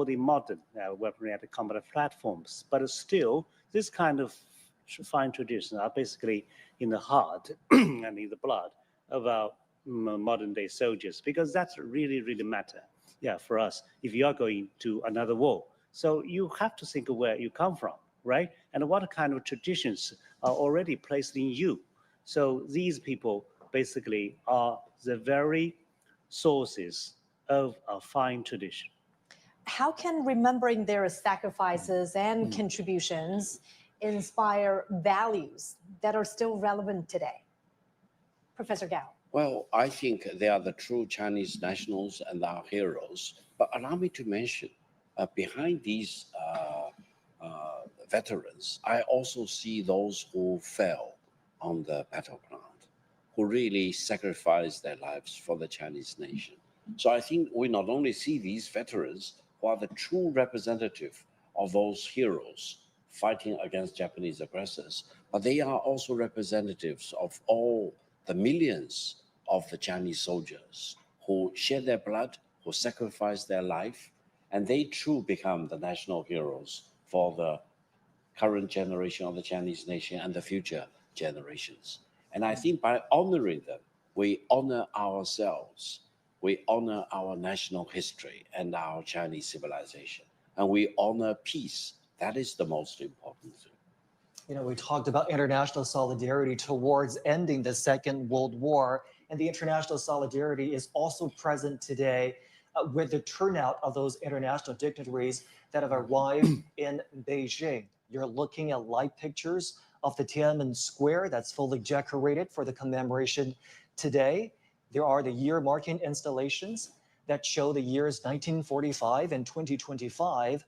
the modern weaponry at the combat platforms. But still, this kind of fine traditions are basically in the heart and in the blood of our modern-day soldiers, because that's really, really matter, for us, if you are going to another war. So you have to think of where you come from, right? And what kind of traditions are already placed in you. So these people basically are the very sources of a fine tradition. How can remembering their sacrifices and contributions inspire values that are still relevant today? Professor Gao. Well, I think they are the true Chinese nationals and our heroes. But allow me to mention, behind these veterans, I also see those who fell on the battleground, who really sacrificed their lives for the Chinese nation. So I think we not only see these veterans who are the true representative of those heroes fighting against Japanese aggressors, but they are also representatives of all the millions of the Chinese soldiers who shed their blood, who sacrificed their life, and they too become the national heroes for the current generation of the Chinese nation and the future generations. And I think by honoring them, we honor ourselves, we honor our national history and our Chinese civilization, and we honor peace. That is the most important thing. You know, we talked about international solidarity towards ending the Second World War, and the international solidarity is also present today with the turnout of those international dignitaries that have arrived in Beijing. You're looking at live pictures of the Tiananmen Square that's fully decorated for the commemoration today. There are the year marking installations that show the years 1945 and 2025.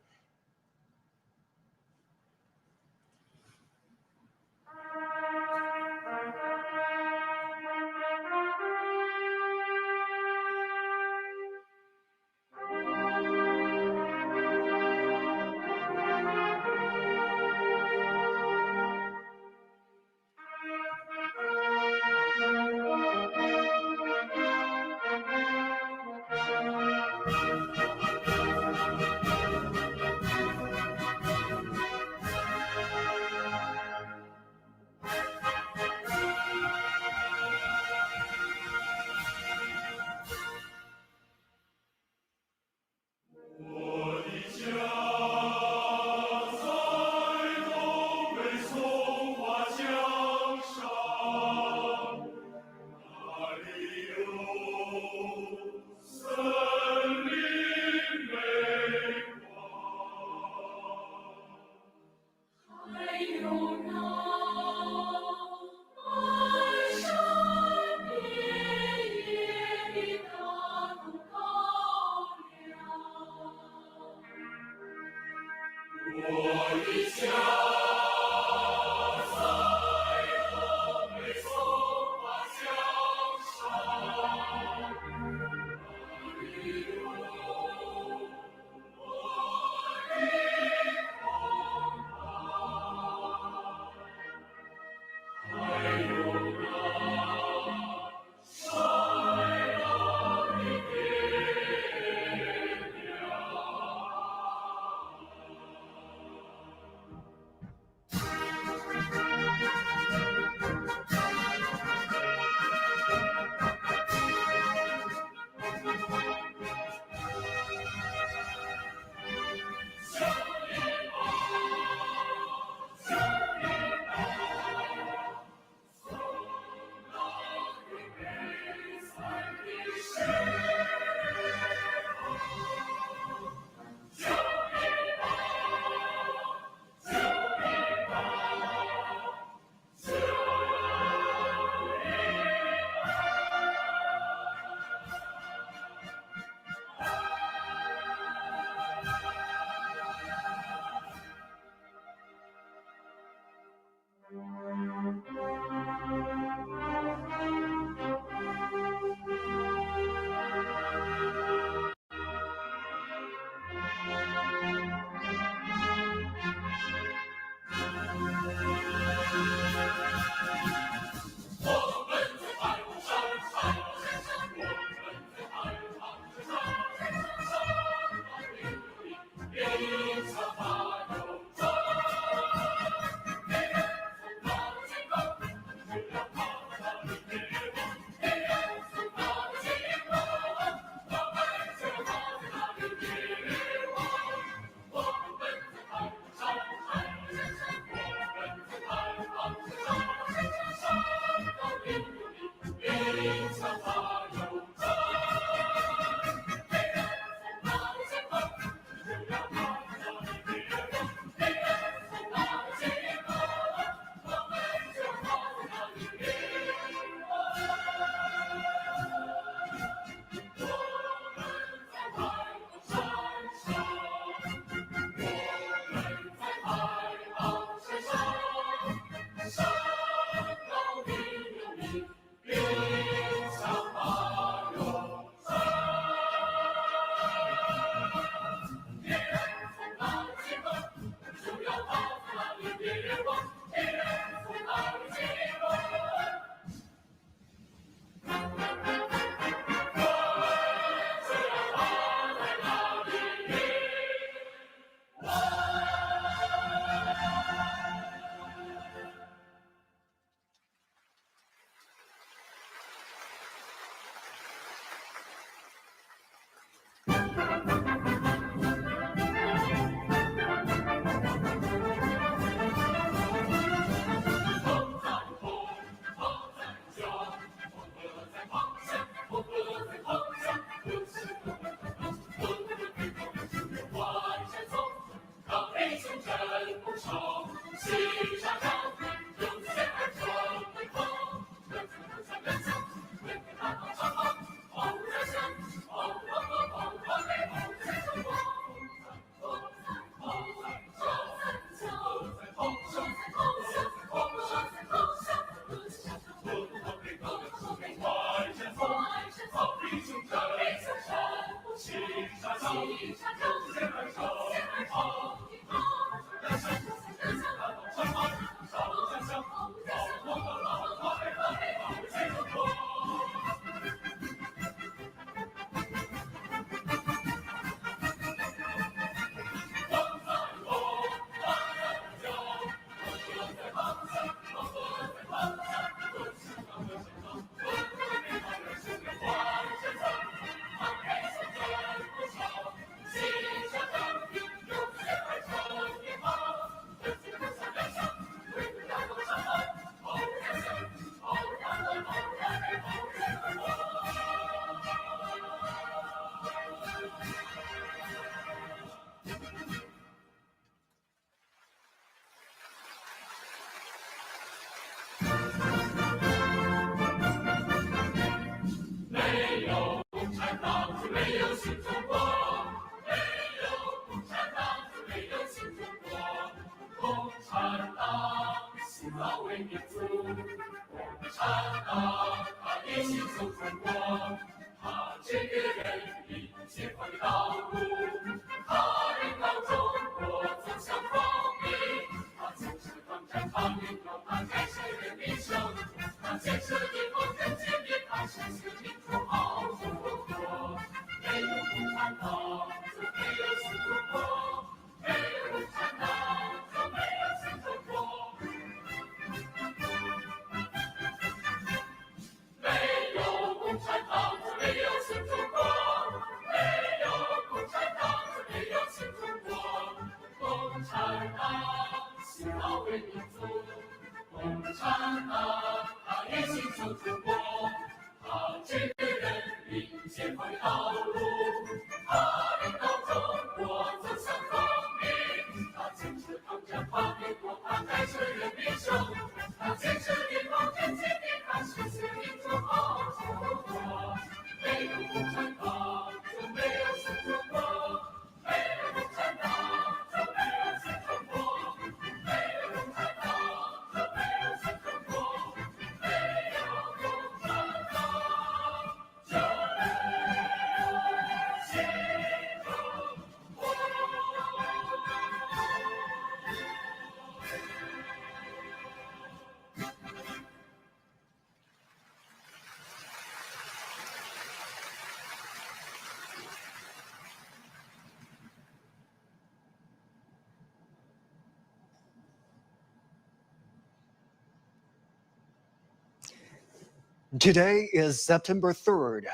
Today is September 3rd.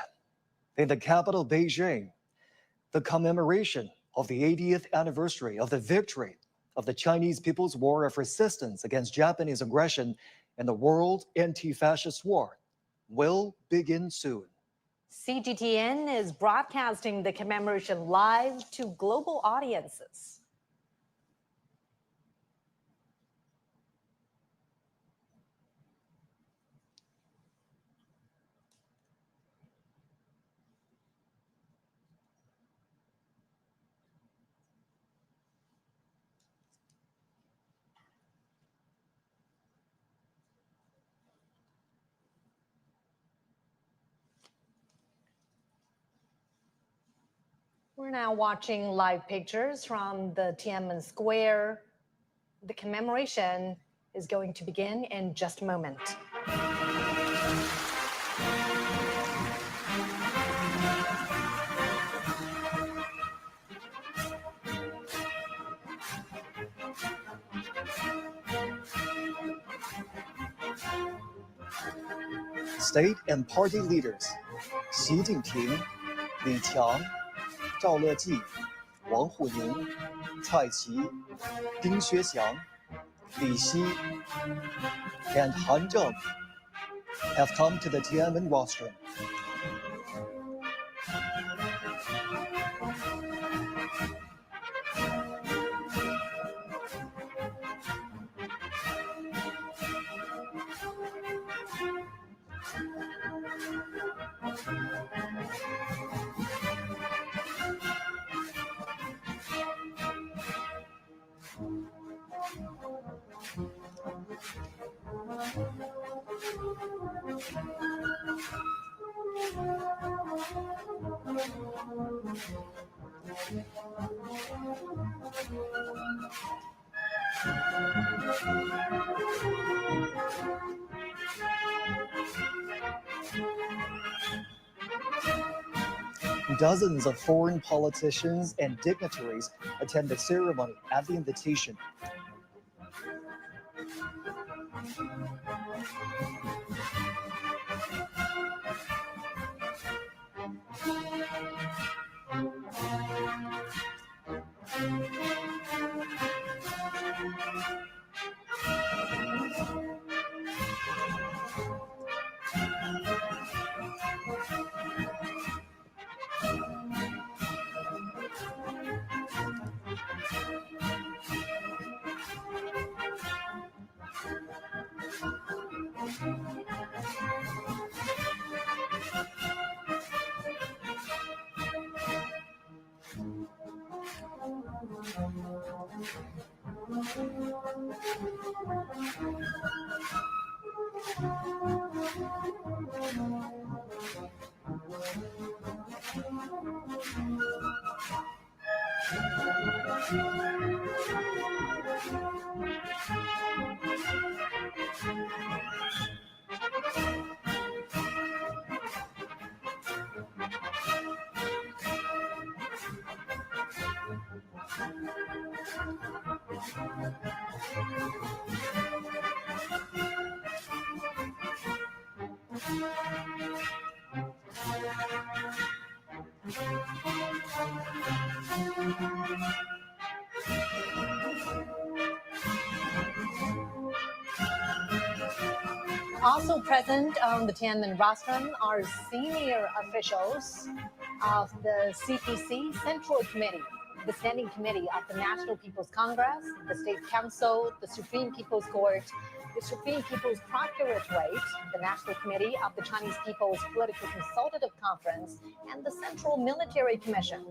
In the capital, Beijing, the commemoration of the 80th anniversary of the victory of the Chinese People's War of Resistance against Japanese aggression in the World Anti-Fascist War will begin soon. CGTN is broadcasting the commemoration live to global audiences. We're now watching live pictures from the Tiananmen Square. The commemoration is going to begin in just a moment. State and party leaders Xi Jinping, Li Qiang, Zhao Leji, Wang Huning, Cai Qi, Ding Xuexiang, Li Xi, and Han Zheng have come to the Tiananmen rostrum. Dozens of foreign politicians and dignitaries attend the ceremony at the invitation. Also present on the Tiananmen rostrum are senior officials of the CPC Central Committee, the Standing Committee of the National People's Congress, the State Council, the Supreme People's Court, the Supreme People's Procuratorate, the National Committee of the Chinese People's Political Consultative Conference, and the Central Military Commission.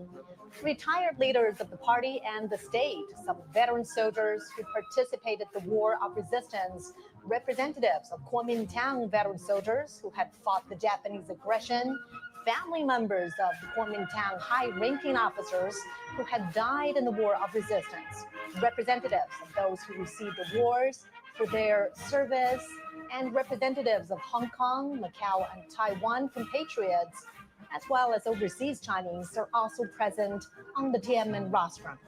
Retired leaders of the party and the state, some veteran soldiers who participated in the War of Resistance, representatives of Kuomintang veteran soldiers who had fought the Japanese aggression, family members of the Kuomintang high-ranking officers who had died in the War of Resistance, representatives of those who received awards for their service, and representatives of Hong Kong, Macau, and Taiwan compatriots, as well as overseas Chinese, are also present on the Tiananmen rostrum.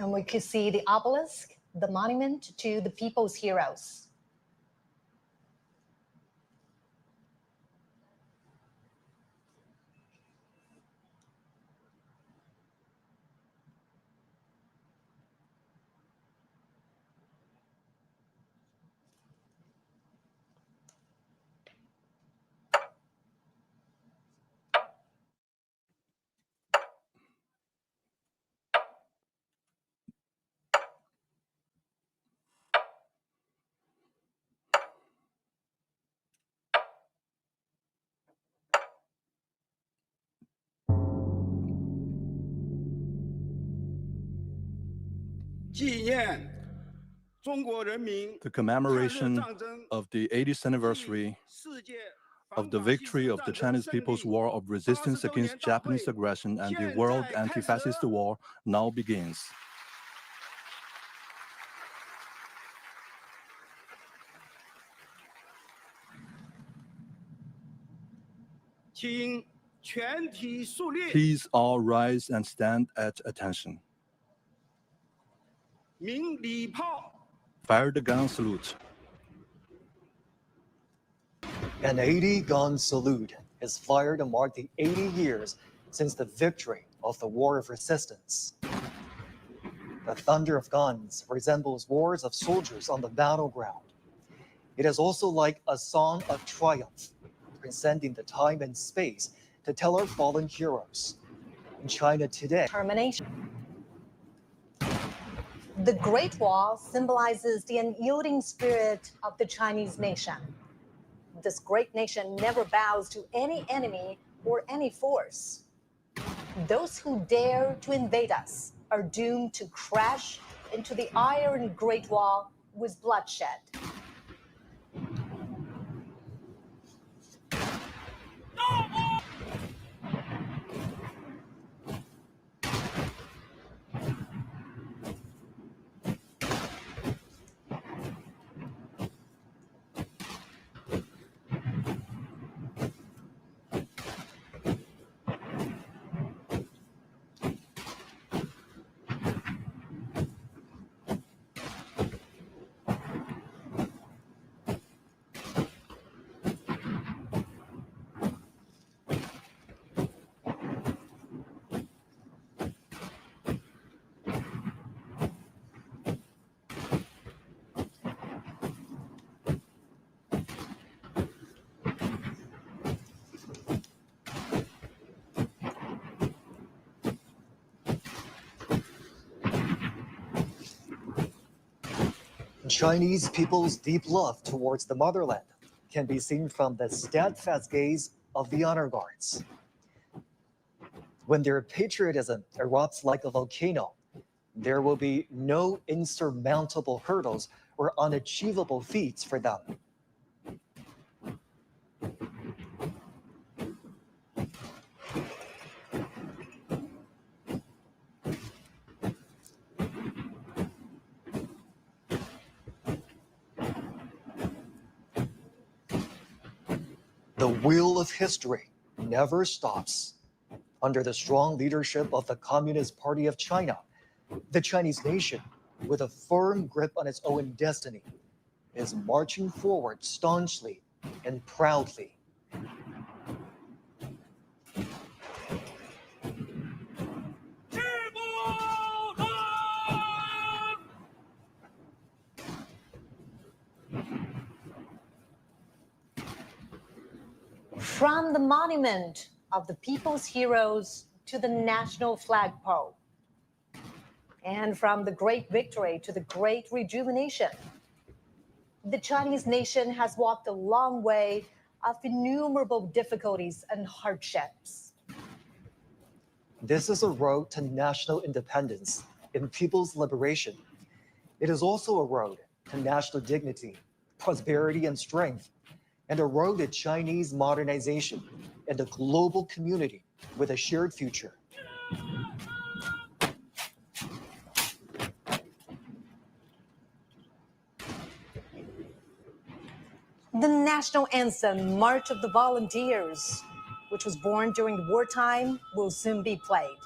And we could see the obelisk, the monument to the people's heroes. The commemoration of the 80th anniversary of the victory of the Chinese People's War of Resistance against Japanese aggression and the World Anti-Fascist War now begins. Please all rise and stand at attention. Fire the gun salute. An 80-gun salute is fired to mark the 80 years since the victory of the War of Resistance. The thunder of guns resembles roars of soldiers on the battleground. It is also like a song of triumph, transcending the time and space to tell our fallen heroes. In China today, Termination. The Great Wall symbolizes the unyielding spirit of the Chinese nation. This great nation never bows to any enemy or any force. Those who dare to invade us are doomed to crash into the Iron Great Wall with bloodshed. Chinese people's deep love towards the motherland can be seen from the steadfast gaze of the honor guards. When their patriotism erupts like a volcano, there will be no insurmountable hurdles or unachievable feats for them. The wheel of history never stops. Under the strong leadership of the Communist Party of China, the Chinese nation, with a firm grip on its own destiny, is marching forward staunchly and proudly. From the monument of the people's heroes to the national flagpole, and from the great victory to the great rejuvenation, the Chinese nation has walked a long way of innumerable difficulties and hardships. This is a road to national independence and people's liberation. It is also a road to national dignity, prosperity, and strength, and a road to Chinese modernization and a global community with a shared future. The national anthem, March of the Volunteers, which was born during wartime, will soon be played.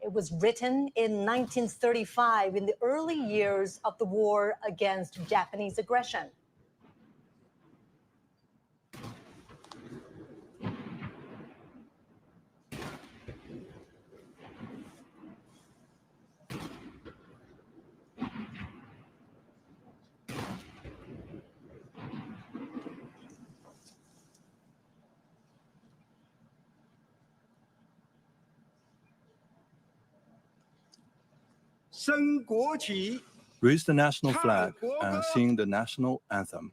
It was written in 1935 in the early years of the war against Japanese aggression. Raise the national flag and sing the national anthem.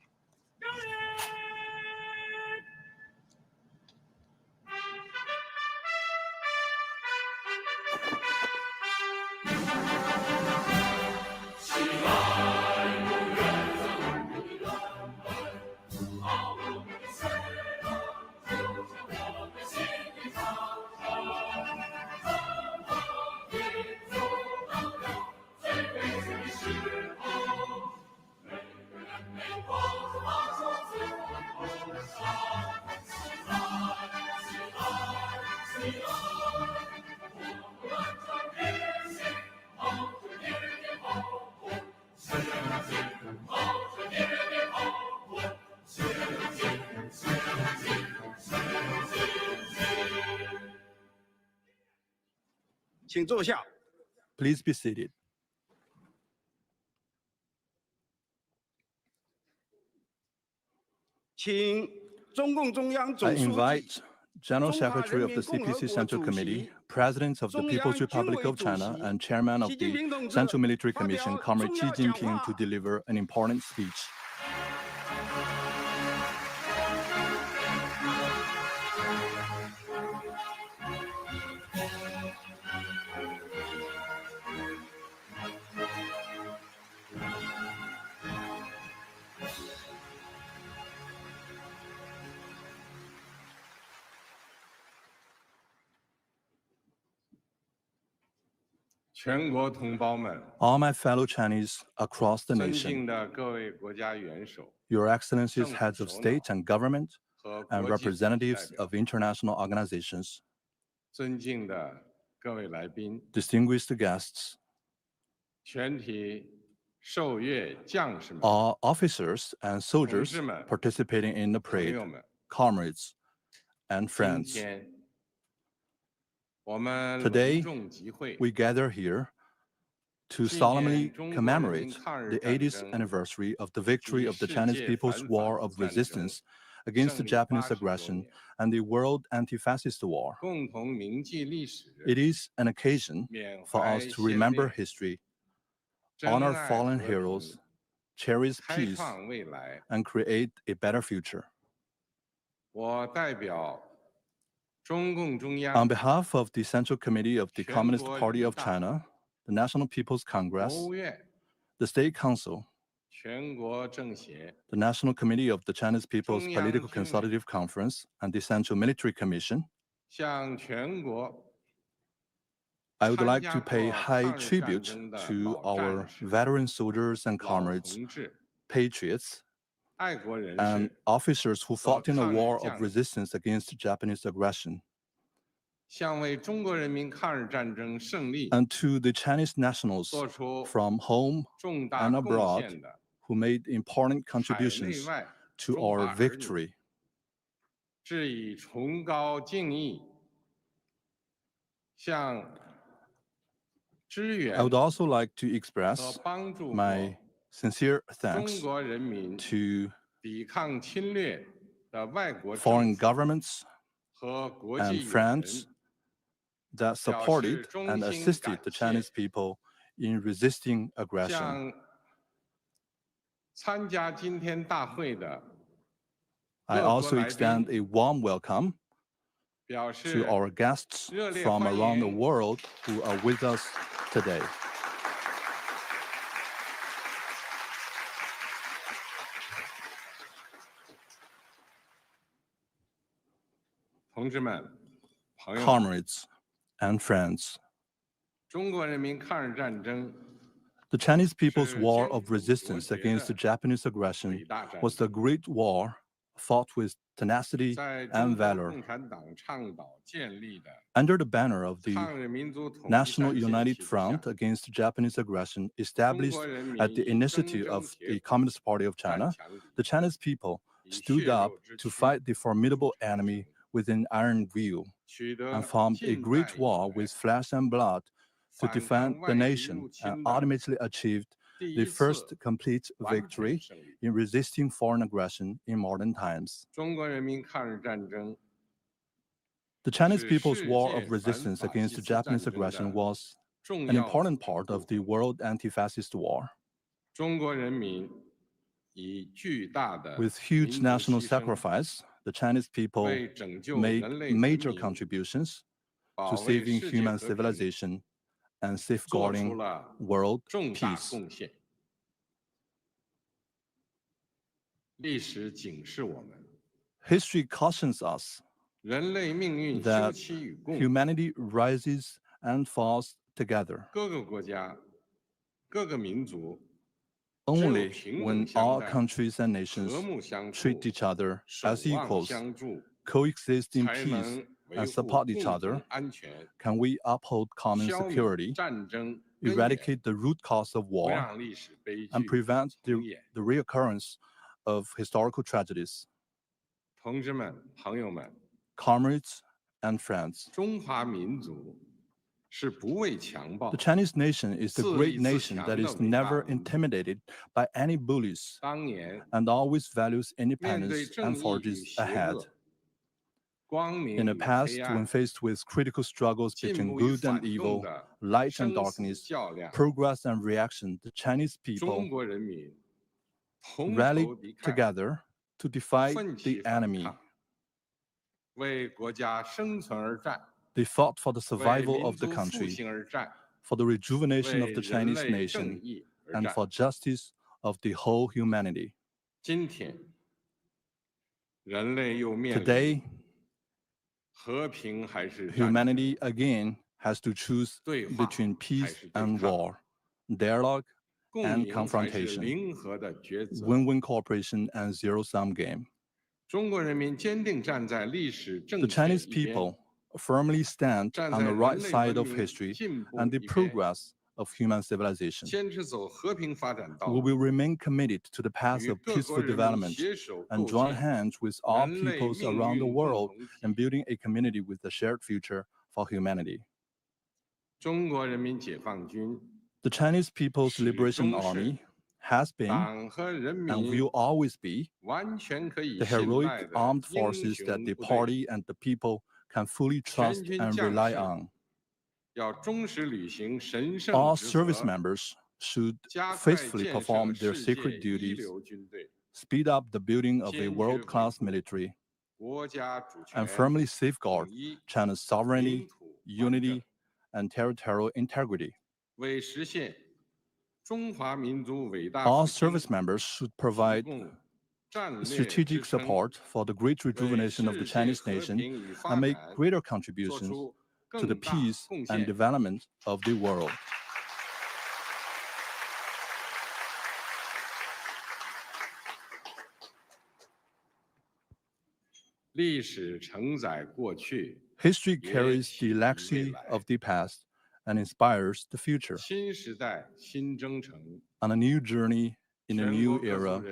Please be seated. I invite General Secretary of the CPC Central Committee, President of the People's Republic of China, and Chairman of the Central Military Commission, Comrade Xi Jinping, to deliver an important speech. All my fellow Chinese across the nation, Your Excellencies, heads of state and government, and representatives of international organizations, distinguished guests, all officers and soldiers participating in the parade, comrades and friends. Today, we gather here to solemnly commemorate the 80th anniversary of the victory of the Chinese People's War of Resistance against the Japanese aggression and the World Anti-Fascist War. It is an occasion for us to remember history, honor fallen heroes, cherish peace, and create a better future. On behalf of the Central Committee of the Communist Party of China, the National People's Congress, the State Council, the National Committee of the Chinese People's Political Consultative Conference, and the Central Military Commission, I would like to pay high tribute to our veteran soldiers and comrades, patriots, and officers who fought in a war of resistance against Japanese aggression, and to the Chinese nationals from home and abroad who made important contributions to our victory. I would also like to express my sincere thanks to foreign governments and friends that supported and assisted the Chinese people in resisting aggression. I also extend a warm welcome to our guests from around the world who are with us today. Comrades and friends, the Chinese People's War of Resistance against the Japanese aggression was a great war fought with tenacity and valor. Under the banner of the National United Front against Japanese aggression, established at the initiative of the Communist Party of China, the Chinese people stood up to fight the formidable enemy with an iron will and formed a great war with flesh and blood to defend the nation, and ultimately achieved the first complete victory in resisting foreign aggression in modern times. The Chinese People's War of Resistance against Japanese aggression was an important part of the World Anti-Fascist War. With huge national sacrifice, the Chinese people made major contributions to saving human civilization and safeguarding world peace. History cautions us that humanity rises and falls together. Only when all countries and nations treat each other as equals, coexist in peace, and support each other, can we uphold common security, eradicate the root cause of war, and prevent the reoccurrence of historical tragedies. Comrades and friends, the Chinese nation is the great nation that is never intimidated by any bullies and always values independence and forges ahead. In the past, when faced with critical struggles between good and evil, light and darkness, progress and reaction, the Chinese people rallied together to defy the enemy. They fought for the survival of the country, for the rejuvenation of the Chinese nation, and for justice of the whole humanity. Today, humanity again has to choose between peace and war, dialogue and confrontation, win-win cooperation and zero-sum game. The Chinese people firmly stand on the right side of history and the progress of human civilization. We will remain committed to the path of peaceful development and join hands with all peoples around the world in building a community with a shared future for humanity. The Chinese People's Liberation Army has been and will always be the heroic armed forces that the party and the people can fully trust and rely on. All service members should faithfully perform their sacred duties, speed up the building of a world-class military, and firmly safeguard China's sovereignty, unity, and territorial integrity. All service members should provide strategic support for the great rejuvenation of the Chinese nation and make greater contributions to the peace and development of the world. History carries the legacy of the past and inspires the future. On a new journey in a new era,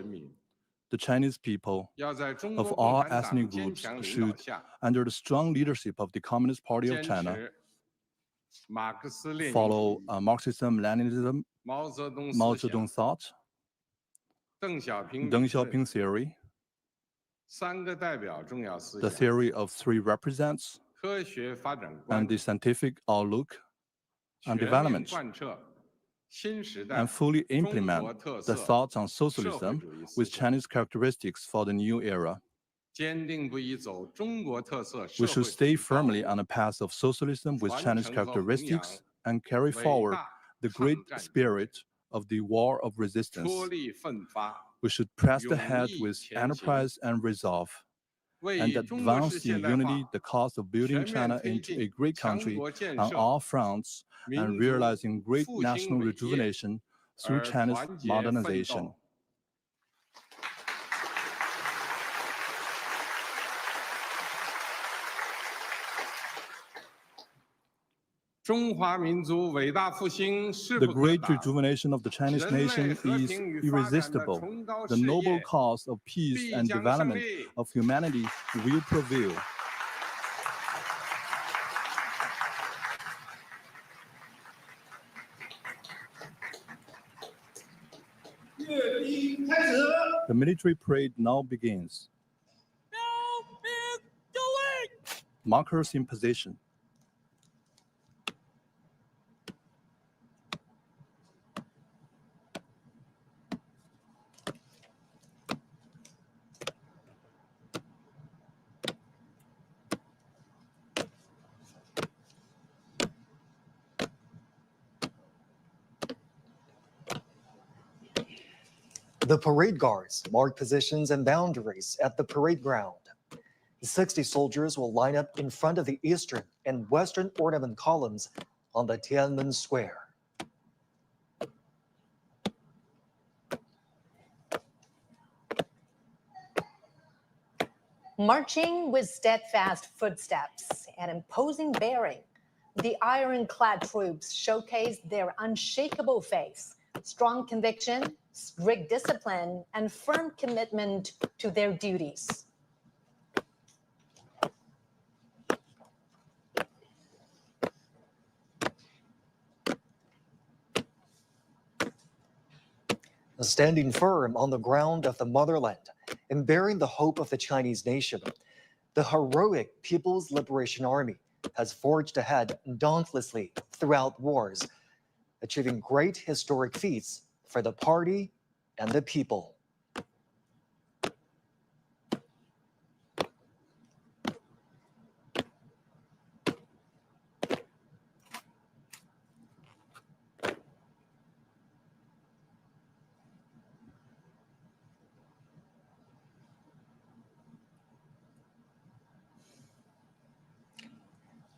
the Chinese people of all ethnic groups should, under the strong leadership of the Communist Party of China, follow Marxism-Leninism, Mao Zedong thought, Deng Xiaoping theory, the theory of three represents, and the scientific outlook on development, and fully implement the thoughts on socialism with Chinese characteristics for the new era. We should stay firmly on the path of socialism with Chinese characteristics and carry forward the great spirit of the war of resistance. We should press ahead with enterprise and resolve, and advance in unity the cause of building China into a great country on all fronts and realizing great national rejuvenation through China's modernization. The great rejuvenation of the Chinese nation is irresistible. The noble cause of peace and development of humanity will prevail. The military parade now begins. Markers in position. The parade guards mark positions and boundaries at the parade ground. 60 soldiers will line up in front of the eastern and western ornament columns on the Tiananmen Square. Marching with steadfast footsteps and imposing bearing, the ironclad troops showcase their unshakable faith, strong conviction, strict discipline, and firm commitment to their duties. Standing firm on the ground of the motherland and bearing the hope of the Chinese nation, The heroic People's Liberation Army has forged ahead dauntlessly throughout wars, achieving great historic feats for the party and the people.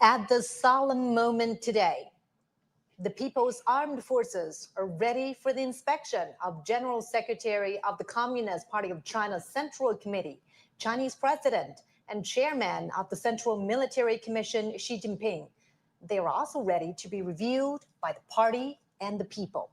At this solemn moment today, the People's Armed Forces are ready for the inspection of General Secretary of the Communist Party of China's Central Committee, Chinese President, and Chairman of the Central Military Commission, Xi Jinping. They are also ready to be reviewed by the party and the people.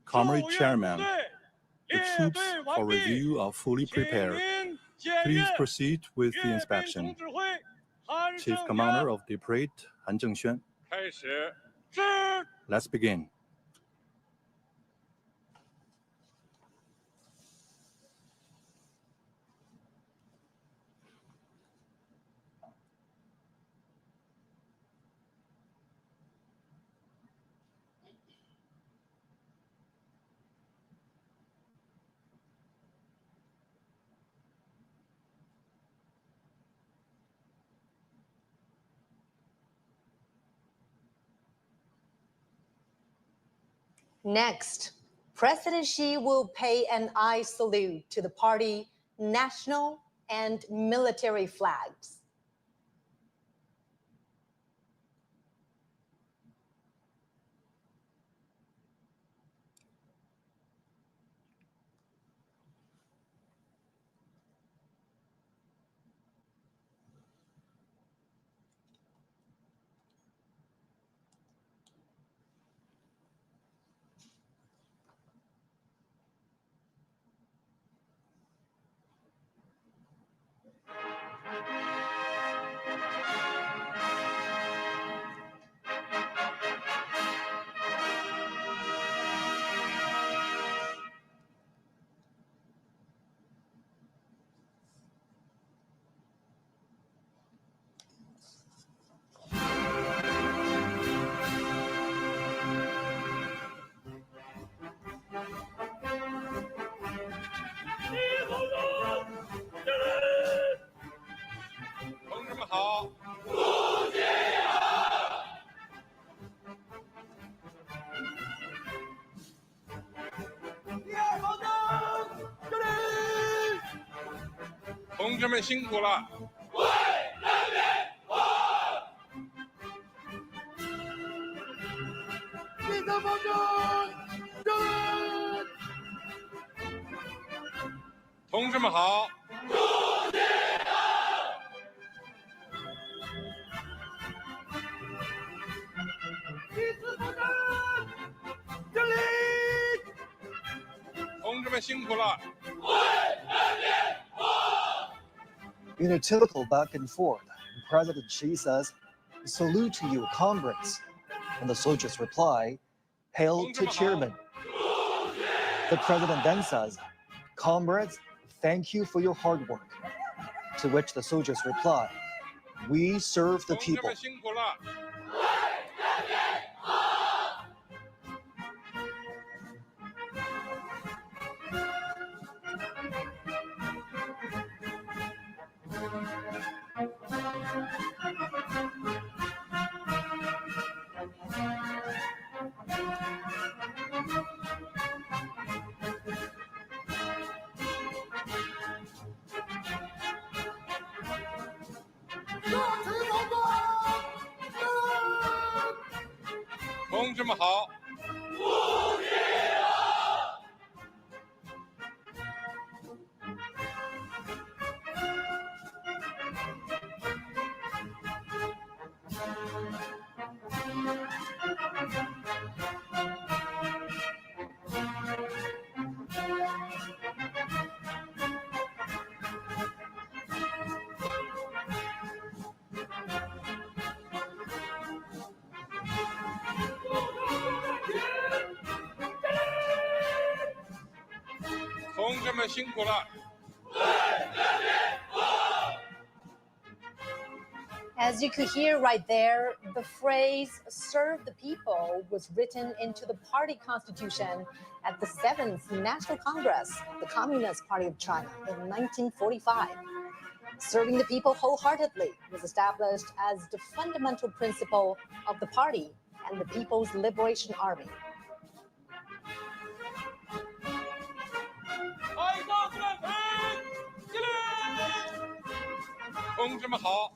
Comrade Chairman, the troops for review are fully prepared. Please proceed with the inspection. Chief Commander of the Parade, Han Zhengxuan. Let's begin. Next, President Xi will pay an eye salute to the party, national and military flags. 同志们辛苦了！为人民服务！立正方针，正！同志们好！主席好！立正方针，敬礼！同志们辛苦了！为人民服务！ In a typical back and forth, President Xi says, "Salute to you, comrades." And the soldiers reply, "Hail to chairman." The president then says, "Comrades, thank you for your hard work." To which the soldiers reply, "We serve the people." 同志们好！ 同志们辛苦了！ As you could hear right there, the phrase "serve the people" was written into the party constitution at the 7th National Congress, the Communist Party of China, in 1945. Serving the people wholeheartedly was established as the fundamental principle of the party and the People's Liberation Army. 同志们好！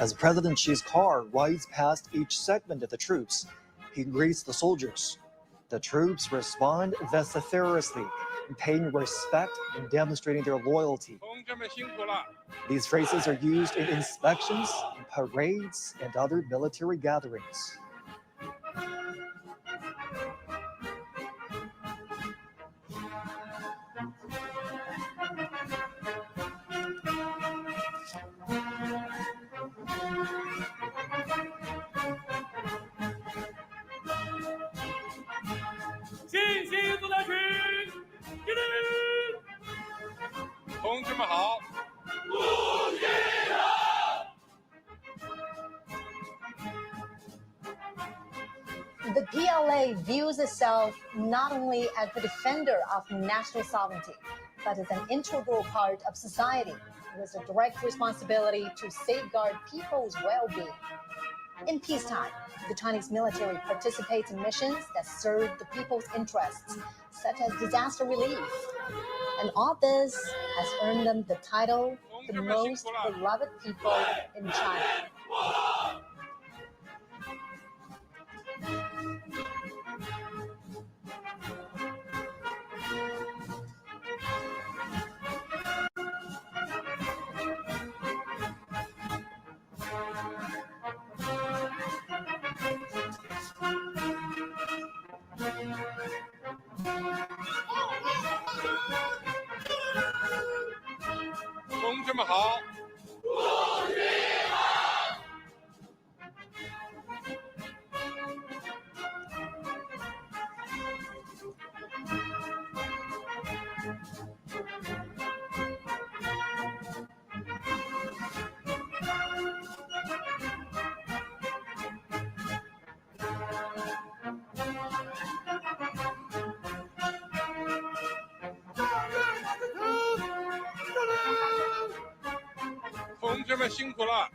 As President Xi's car rides past each segment of the troops, he greets the soldiers. The troops respond vociferously, paying respect and demonstrating their loyalty. 同志们辛苦了！ These phrases are used in inspections, parades, and other military gatherings. The PLA views itself not only as the defender of national sovereignty, but as an integral part of society with a direct responsibility to safeguard people's well-being. In peacetime, the Chinese military participates in missions that serve the people's interests, such as disaster relief. And all this has earned them the title, the most beloved people in China. 们辛苦了。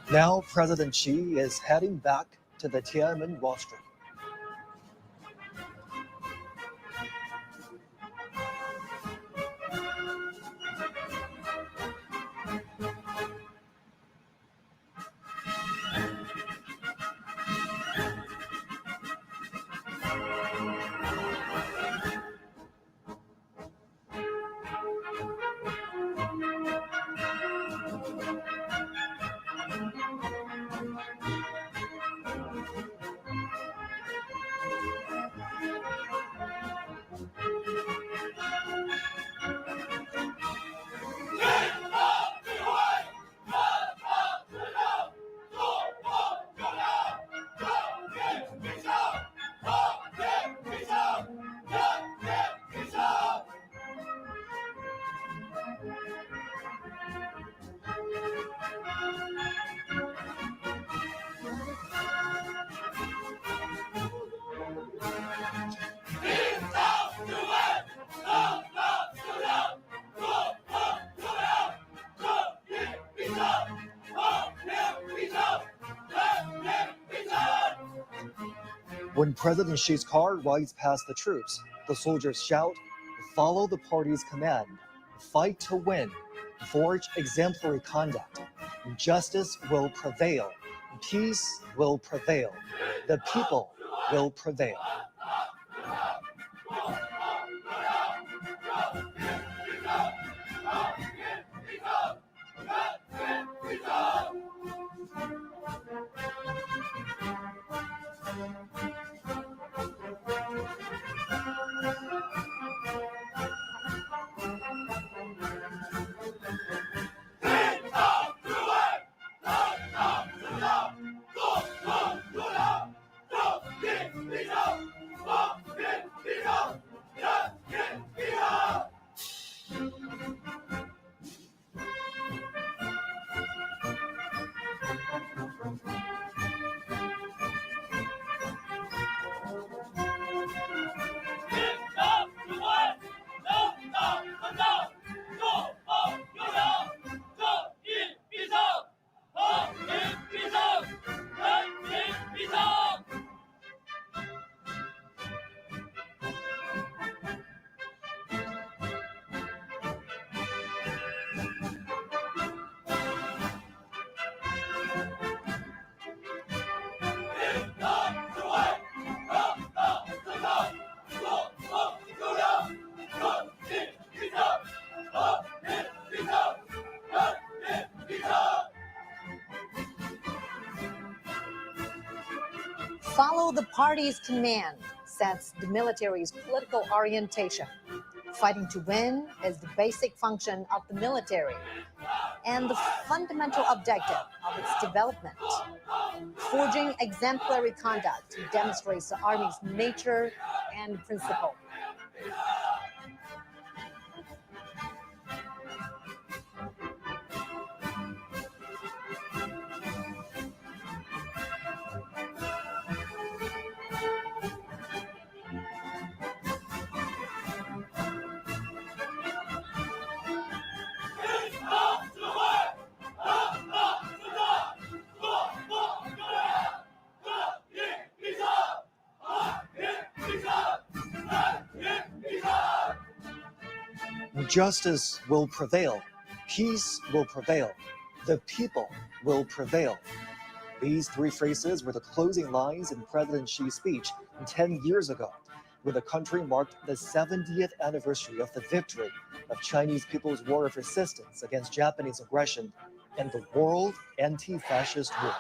Now, President Xi is heading back to the Tiananmen rostrum. When President Xi's car rides past the troops, the soldiers shout, "Follow the party's command, fight to win, forge exemplary conduct. Justice will prevail, peace will prevail, the people will prevail." Follow the party's command sets the military's political orientation. Fighting to win is the basic function of the military and the fundamental objective of its development. Forging exemplary conduct demonstrates the Army's nature and principle. Justice will prevail, peace will prevail, the people will prevail. These three phrases were the closing lines in President Xi's speech 10 years ago, when the country marked the 70th anniversary of the victory of Chinese People's War of Resistance against Japanese aggression and the World Anti-Fascist War.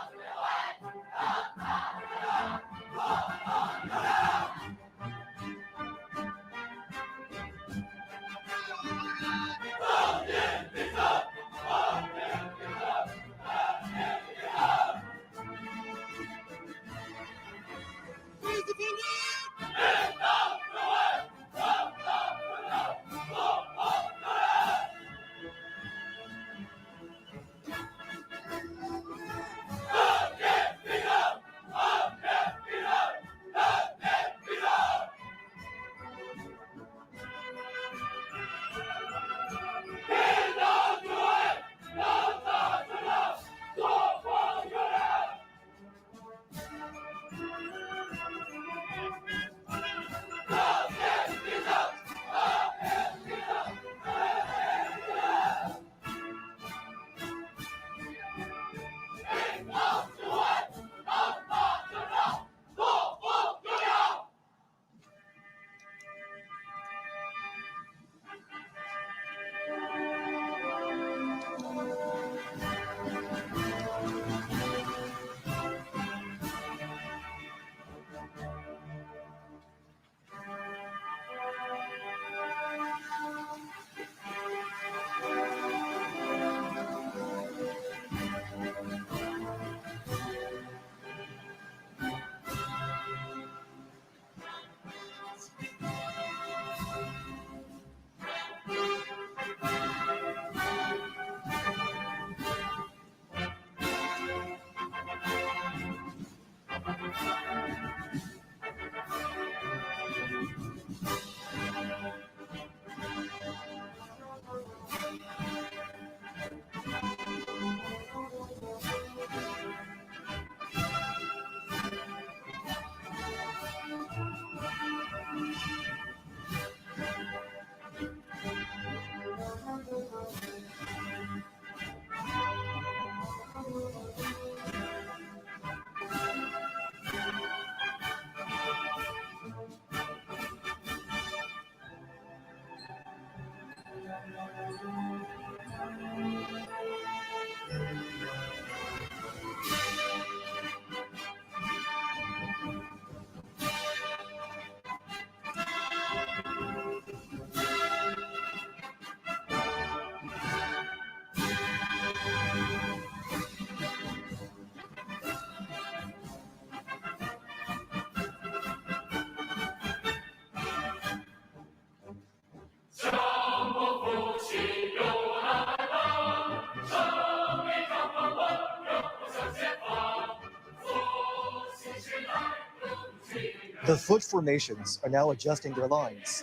The foot formations are now adjusting their lines.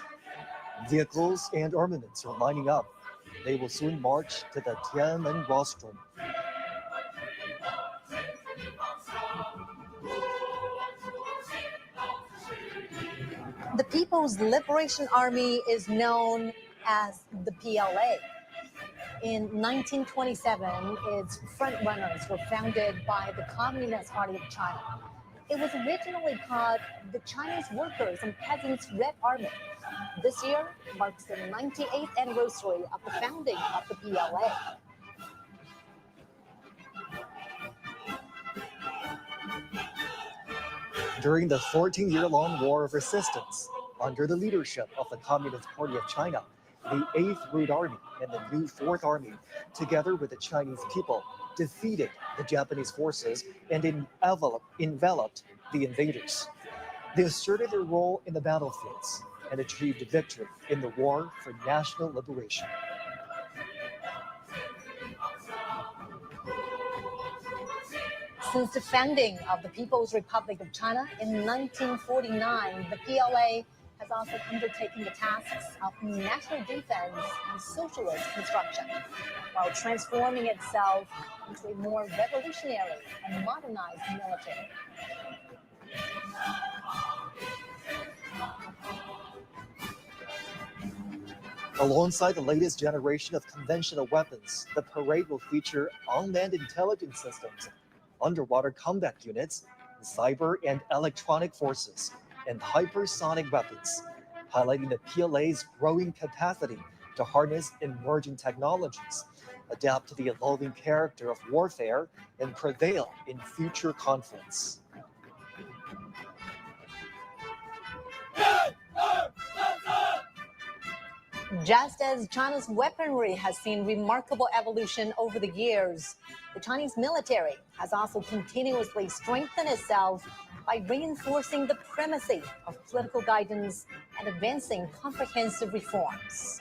Vehicles and armaments are lining up. They will soon march to the Tiananmen rostrum. The People's Liberation Army is known as the PLA. In 1927, its frontrunners were founded by the Communist Party of China. It was originally called the Chinese Workers and Peasants Red Army. This year marks the 98th anniversary of the founding of the PLA. During the 14-year-long War of Resistance, under the leadership of the Communist Party of China, the 8th Root Army and the new 4th Army, together with the Chinese people, defeated the Japanese forces and enveloped the invaders. They asserted their role in the battlefields and achieved victory in the war for national liberation. Since the founding of the People's Republic of China in 1949, the PLA has also undertaken the tasks of national defense and socialist construction, while transforming itself into a more revolutionary and modernized military. Alongside the latest generation of conventional weapons, the parade will feature unmanned intelligence systems, underwater combat units, cyber and electronic forces, and hypersonic weapons, highlighting the PLA's growing capacity to harness emerging technologies, adapt to the evolving character of warfare, and prevail in future conflicts. Just as China's weaponry has seen remarkable evolution over the years, the Chinese military has also continuously strengthened itself by reinforcing the primacy of political guidance and advancing comprehensive reforms.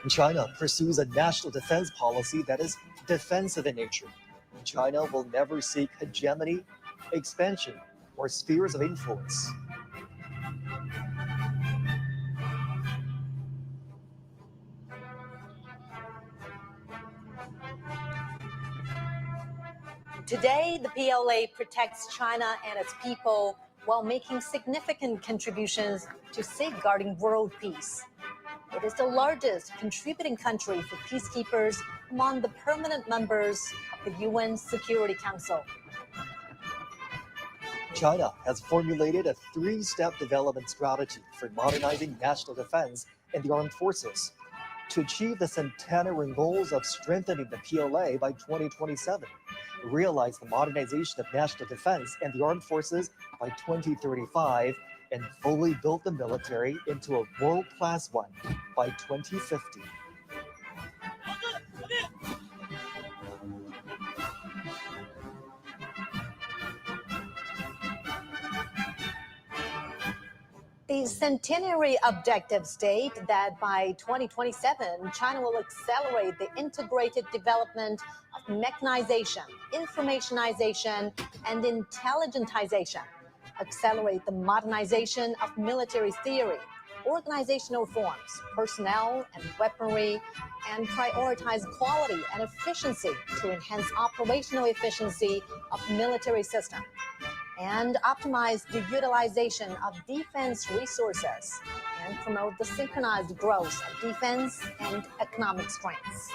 China pursues a national defense policy that is defensive in nature. China will never seek hegemony, expansion, or spheres of influence. Today, the PLA protects China and its people while making significant contributions to safeguarding world peace. It is the largest contributing country for peacekeepers among the permanent members of the UN Security Council. China has formulated a three-step development strategy for modernizing national defense and the armed forces to achieve the centenary goals of strengthening the PLA by 2027, realize the modernization of national defense and the armed forces by 2035, and fully build the military into a world-class one by 2050. The centenary objectives state that by 2027, China will accelerate the integrated development of mechanization, informationization, and intelligentization, accelerate the modernization of military theory, organizational forms, personnel, and weaponry, and prioritize quality and efficiency to enhance operational efficiency of military system, and optimize the utilization of defense resources and promote the synchronized growth of defense and economic strengths.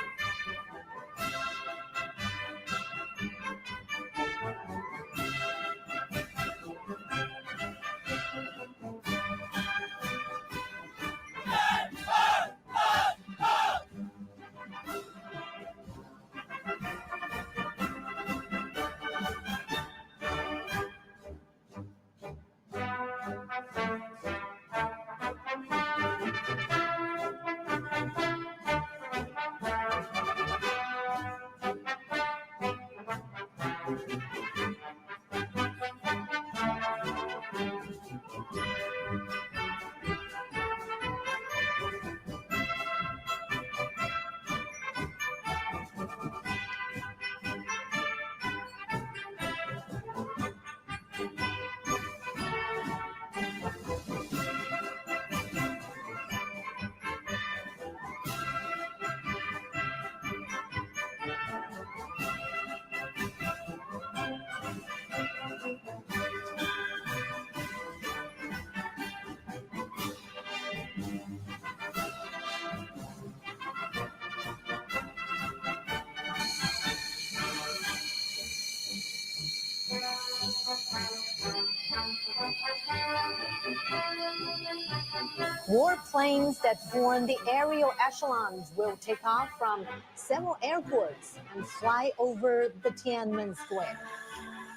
Warplanes that form the aerial echelons will take off from several airports and fly over the Tiananmen Square.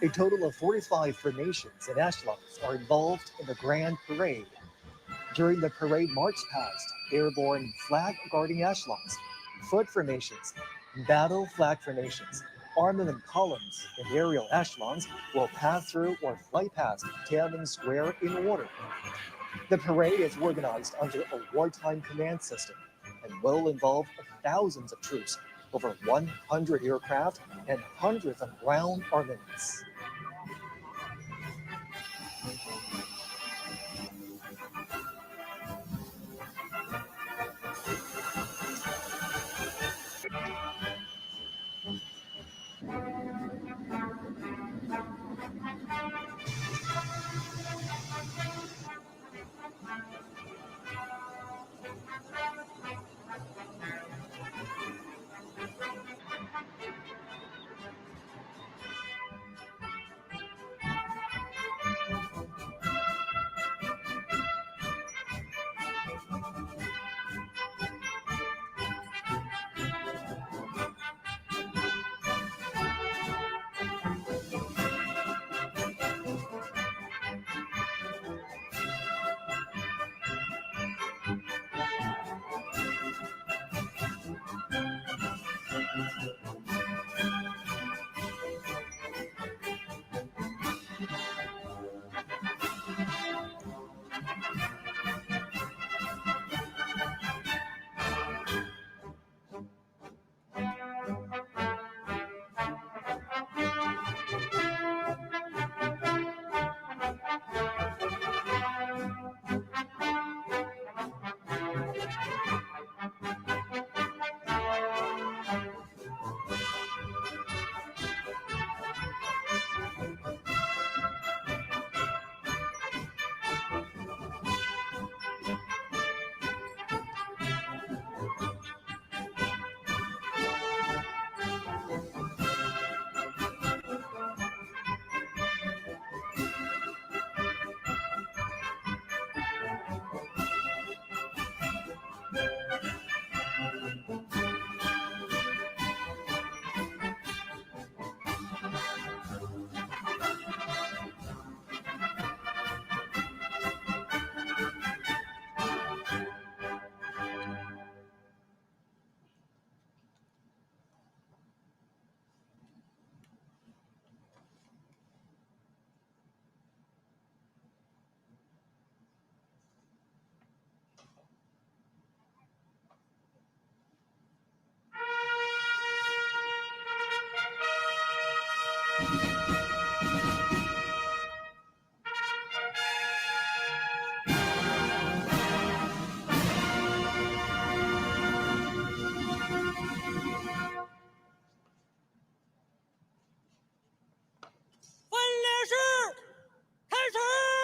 A total of 45 formations and echelons are involved in the Grand Parade. During the parade march past, airborne flag guarding echelons, foot formations, battle flag formations, armament columns, and aerial echelons will pass through or fly past Tiananmen Square in order. The parade is organized under a wartime command system and will involve thousands of troops, over 100 aircraft, and hundreds of ground armaments.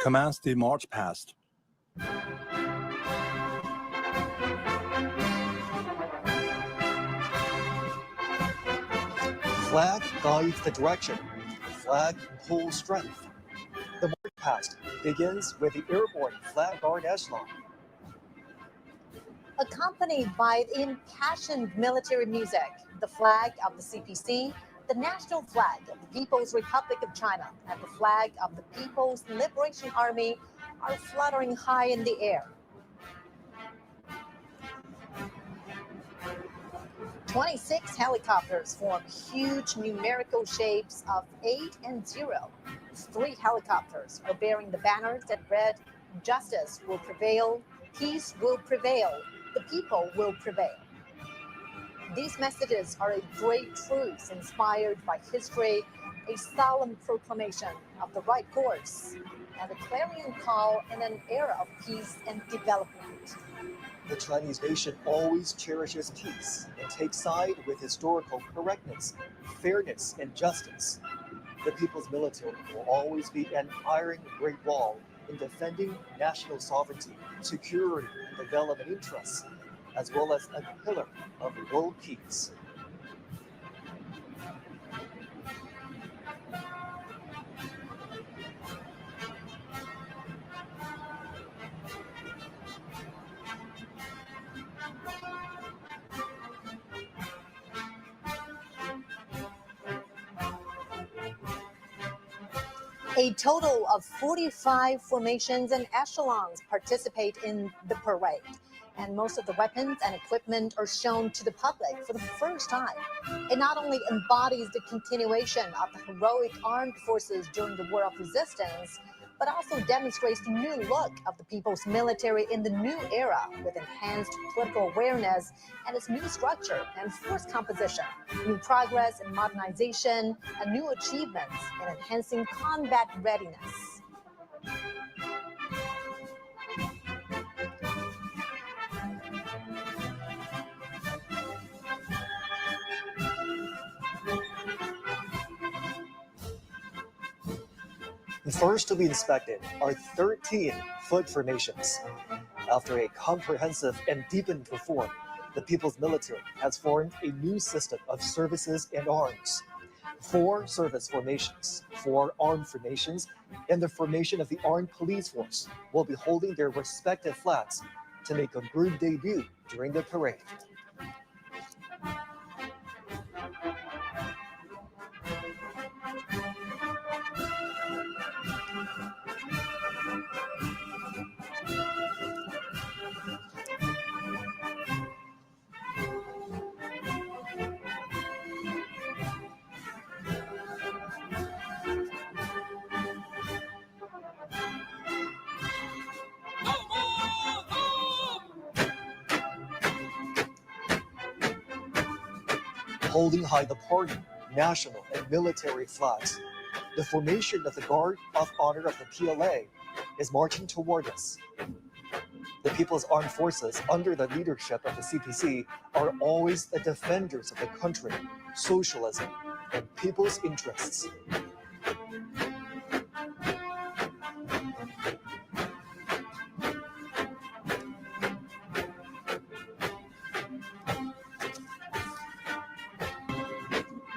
Commence the march past. Flag guides the direction. Flag pulls strength. The march past begins with the airborne flag guard echelon. Accompanied by impassioned military music, the flag of the CPC, the national flag of the People's Republic of China, and the flag of the People's Liberation Army are fluttering high in the air. 26 helicopters form huge numerical shapes of 8 and 0. 3 helicopters are bearing the banners that read, "Justice will prevail, peace will prevail, the people will prevail." These messages are a great truth inspired by history, a solemn proclamation of the right course, and a clarion call in an era of peace and development. The Chinese nation always cherishes peace and takes side with historical correctness, fairness, and justice. The People's Military will always be an iron great wall in defending national sovereignty, security, and development interests, as well as a pillar of world peace. A total of 45 formations and echelons participate in the parade, and most of the weapons and equipment are shown to the public for the first time. It not only embodies the continuation of the heroic armed forces during the War of Resistance, but also demonstrates the new look of the people's military in the new era with enhanced political awareness and its new structure and force composition, new progress in modernization, and new achievements in enhancing combat readiness. The first to be inspected are 13 foot formations. After a comprehensive and deepened reform, the People's Military has formed a new system of services and arms. 4 service formations, 4 armed formations, and the formation of the Armed Police Force will be holding their respective flags to make a group debut during the parade. Holding high the party, national, and military flags, the formation of the Guard of Honor of the PLA is marching toward us. The People's Armed Forces, under the leadership of the CPC, are always the defenders of the country, socialism, and people's interests.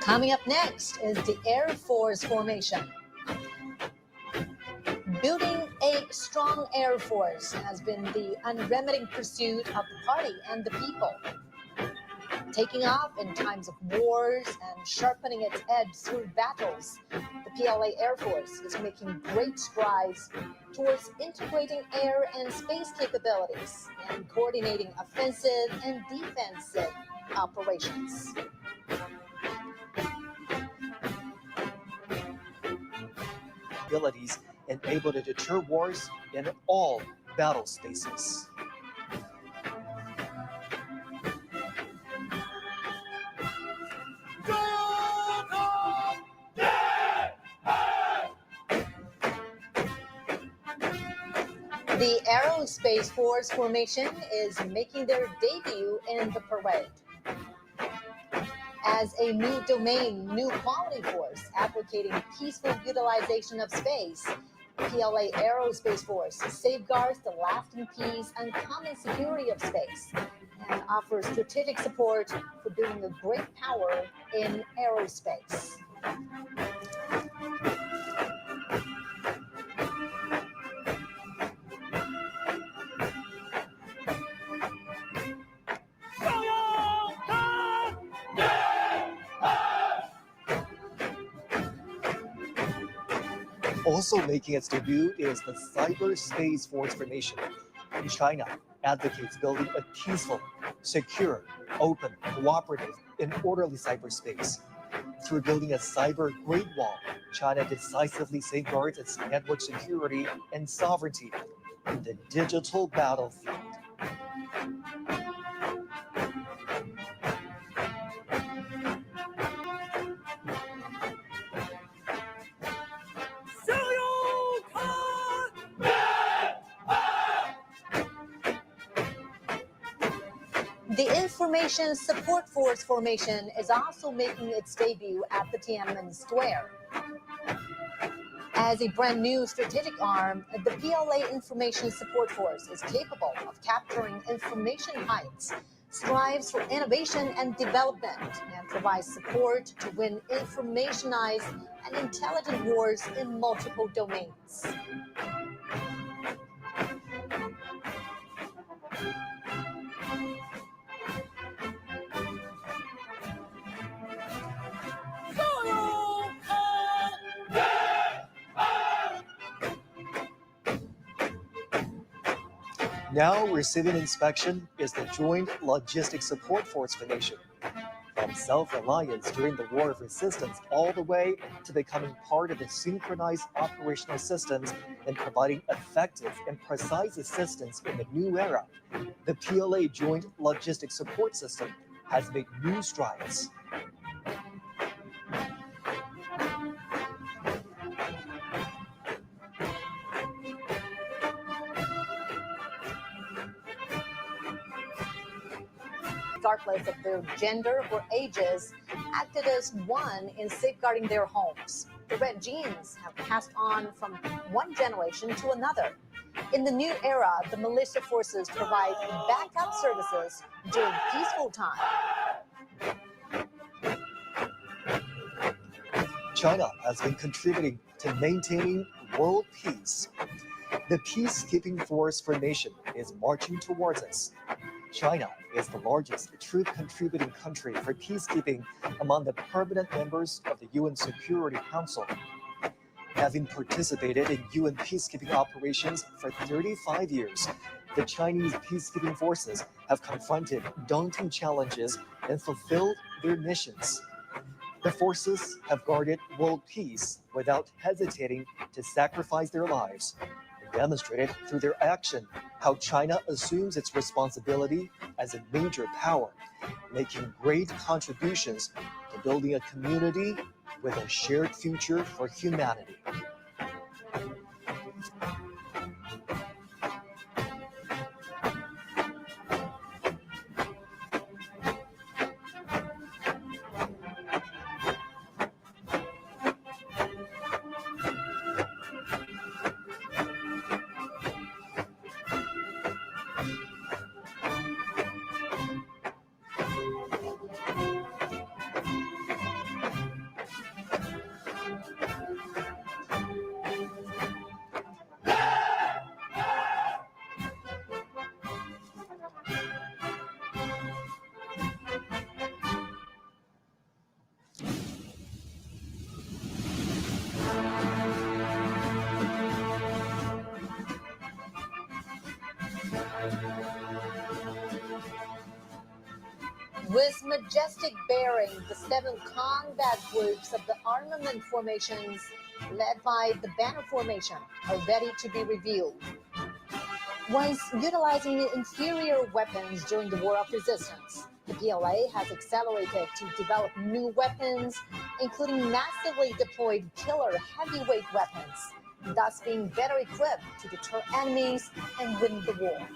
Coming up next is the Air Force formation. Building a strong Air Force has been the unremitting pursuit of the party and the people. Taking off in times of wars and sharpening its edge through battles, the PLA Air Force is making great strides towards integrating air and space capabilities and coordinating offensive and defensive operations. Abilities and able to deter wars in all battle spaces. The Aerospace Force formation is making their debut in the parade. As a new domain, new quality force advocating peaceful utilization of space, PLA Aerospace Force safeguards the lasting peace and common security of space and offers strategic support for building a great power in aerospace. Also making its debut is the Cyberspace Force formation. China advocates building a peaceful, secure, open, cooperative, and orderly cyberspace. Through building a cyber Great Wall, China decisively safeguards its network security and sovereignty in the digital battlefield. The Information Support Force formation is also making its debut at the Tiananmen Square. As a brand new strategic arm, the PLA Information Support Force is capable of capturing information heights, strives for innovation and development, and provides support to win informationized and intelligent wars in multiple domains. Now receiving inspection is the Joint Logistics Support Force Formation. From self-reliance during the War of Resistance all the way to becoming part of the synchronized operational systems and providing effective and precise assistance in the new era, the PLA Joint Logistics Support System has made new strides. Regardless of their gender or ages, acted as one in safeguarding their homes. The red genes have passed on from one generation to another. In the new era, the militia forces provide backup services during peaceful time. China has been contributing to maintaining world peace. The peacekeeping force formation is marching towards us. China is the largest troop contributing country for peacekeeping among the permanent members of the UN Security Council. Having participated in UN peacekeeping operations for 35 years, the Chinese peacekeeping forces have confronted daunting challenges and fulfilled their missions. The forces have guarded world peace without hesitating to sacrifice their lives. They demonstrated through their action how China assumes its responsibility as a major power, making great contributions to building a community with a shared future for humanity. With majestic bearing, the 7 combat groups of the armament formations, led by the banner formation, are ready to be revealed. Once utilizing inferior weapons during the War of Resistance, the PLA has accelerated to develop new weapons, including massively deployed killer heavyweight weapons, thus being better equipped to deter enemies and win the war.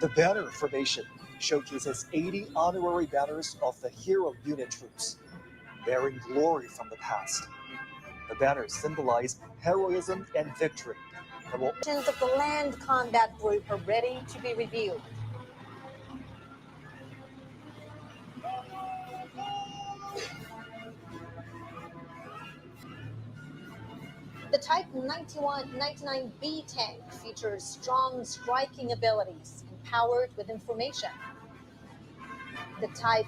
The banner formation showcases 80 honorary banners of the hero unit troops, bearing glory from the past. The banners symbolize heroism and victory. The of the land combat group are ready to be revealed. The Type 99B tank features strong striking abilities and powered with information. The Type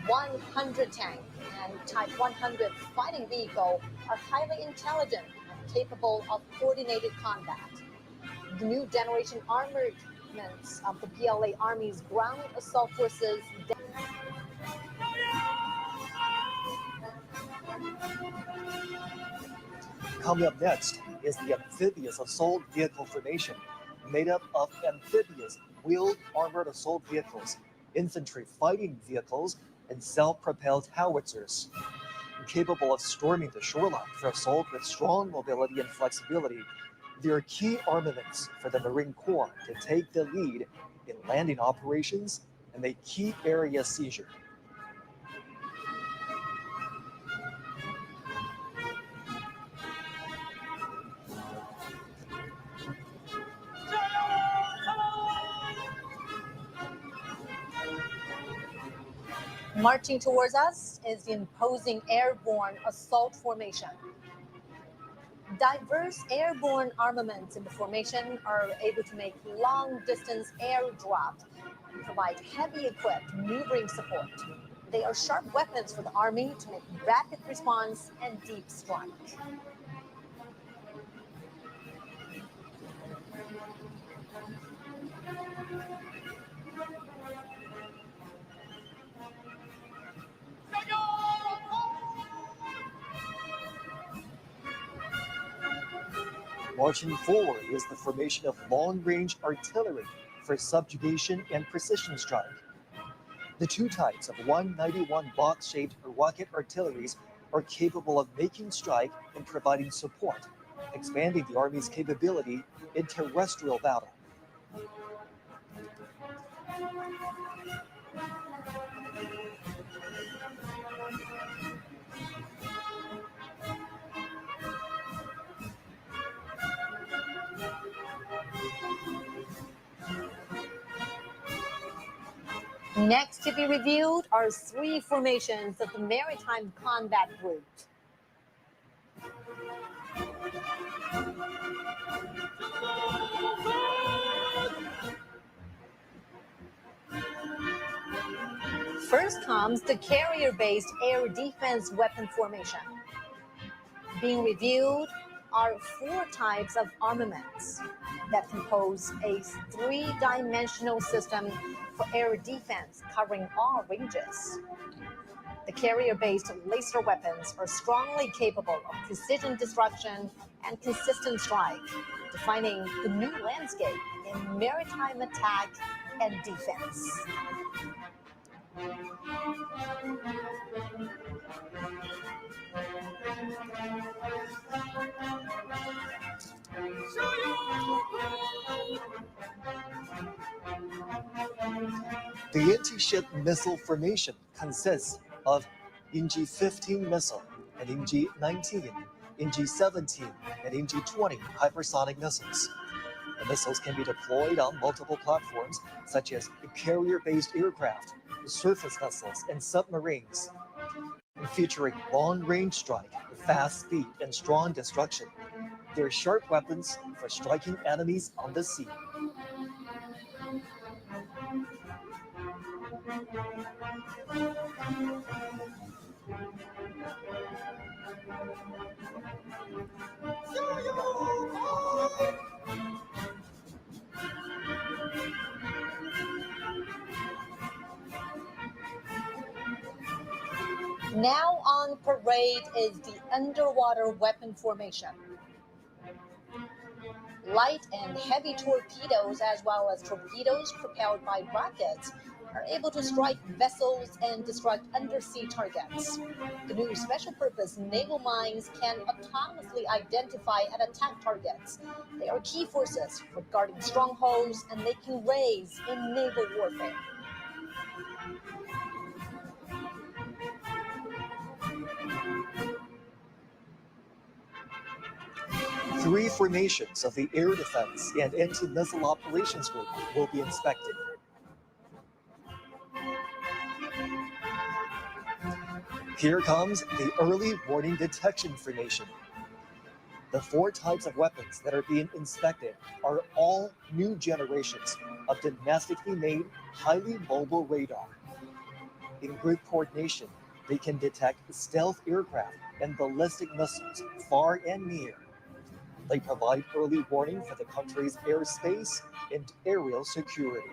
100 tank and Type 100 fighting vehicle are highly intelligent and capable of coordinated combat. The new generation armaments of the PLA Army's ground assault forces. Coming up next is the amphibious assault vehicle formation, made up of amphibious wheeled armored assault vehicles, infantry fighting vehicles, and self-propelled howitzers. Capable of storming the shoreline for assault with strong mobility and flexibility, they are key armaments for the Marine Corps to take the lead in landing operations and make key area seizure. Marching towards us is the imposing airborne assault formation. Diverse airborne armaments in the formation are able to make long-distance airdrop and provide heavy-equipped maneuvering support. They are sharp weapons for the Army to make rapid response and deep strike. Marching forward is the formation of long-range artillery for subjugation and precision strike. The two types of 191 box-shaped rocket artilleries are capable of making strike and providing support, expanding the Army's capability in terrestrial battle. Next to be reviewed are 3 formations of the Maritime Combat Group. First comes the carrier-based air defense weapon formation. Being reviewed are 4 types of armaments that compose a 3-dimensional system for air defense covering all ranges. The carrier-based laser weapons are strongly capable of precision destruction and consistent strike, defining the new landscape in maritime attack and defense. The anti-ship missile formation consists of NG-15 missile and NG-19, NG-17, and NG-20 hypersonic missiles. The missiles can be deployed on multiple platforms, such as carrier-based aircraft, surface vessels, and submarines. Featuring long-range strike, fast speed, and strong destruction, they're sharp weapons for striking enemies on the sea. Now on parade is the underwater weapon formation. Light and heavy torpedoes, as well as torpedoes propelled by rockets, are able to strike vessels and destruct undersea targets. The new special purpose naval mines can autonomously identify and attack targets. They are key forces for guarding strongholds and making raids in naval warfare. Three formations of the Air Defense and Anti-Missile Operations Group will be inspected. Here comes the Early Warning Detection Formation. The 4 types of weapons that are being inspected are all new generations of domestically made, highly mobile radar. In group coordination, they can detect stealth aircraft and ballistic missiles far and near. They provide early warning for the country's airspace and aerial security.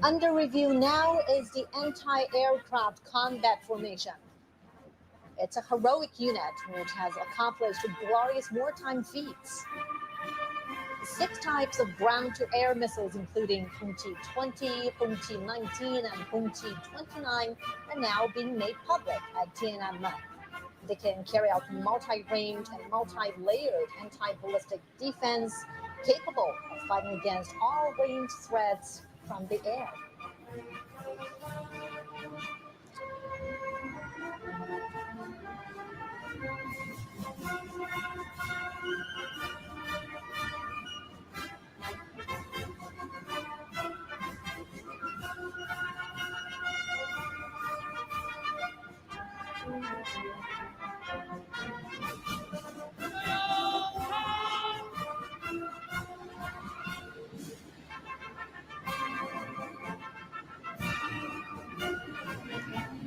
Under review now is the anti-aircraft combat formation. It's a heroic unit which has accomplished glorious wartime feats. 6 types of ground-to-air missiles, including Hongqi-20, Hongqi-19, and Hongqi-29, are now being made public at Tiananmen. They can carry out multi-range and multi-layered anti-ballistic defense capable of fighting against all range threats from the air.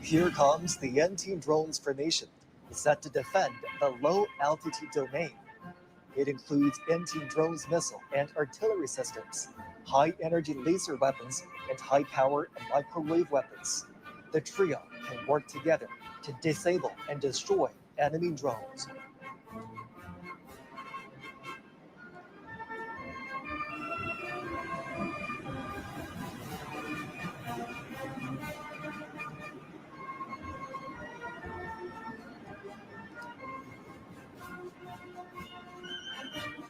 Here comes the anti-drones formation, set to defend the low-altitude domain. It includes anti-drones missile and artillery systems, high-energy laser weapons, and high-power and microwave weapons. The trio can work together to disable and destroy enemy drones.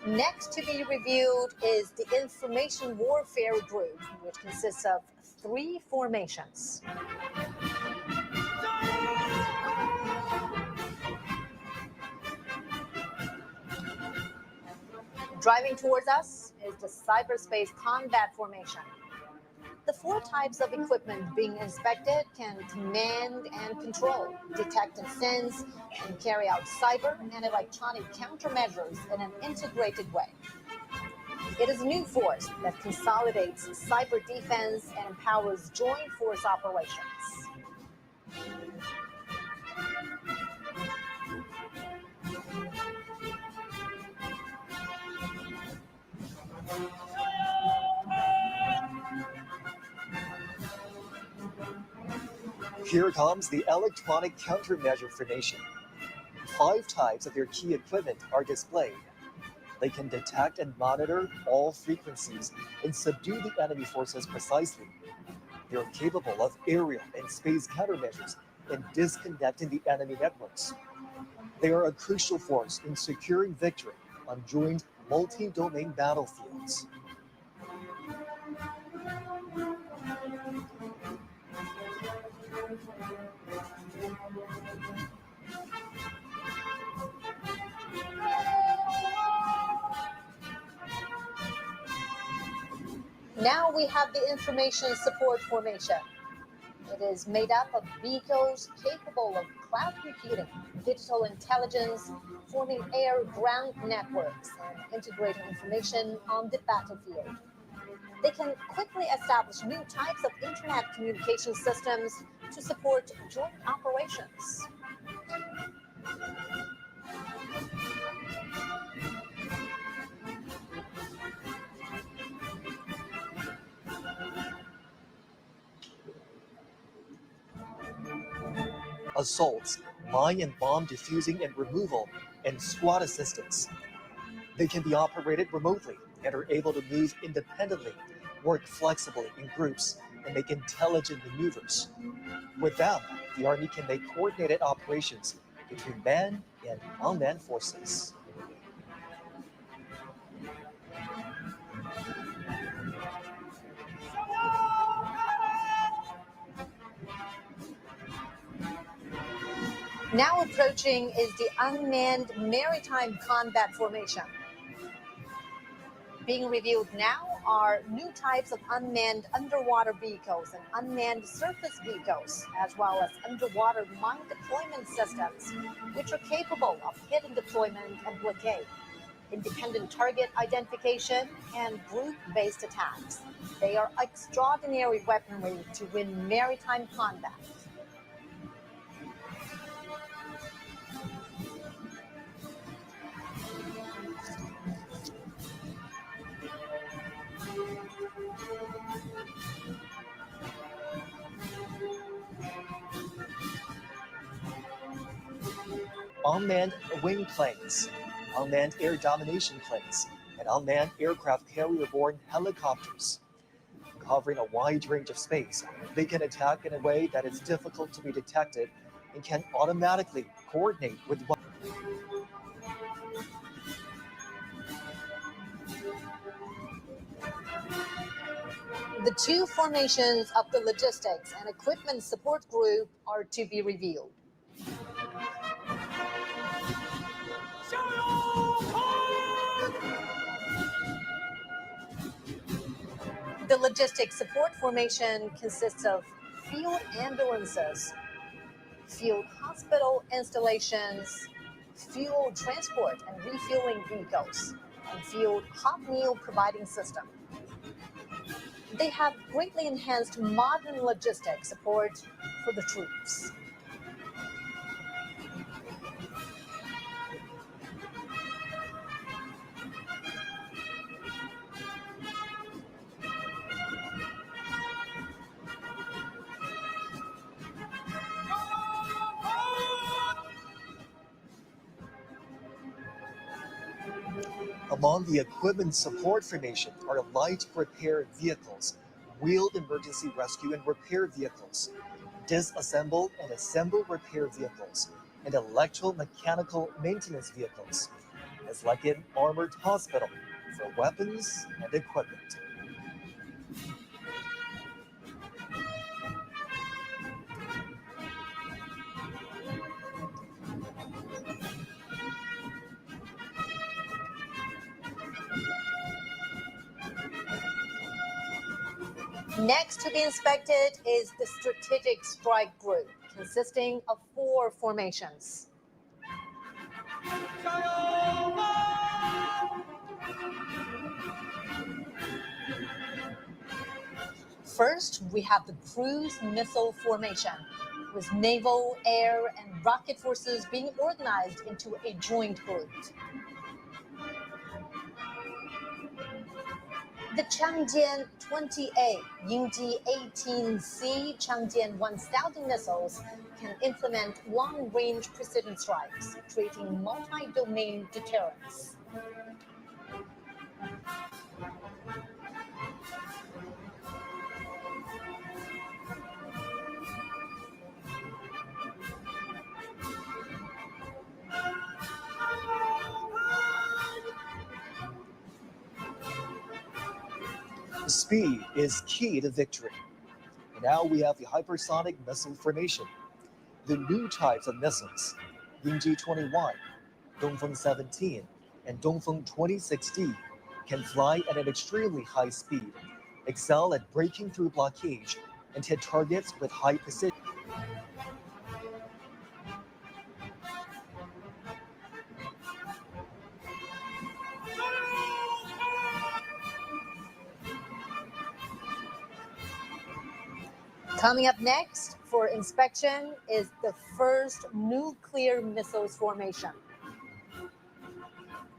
Next to be reviewed is the Information Warfare Group, which consists of 3 formations. Driving towards us is the Cyberspace Combat Formation. The 4 types of equipment being inspected can command and control, detect and sense, and carry out cyber and electronic countermeasures in an integrated way. It is a new force that consolidates cyber defense and empowers joint force operations. Here comes the electronic countermeasure formation. 5 types of their key equipment are displayed. They can detect and monitor all frequencies and subdue the enemy forces precisely. They are capable of aerial and space countermeasures and disconnecting the enemy networks. They are a crucial force in securing victory on joint multi-domain battlefields. Now we have the Information Support Formation. It is made up of vehicles capable of cloud computing, digital intelligence, forming air-ground networks, and integrating information on the battlefield. They can quickly establish new types of internet communication systems to support joint operations. Assaults, mine and bomb defusing and removal, and squad assistance. They can be operated remotely and are able to move independently, work flexibly in groups, and make intelligent maneuvers. With them, the Army can make coordinated operations between manned and unmanned forces. Now approaching is the Unmanned Maritime Combat Formation. Being reviewed now are new types of unmanned underwater vehicles and unmanned surface vehicles, as well as underwater mine deployment systems, which are capable of hidden deployment and blockade, independent target identification, and group-based attacks. They are extraordinary weaponry to win maritime combat. Unmanned wing planes, unmanned air domination planes, and unmanned aircraft carrier-borne helicopters. Covering a wide range of space, they can attack in a way that is difficult to be detected and can automatically coordinate with one. The two formations of the Logistics and Equipment Support Group are to be revealed. The Logistics Support Formation consists of field ambulances, field hospital installations, fuel transport and refueling vehicles, and field hot meal providing system. They have greatly enhanced modern logistics support for the troops. Among the equipment support formation are light repair vehicles, wheeled emergency rescue and repair vehicles, disassemble and assemble repair vehicles, and electromechanical maintenance vehicles. It's like an armored hospital for weapons and equipment. Next to be inspected is the Strategic Strike Group, consisting of 4 formations. First, we have the Cruise Missile Formation, with naval, air, and rocket forces being organized into a joint group. The Changjian 20A, Yingji 18C, Changjian 1000 missiles can implement long-range precision strikes, creating multi-domain deterrence. Speed is key to victory. Now we have the hypersonic missile formation. The new types of missiles, Yingji 21, Dongfeng 17, and Dongfeng 26D, can fly at an extremely high speed, excel at breaking through blockage, and hit targets with high precision. Coming up next for inspection is the first nuclear missiles formation.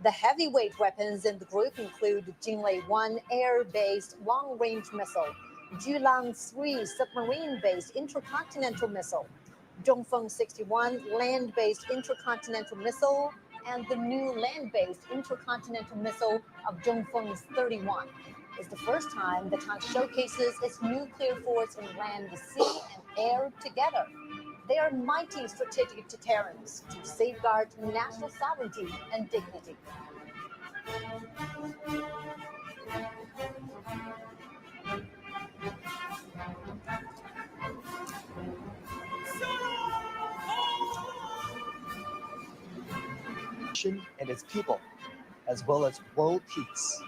The heavyweight weapons in the group include Jinlei-1 air-based long-range missile, Julang-3 submarine-based intercontinental missile, Dongfeng 61 land-based intercontinental missile, and the new land-based intercontinental missile of Dongfeng 31. It's the first time the China showcases its nuclear force in land, sea, and air together. They are mighty strategic deterrents to safeguard national sovereignty and dignity. And its people, as well as world peace.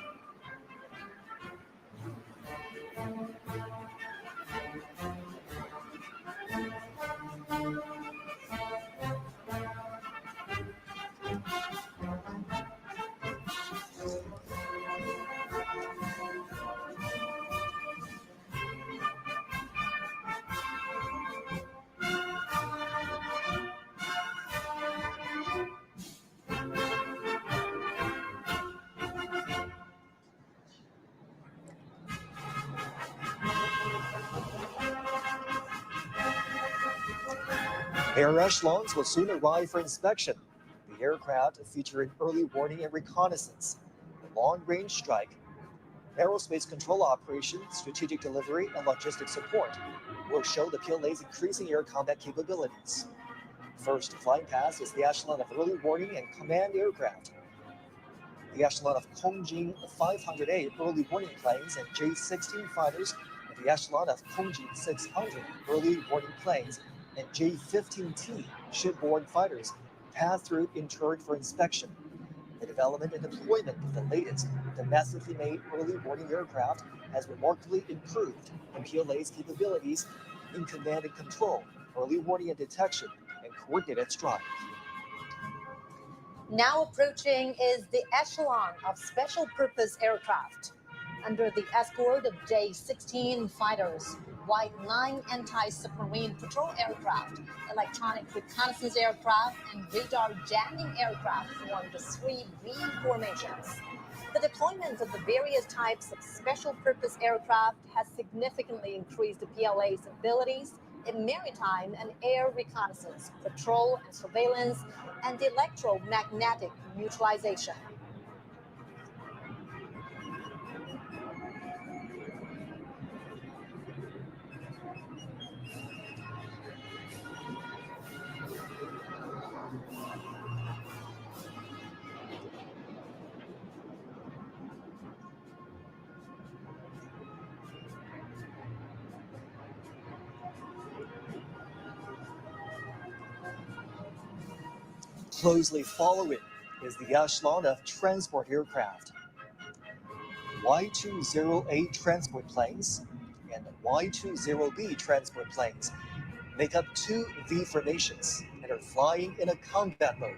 Air echelons will soon arrive for inspection. The aircraft feature an early warning and reconnaissance, a long-range strike, aerospace control operations, strategic delivery, and logistic support will show the PLA's increasing air combat capabilities. First flying past is the echelon of early warning and command aircraft. The echelon of Kongjing 500A early warning planes and J-16 fighters, and the echelon of Kongjing 600 early warning planes and J-15T shipboard fighters pass through in turn for inspection. The development and deployment of the latest domestically made early warning aircraft has remarkably improved MPLA's capabilities in command and control, early warning and detection, and coordinated strike. Now approaching is the echelon of special purpose aircraft. Under the escort of J-16 fighters, White-9 anti-submarine patrol aircraft, electronic reconnaissance aircraft, and radar jamming aircraft form the 3 V formations. The deployment of the various types of special purpose aircraft has significantly increased the PLA's abilities in maritime and air reconnaissance, patrol and surveillance, and electromagnetic neutralization. Closely following is the echelon of transport aircraft. Y-20A transport planes and Y-20B transport planes make up 2 V formations and are flying in a combat mode.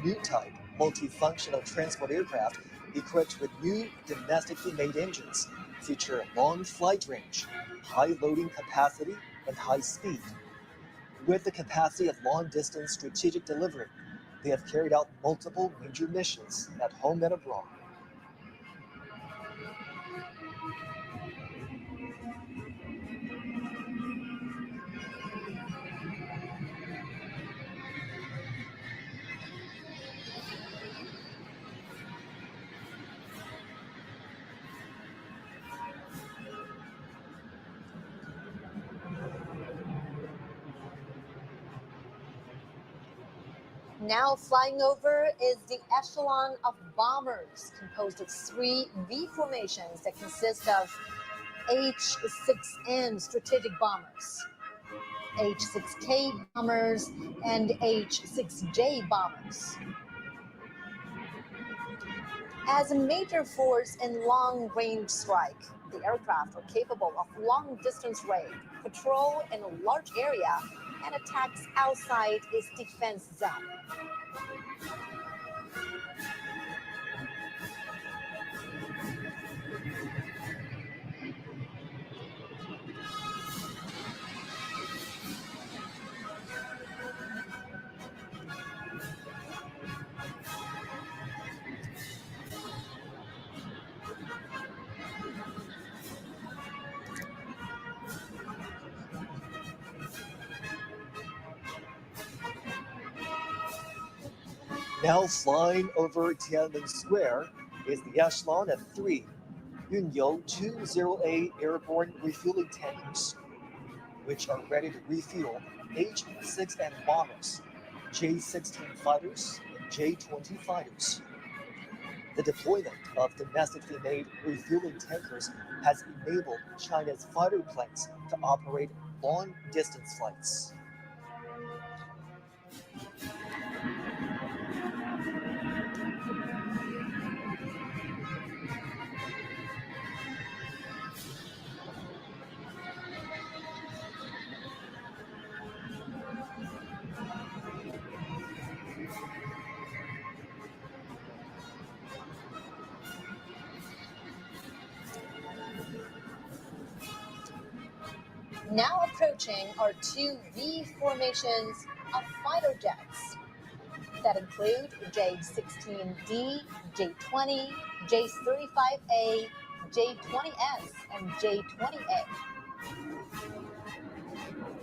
New type multifunctional transport aircraft equipped with new domestically made engines feature long flight range, high loading capacity, and high speed. With the capacity of long-distance strategic delivery, they have carried out multiple major missions at home and abroad. Now flying over is the echelon of bombers, composed of 3 V formations that consist of H-6N strategic bombers, H-6K bombers, and H-6J bombers. As a major force in long-range strike, the aircraft are capable of long-distance raid, patrol in a large area, and attacks outside its defense zone. Now flying over Tiananmen Square is the echelon of 3 Yunyou 20A airborne refueling tankers, which are ready to refuel H-6N bombers, J-16 fighters, and J-20 fighters. The deployment of domestically made refueling tankers has enabled China's fighter planes to operate long-distance flights. Now approaching are 2 V formations of fighter jets that include J-16D, J-20, J-35A, J-20S, and J-20A.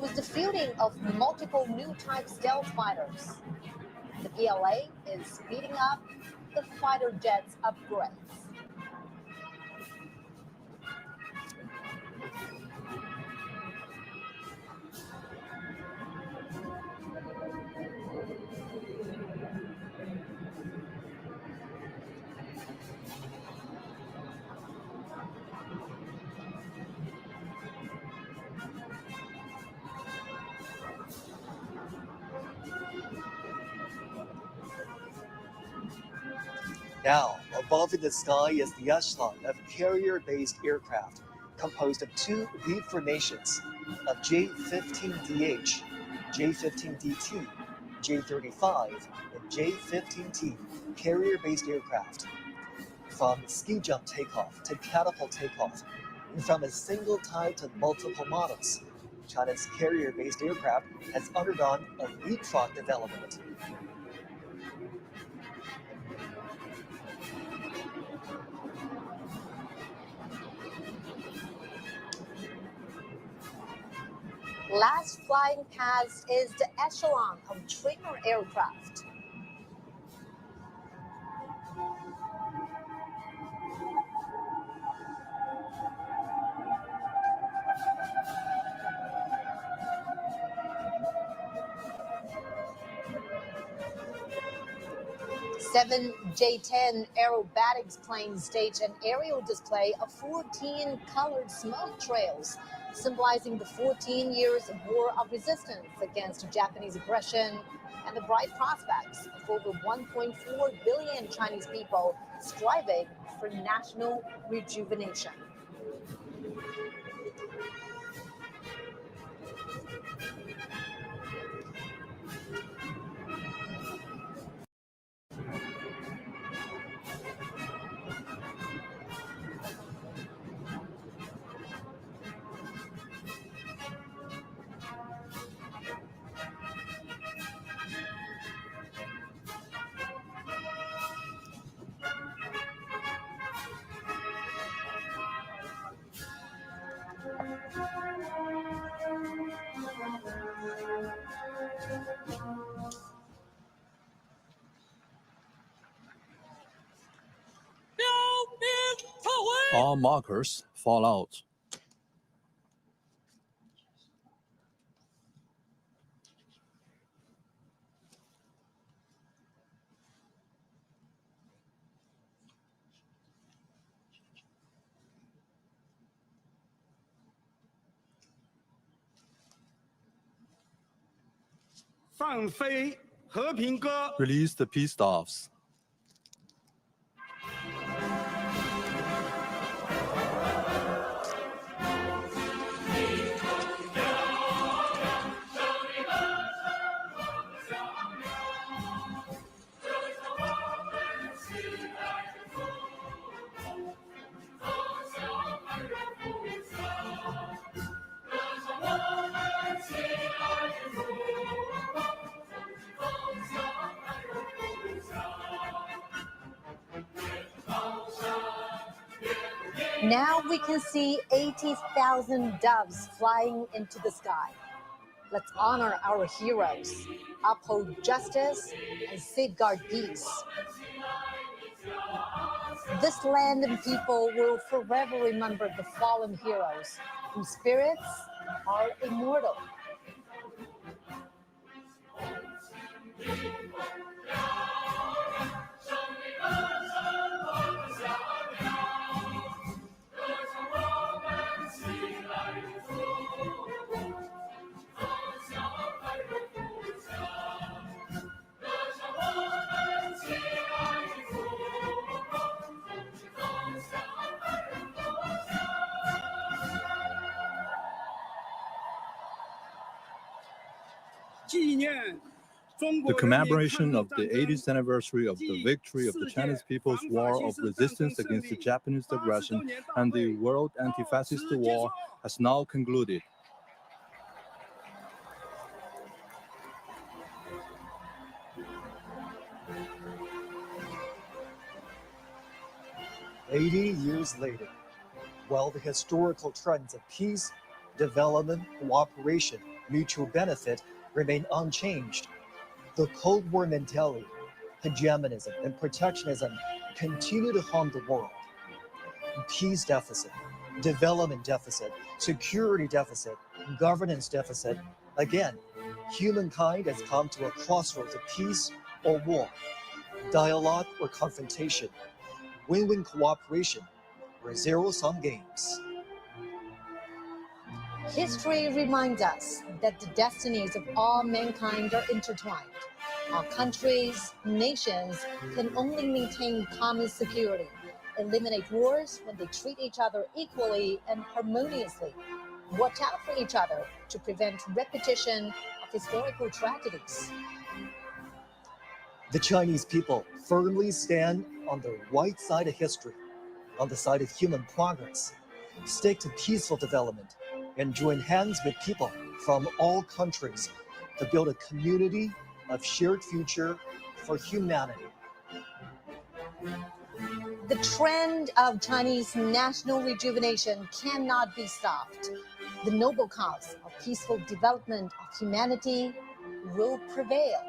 With the fielding of multiple new type stealth fighters, the PLA is speeding up the fighter jets upgrades. Now, above in the sky is the echelon of carrier-based aircraft composed of two V formations of J-15DH, J-15DT, J-35, and J-15T carrier-based aircraft. From ski jump takeoff to catapult takeoff, and from a single type to multiple models, China's carrier-based aircraft has undergone a leapfrog development. Last flying past is the echelon of trainer aircraft. Seven J-10 aerobatics planes stage an aerial display of 14 colored smoke trails, symbolizing the 14 years of war of resistance against Japanese aggression and the bright prospects of over 1.4 billion Chinese people striving for national rejuvenation. All markers fall out. Release the peace staffs. Now we can see 80,000 doves flying into the sky. Let's honor our heroes, uphold justice, and safeguard peace. This land and people will forever remember the fallen heroes, whose spirits are immortal. The commemoration of the 80th anniversary of the victory of the Chinese People's War of Resistance against the Japanese aggression and the World Anti-Fascist War has now concluded. Years later, while the historical trends of peace, development, cooperation, mutual benefit remain unchanged, the Cold War mentality, hegemonism, and protectionism continue to harm the world. Peace deficit, development deficit, security deficit, governance deficit. Again, humankind has come to a crossroads of peace or war, dialogue or confrontation, win-win cooperation, or zero-sum games. History reminds us that the destinies of all mankind are intertwined. All countries, nations can only maintain common security, eliminate wars when they treat each other equally and harmoniously, watch out for each other to prevent repetition of historical tragedies. The Chinese people firmly stand on the right side of history, on the side of human progress, stick to peaceful development, and join hands with people from all countries to build a community of shared future for humanity. The trend of Chinese national rejuvenation cannot be stopped. The noble cause of peaceful development of humanity will prevail.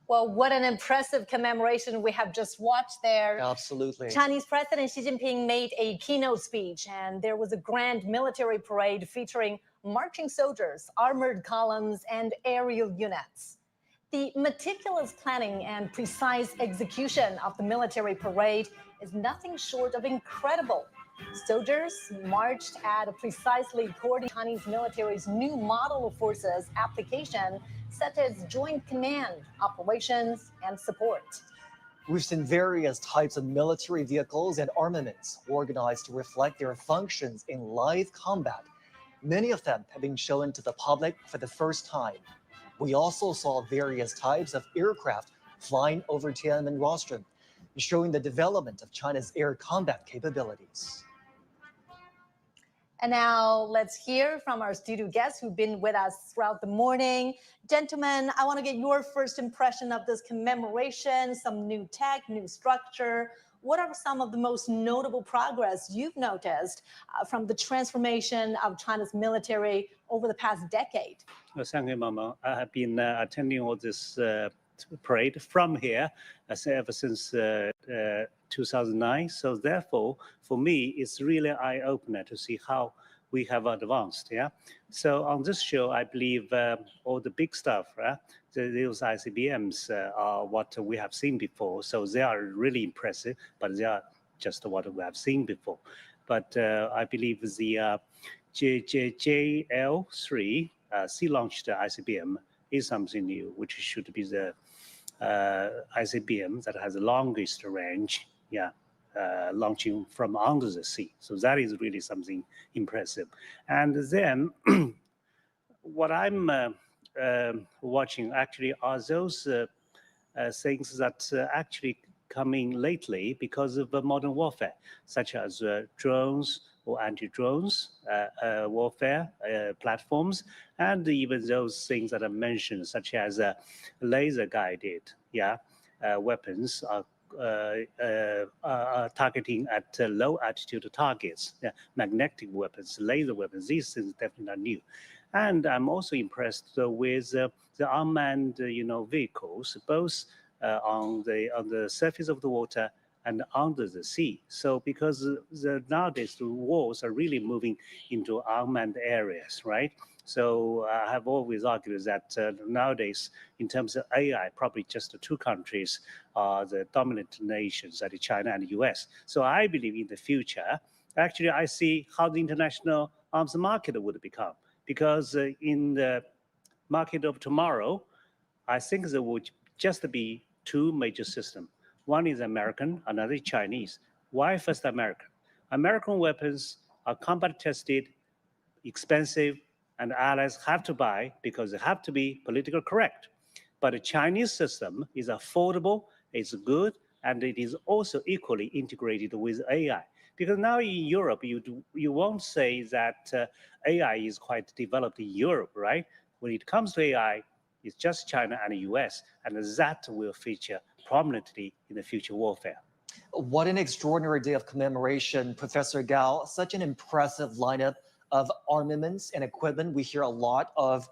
Well, what an impressive commemoration we have just watched there. Absolutely. Chinese President Xi Jinping made a keynote speech, and there was a grand military parade featuring marching soldiers, armored columns, and aerial units. The meticulous planning and precise execution of the military parade is nothing short of incredible. Soldiers marched at a precisely according to Chinese military's new model of forces application, such as joint command, operations, and support. We've seen various types of military vehicles and armaments organized to reflect their functions in live combat. Many of them have been shown to the public for the first time. We also saw various types of aircraft flying over Tiananmen rostrum, showing the development of China's air combat capabilities. And now let's hear from our studio guests who've been with us throughout the morning. Gentlemen, I want to get your first impression of this commemoration, some new tech, new structure. What are some of the most notable progress you've noticed from the transformation of China's military over the past decade? Thank you, Mama. I have been attending all this parade from here ever since 2009. So therefore, for me, it's really eye-opener to see how we have advanced. Yeah. So on this show, I believe all the big stuff, right? Those ICBMs are what we have seen before. So they are really impressive, but they are just what we have seen before. But I believe the JL3 sea-launched ICBM is something new, which should be the ICBM that has the longest range, launching from under the sea. So that is really something impressive. And then what I'm watching actually are those things that actually coming lately because of modern warfare, such as drones or anti-drones warfare platforms, and even those things that I mentioned, such as laser-guided weapons are targeting at low altitude targets, magnetic weapons, laser weapons. These things definitely are new. And I'm also impressed with the unmanned, vehicles, both on the surface of the water and under the sea. So because nowadays the wars are really moving into unmanned areas, right? So I have always argued that nowadays, in terms of AI, probably just the two countries are the dominant nations, that is China and the US. So I believe in the future, actually I see how the international arms market would become. Because in the market of tomorrow, I think there would just be two major systems. One is American, another is Chinese. Why first American? American weapons are combat tested, expensive, and allies have to buy because they have to be politically correct. But the Chinese system is affordable, it's good, and it is also equally integrated with AI. Because now in Europe, you won't say that AI is quite developed in Europe, right? When it comes to AI, it's just China and the US, and that will feature prominently in the future warfare. What an extraordinary day of commemoration, Professor Gao. Such an impressive lineup of armaments and equipment. We hear a lot of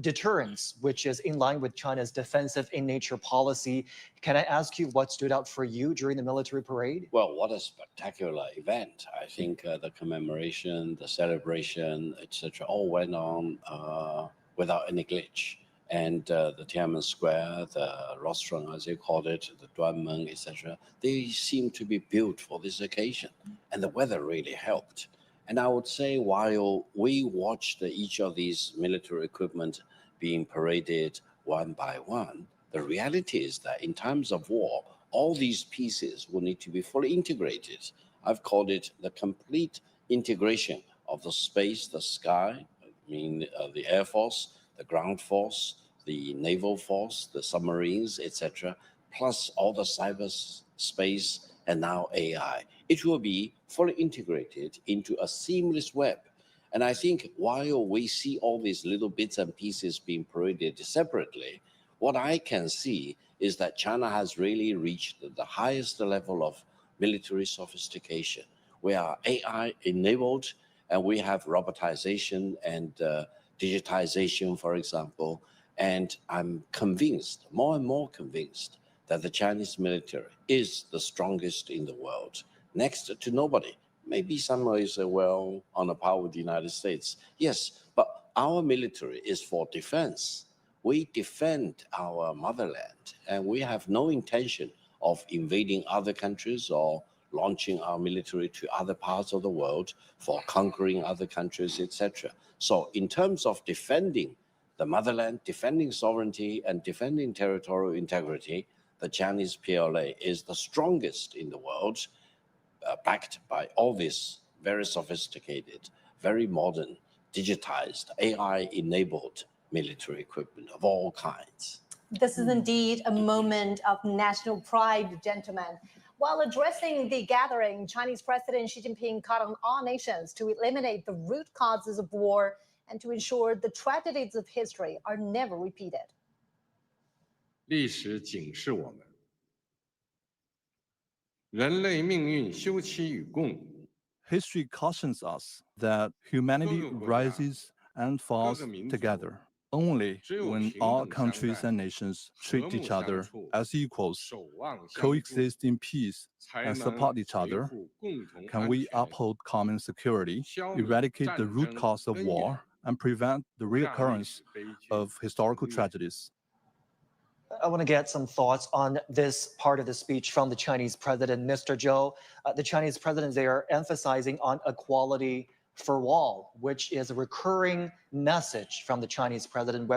deterrence, which is in line with China's defensive in nature policy. Can I ask you what stood out for you during the military parade? Well, what a spectacular event. I think the commemoration, the celebration, etc., all went on without any glitch. And the Tiananmen Square, the rostrum, as they called it, the Duanmen, etc., they seem to be built for this occasion. And the weather really helped. And I would say while we watched each of these military equipment being paraded one by one, the reality is that in times of war, all these pieces will need to be fully integrated. I've called it the complete integration of the space, the sky, the Air Force, the ground force, the naval force, the submarines, etc., plus all the cyberspace and now AI. It will be fully integrated into a seamless web. And I think while we see all these little bits and pieces being paraded separately, what I can see is that China has really reached the highest level of military sophistication. We are AI enabled, and we have robotization and digitization, for example. And I'm convinced, more and more convinced, that the Chinese military is the strongest in the world, next to nobody. Maybe somebody say, well, on a par with the United States. Yes, but our military is for defense. We defend our motherland, and we have no intention of invading other countries or launching our military to other parts of the world for conquering other countries, etc. So in terms of defending the motherland, defending sovereignty, and defending territorial integrity, the Chinese PLA is the strongest in the world, backed by all this very sophisticated, very modern, digitized, AI-enabled military equipment of all kinds. This is indeed a moment of national pride, gentlemen. While addressing the gathering, Chinese President Xi Jinping called on all nations to eliminate the root causes of war and to ensure the tragedies of history are never repeated. 历史警示我们，人类命运休戚与共。 History cautions us that humanity rises and falls together only when all countries and nations treat each other as equals, coexist in peace, and support each other. Can we uphold common security, eradicate the root cause of war, and prevent the reoccurrence of historical tragedies? I want to get some thoughts on this part of the speech from the Chinese president, Mr. Zhou. The Chinese president, they are emphasizing on equality for all, which is a recurring message from the Chinese president,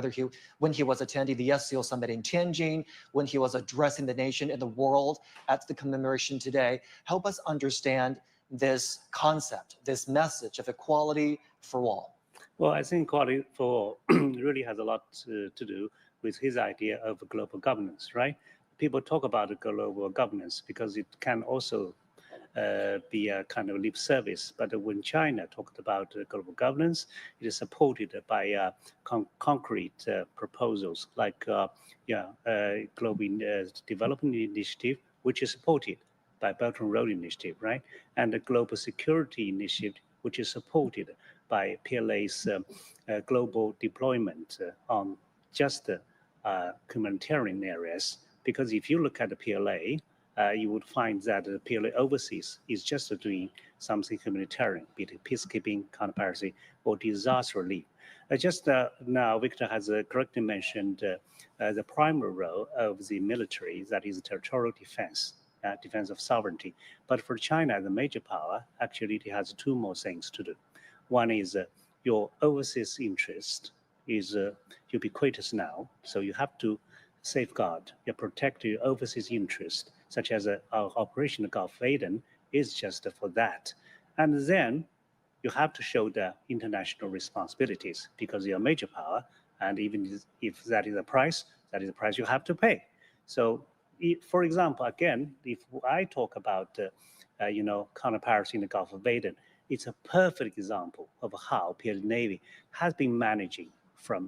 when he was attending the SCO summit in Tianjin, when he was addressing the nation and the world at the commemoration today. Help us understand this concept, this message of equality for all. Well, I think equality for all really has a lot to do with his idea of global governance, right? People talk about global governance because it can also be a kind of lip service. But when China talked about global governance, it is supported by concrete proposals like Global Development Initiative, which is supported by Belt and Road Initiative, right? And the Global Security Initiative, which is supported by PLA's global deployment on just humanitarian areas. Because if you look at the PLA, you would find that the PLA overseas is just doing something humanitarian, be it peacekeeping, counterpiracy, or disaster relief. Just now, Victor has correctly mentioned the primary role of the military, that is territorial defense, defense of sovereignty. But for China, the major power, actually it has two more things to do. One is your overseas interest is ubiquitous now, so you have to safeguard, you protect your overseas interest, such as our Operation Gulf Aden is just for that. And then you have to show the international responsibilities because you're a major power, and even if that is a price you have to pay. So, for example, again, if I talk about counterparacy in the Gulf of Aden. It's a perfect example of how PLA Navy has been managing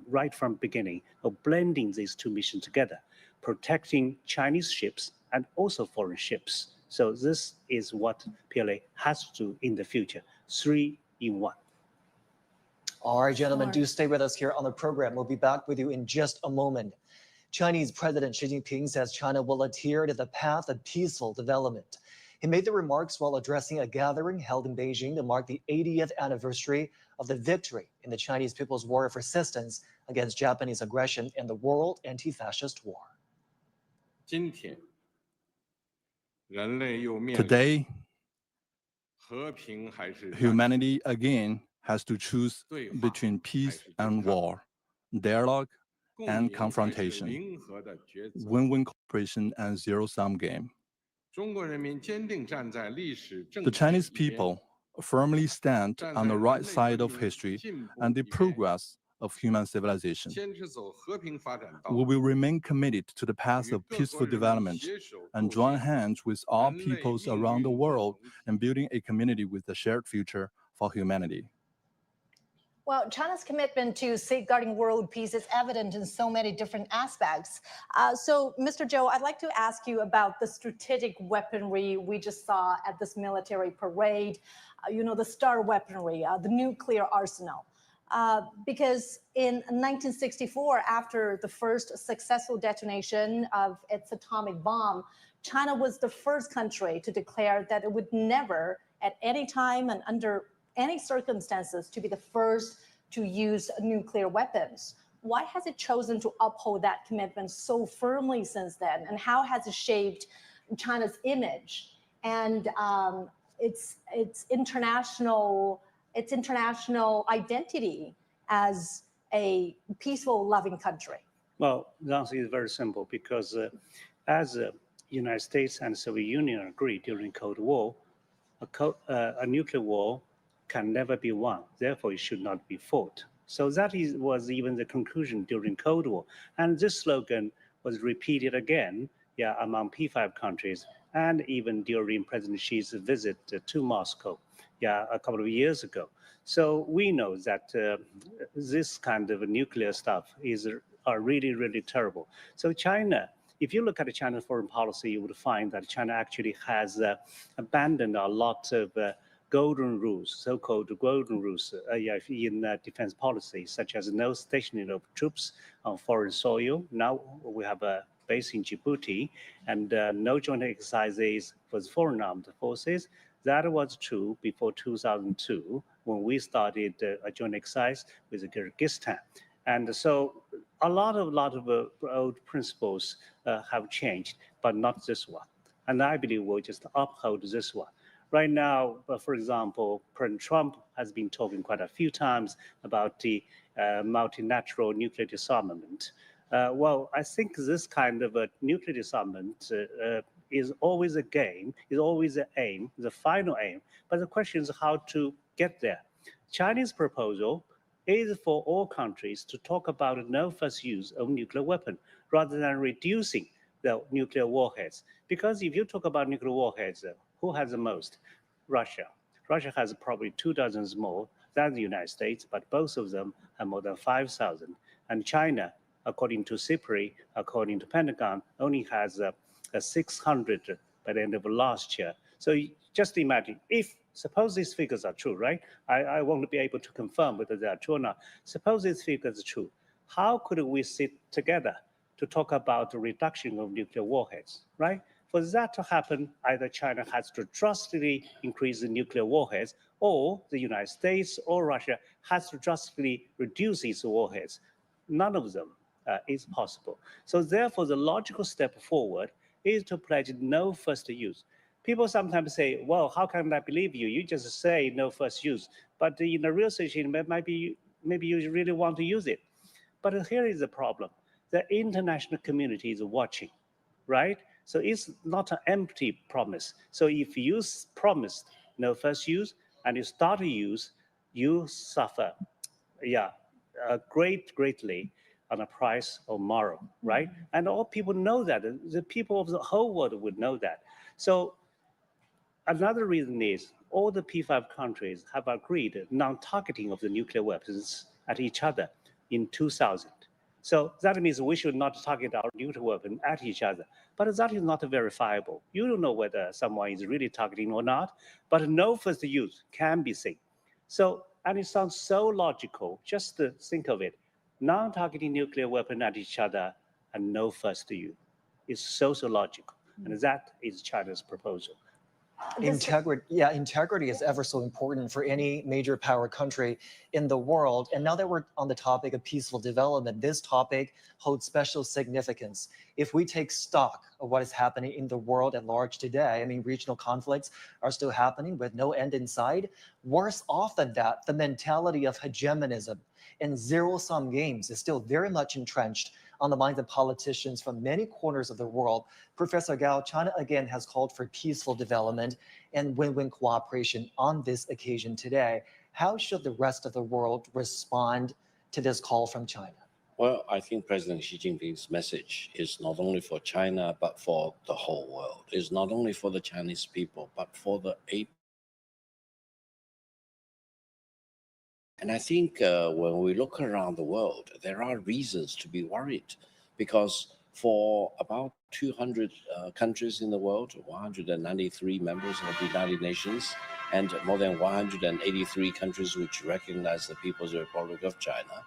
right from beginning of blending these two missions together, protecting Chinese ships and also foreign ships. So this is what PLA has to do in the future, 3 in 1. All right, gentlemen, do stay with us here on the program. We'll be back with you in just a moment. Chinese President Xi Jinping says China will adhere to the path of peaceful development. He made the remarks while addressing a gathering held in Beijing to mark the 80th anniversary of the victory in the Chinese People's War of Resistance against Japanese aggression in the World Anti-Fascist War. Today, humanity again has to choose between peace and war, dialogue and confrontation, win-win cooperation and zero-sum game. The Chinese people firmly stand on the right side of history and the progress of human civilization. We will remain committed to the path of peaceful development and join hands with all peoples around the world in building a community with a shared future for humanity. Well, China's commitment to safeguarding world peace is evident in so many different aspects. So, Mr. Zhou, I'd like to ask you about the strategic weaponry we just saw at this military parade, the star weaponry, the nuclear arsenal. Because in 1964, after the first successful detonation of its atomic bomb, China was the first country to declare that it would never, at any time and under any circumstances, to be the first to use nuclear weapons. Why has it chosen to uphold that commitment so firmly since then? And how has it shaped China's image and its international identity as a peaceful, loving country? Well, the answer is very simple, because as the United States and Soviet Union agreed during the Cold War, a nuclear war can never be won. Therefore, it should not be fought. So that was even the conclusion during Cold War. And this slogan was repeated again among P5 countries, and even during President Xi's visit to Moscow a couple of years ago. So we know that this kind of nuclear stuff are really, really terrible. So China, if you look at China's foreign policy, you would find that China actually has abandoned a lot of golden rules, so-called golden rules in defense policy, such as no stationing of troops on foreign soil. Now we have a base in Djibouti, and no joint exercises for the foreign armed forces. That was true before 2002, when we started a joint exercise with Kyrgyzstan. And so a lot of old principles have changed, but not this one. And I believe we'll just uphold this one. Right now, for example, President Trump has been talking quite a few times about the multilateral nuclear disarmament. Well, I think this kind of a nuclear disarmament is always a game, is always an aim, the final aim. But the question is how to get there. Chinese proposal is for all countries to talk about no first use of nuclear weapon rather than reducing the nuclear warheads. Because if you talk about nuclear warheads, who has the most? Russia. Russia has probably 2 dozens more than the United States, but both of them have more than 5,000. And China, according to CIPRI, according to Pentagon, only has 600 by the end of last year. So just imagine, suppose these figures are true, right? I won't be able to confirm whether they are true or not. Suppose these figures are true. How could we sit together to talk about the reduction of nuclear warheads, right? For that to happen, either China has to drastically increase the nuclear warheads, or the United States or Russia has to drastically reduce its warheads. None of them is possible. So therefore, the logical step forward is to pledge no first use. People sometimes say, well, how can I believe you? You just say no first use. But in the real situation, maybe you really want to use it. But here is the problem. The international community is watching, right? So it's not an empty promise. So if you promised no first use and you start to use, you suffer, greatly on the price of moral, right? And all people know that. The people of the whole world would know that. So Another reason is all the P5 countries have agreed non-targeting of the nuclear weapons at each other in 2000. So that means we should not target our nuclear weapon at each other. But that is not verifiable. You don't know whether someone is really targeting or not, but no first use can be seen. So, and it sounds so logical, just to think of it. Non-targeting nuclear weapon at each other and no first use. It's so logical. And that is China's proposal. Integrity is ever so important for any major power country in the world. And now that we're on the topic of peaceful development, this topic holds special significance. If we take stock of what is happening in the world at large today, I mean, regional conflicts are still happening with no end in sight. Worse off than that, the mentality of hegemonism and zero-sum games is still very much entrenched on the minds of politicians from many corners of the world. Professor Gao, China again has called for peaceful development and win-win cooperation on this occasion today. How should the rest of the world respond to this call from China? Well, I think President Xi Jinping's message is not only for China, but for the whole world. It's not only for the Chinese people, but for the eight. And I think when we look around the world, there are reasons to be worried, because for about 200 countries in the world, 193 members of the United Nations, and more than 183 countries which recognize the People's Republic of China,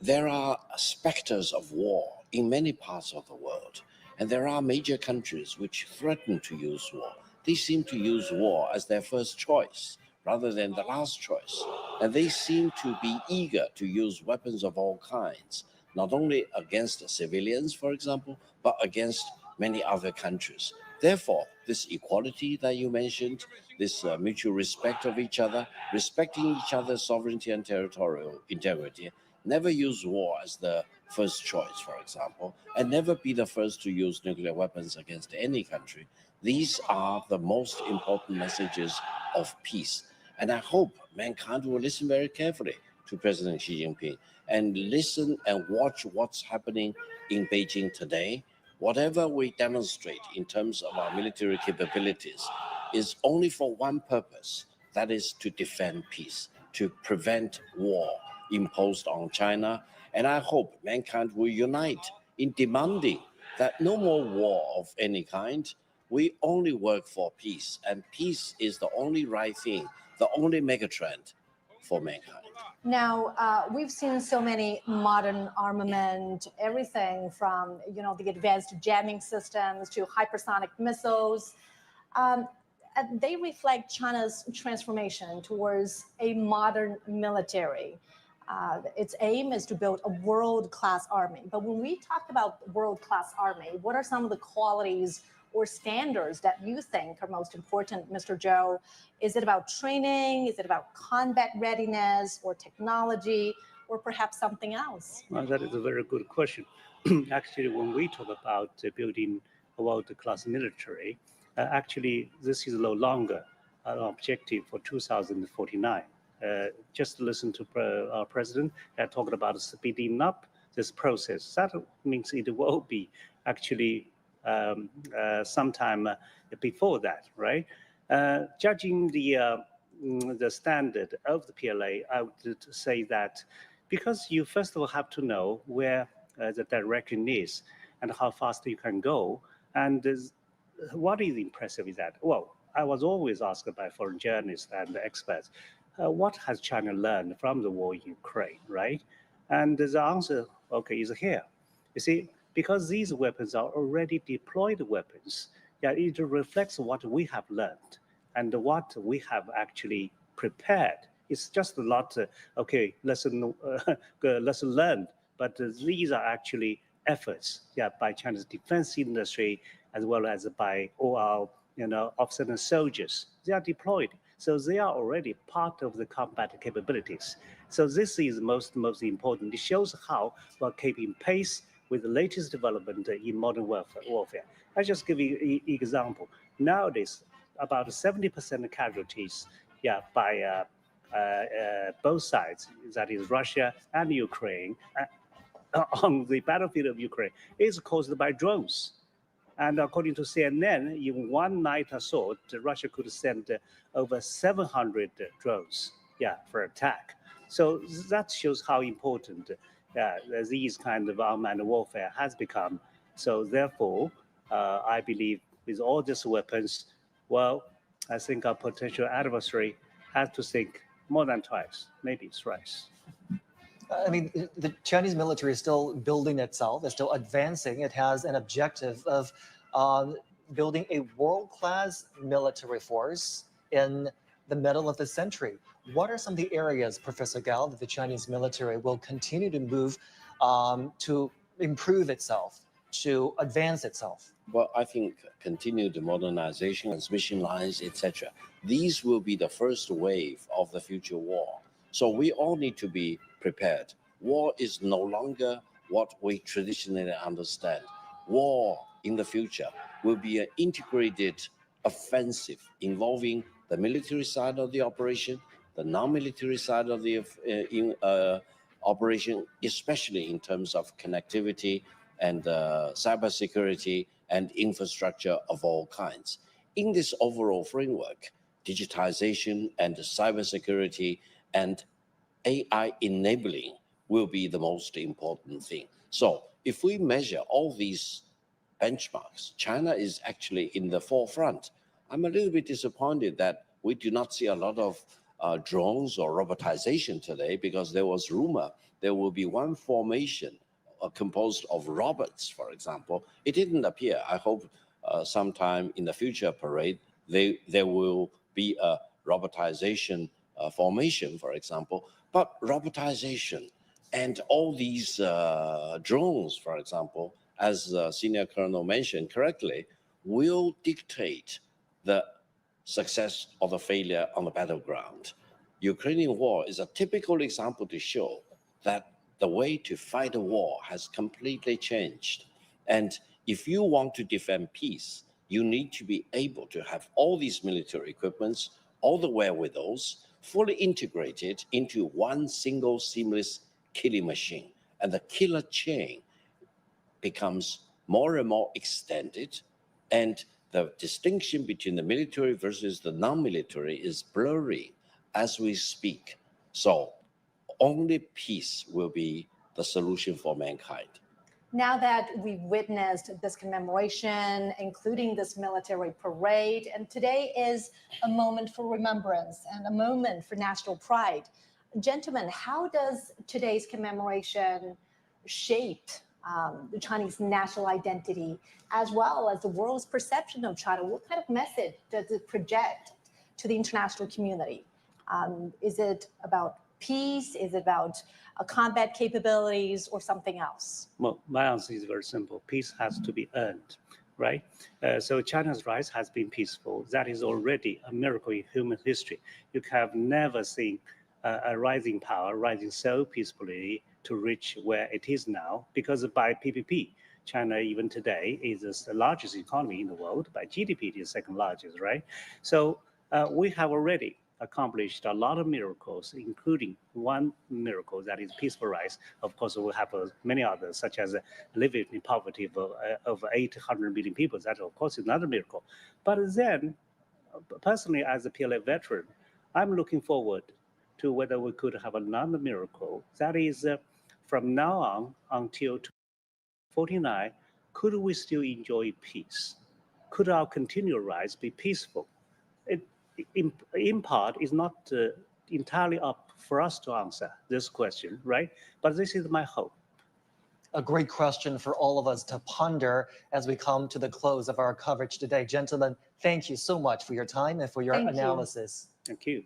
there are specters of war in many parts of the world. And there are major countries which threaten to use war. They seem to use war as their first choice rather than the last choice. And they seem to be eager to use weapons of all kinds, not only against civilians, for example, but against many other countries. Therefore, this equality that you mentioned, this mutual respect of each other, respecting each other's sovereignty and territorial integrity, never use war as the first choice, for example, and never be the first to use nuclear weapons against any country. These are the most important messages of peace. And I hope mankind will listen very carefully to President Xi Jinping and listen and watch what's happening in Beijing today. Whatever we demonstrate in terms of our military capabilities is only for one purpose, that is to defend peace, to prevent war imposed on China. And I hope mankind will unite in demanding that no more war of any kind. We only work for peace, and peace is the only right thing, the only megatrend for mankind. Now, we've seen so many modern armament, everything from, the advanced jamming systems to hypersonic missiles. They reflect China's transformation towards a modern military. Its aim is to build a world-class army. But when we talk about world-class army, what are some of the qualities or standards that you think are most important, Mr. Zhou? Is it about training? Is it about combat readiness or technology, or perhaps something else? Well, that is a very good question. Actually, when we talk about building a world-class military, actually, this is no longer an objective for 2049. Just listen to our president talking about speeding up this process. That means it will be actually sometime before that, right? Judging the standard of the PLA, I would say that because you first of all have to know where the direction is and how fast you can go. And what is impressive is that, well, I was always asked by foreign journalists and experts, what has China learned from the war in Ukraine, right? And the answer, okay, is here. You see, because these weapons are already deployed weapons, it reflects what we have learned and what we have actually prepared. It's just not, lesson learned, but these are actually efforts, by China's defense industry, as well as by all our, officers and soldiers. They are deployed. So they are already part of the combat capabilities. So this is most important. It shows how we're keeping pace with the latest development in modern warfare. I just give you an example. Nowadays, about 70% casualties, by both sides, that is Russia and Ukraine, on the battlefield of Ukraine, is caused by drones. And according to CNN, in one night assault, Russia could send over 700 drones, for attack. So that shows how important these kind of unmanned warfare has become. So therefore, I believe with all these weapons, well, I think our potential adversary has to think more than twice, maybe thrice. I mean, the Chinese military is still building itself, it's still advancing. It has an objective of building a world-class military force in the middle of the century. What are some of the areas, Professor Gao, that the Chinese military will continue to move to improve itself, to advance itself? Well, I think continued modernization, transmission lines, etc. These will be the first wave of the future war. So we all need to be prepared. War is no longer what we traditionally understand. War in the future will be an integrated offensive involving the military side of the operation, the non-military side of the operation, especially in terms of connectivity and cybersecurity and infrastructure of all kinds. In this overall framework, digitization and cybersecurity and AI enabling will be the most important thing. So if we measure all these benchmarks, China is actually in the forefront. I'm a little bit disappointed that we do not see a lot of drones or robotization today, because there was rumor there will be one formation composed of robots, for example. It didn't appear. I hope sometime in the future parade, there will be a robotization formation, for example. But robotization and all these drones, for example, as Senior Colonel mentioned correctly, will dictate the success or the failure on the battleground. Ukrainian war is a typical example to show that the way to fight a war has completely changed. And if you want to defend peace, you need to be able to have all these military equipments, all the wherewithals, fully integrated into one single seamless killing machine. And the killer chain becomes more and more extended, and the distinction between the military versus the non-military is blurry as we speak. So only peace will be the solution for mankind. Now that we've witnessed this commemoration, including this military parade, and today is a moment for remembrance and a moment for national pride. Gentlemen, how does today's commemoration shape the Chinese national identity, as well as the world's perception of China? What kind of message does it project to the international community? Is it about peace? Is it about combat capabilities or something else? Well, my answer is very simple. Peace has to be earned, right? So China's rise has been peaceful. That is already a miracle in human history. You have never seen a rising power rising so peacefully to reach where it is now, because by PPP, China even today is the largest economy in the world. By GDP, it is second largest, right? So we have already accomplished a lot of miracles, including one miracle that is peaceful rise. Of course, we have many others, such as living in poverty of 800 million people. That, of course, is another miracle. But then, personally, as a PLA veteran, I'm looking forward to whether we could have another miracle. That is, from now on until 2049, could we still enjoy peace? Could our continual rise be peaceful? In part, is not entirely up for us to answer this question, right? But this is my hope. A great question for all of us to ponder as we come to the close of our coverage today. Gentlemen, thank you so much for your time and for your analysis. Thank you.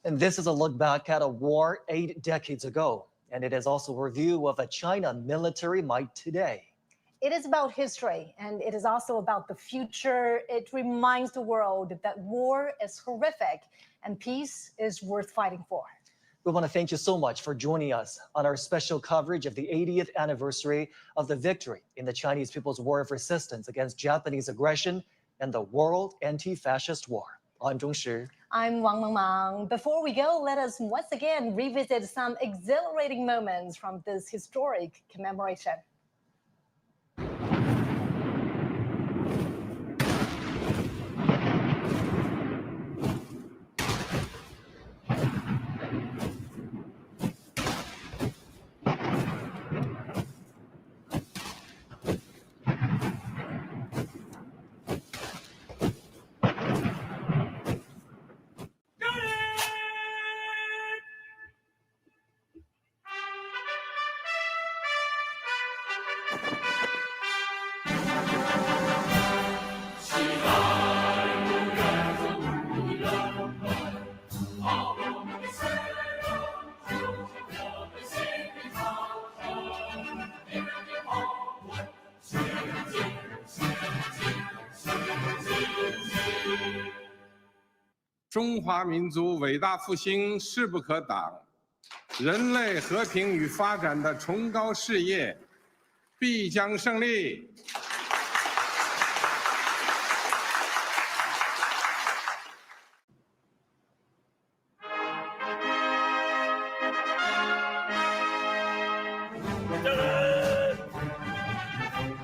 And this is a look back at a war 8 decades ago. And it is also a review of a China military might today. It is about history, and it is also about the future. It reminds the world that war is horrific and peace is worth fighting for. We want to thank you so much for joining us on our special coverage of the 80th anniversary of the victory in the Chinese People's War of Resistance against Japanese aggression and the World Anti-Fascist War. I'm Zhong Shi. I'm Wang Mengmang. Before we go, let us once again revisit some exhilarating moments from this historic commemoration. 中华民族伟大复兴势不可挡，人类和平与发展的崇高事业必将胜利。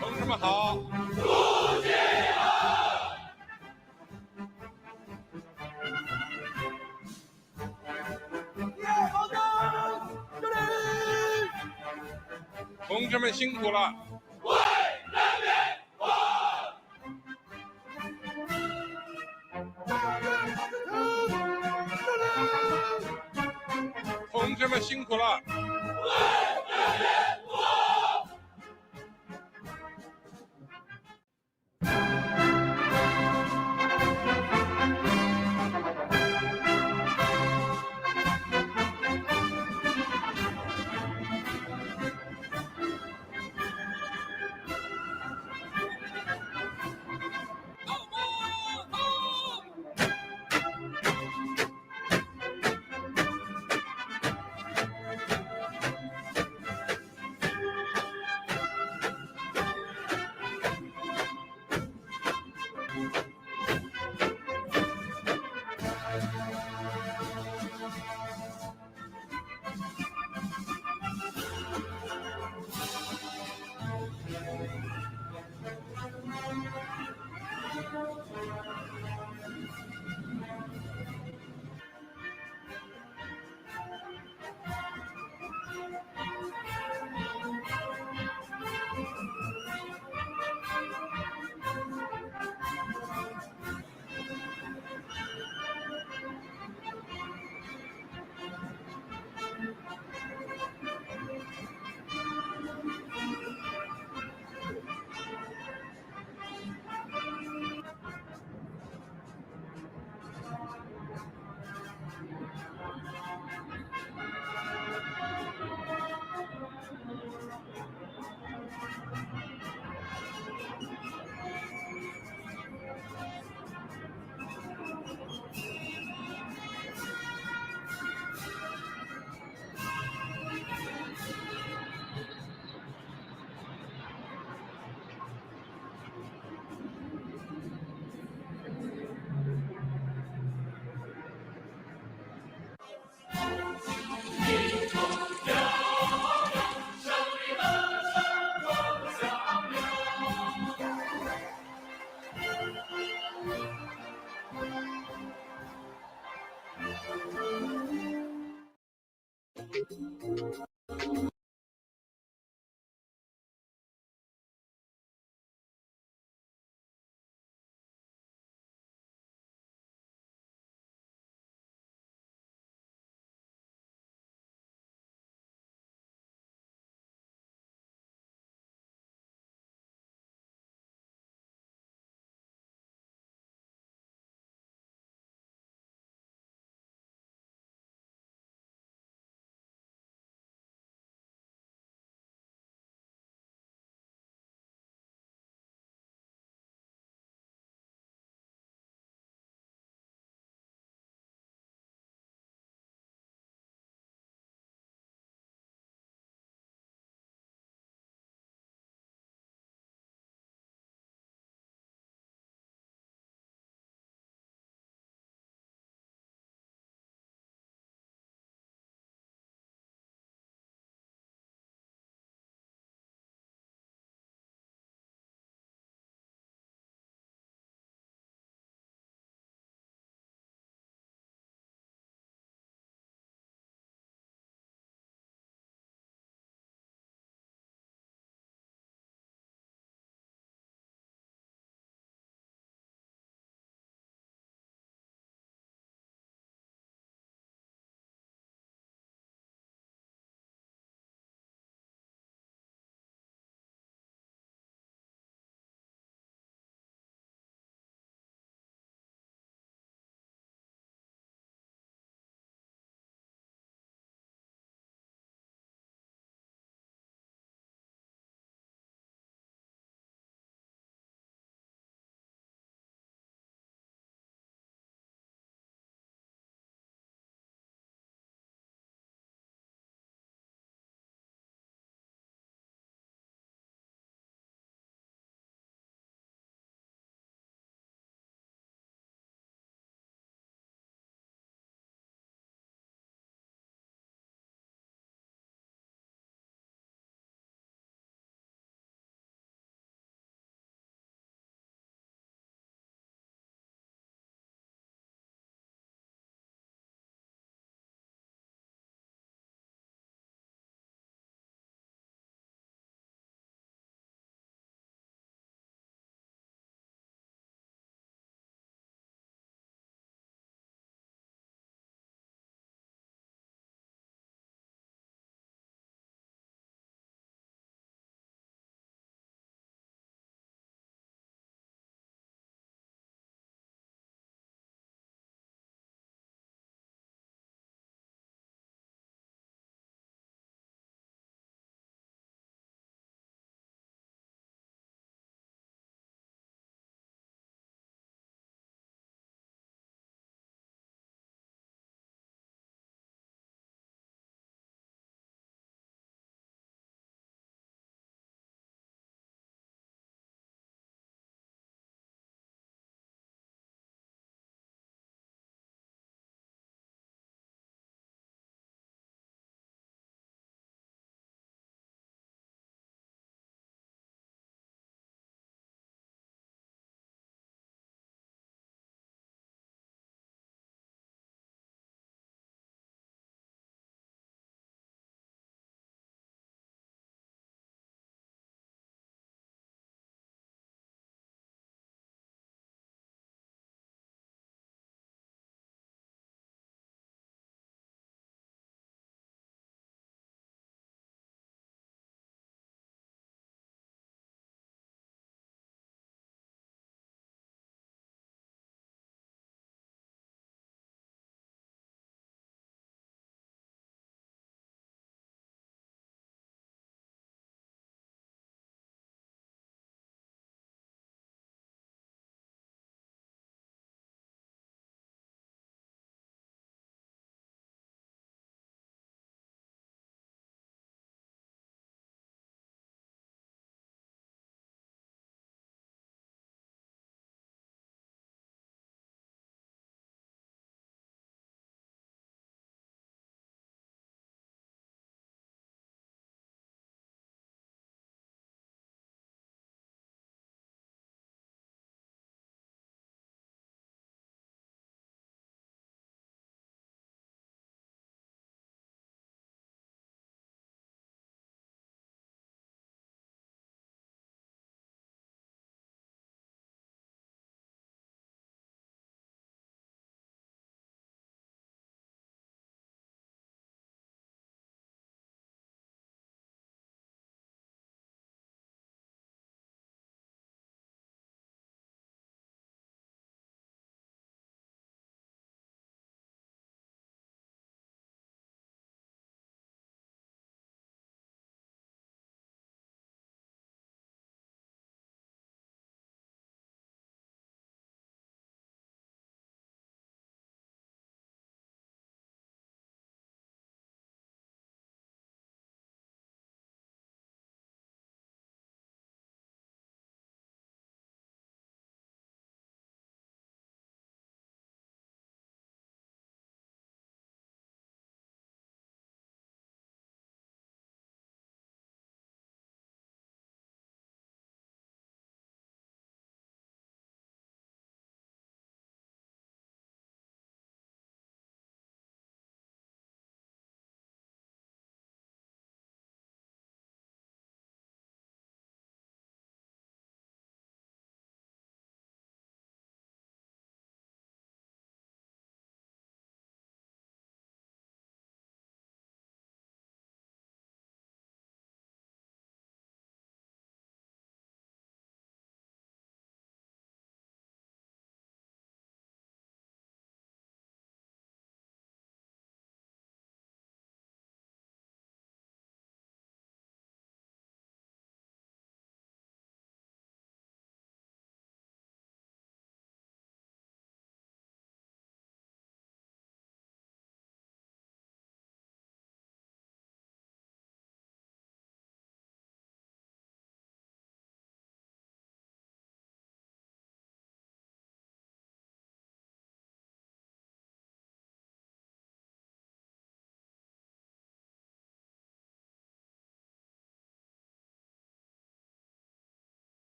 同志们好！祝捷好！同志们辛苦了！为人民服务！同志们辛苦了！为人民服务！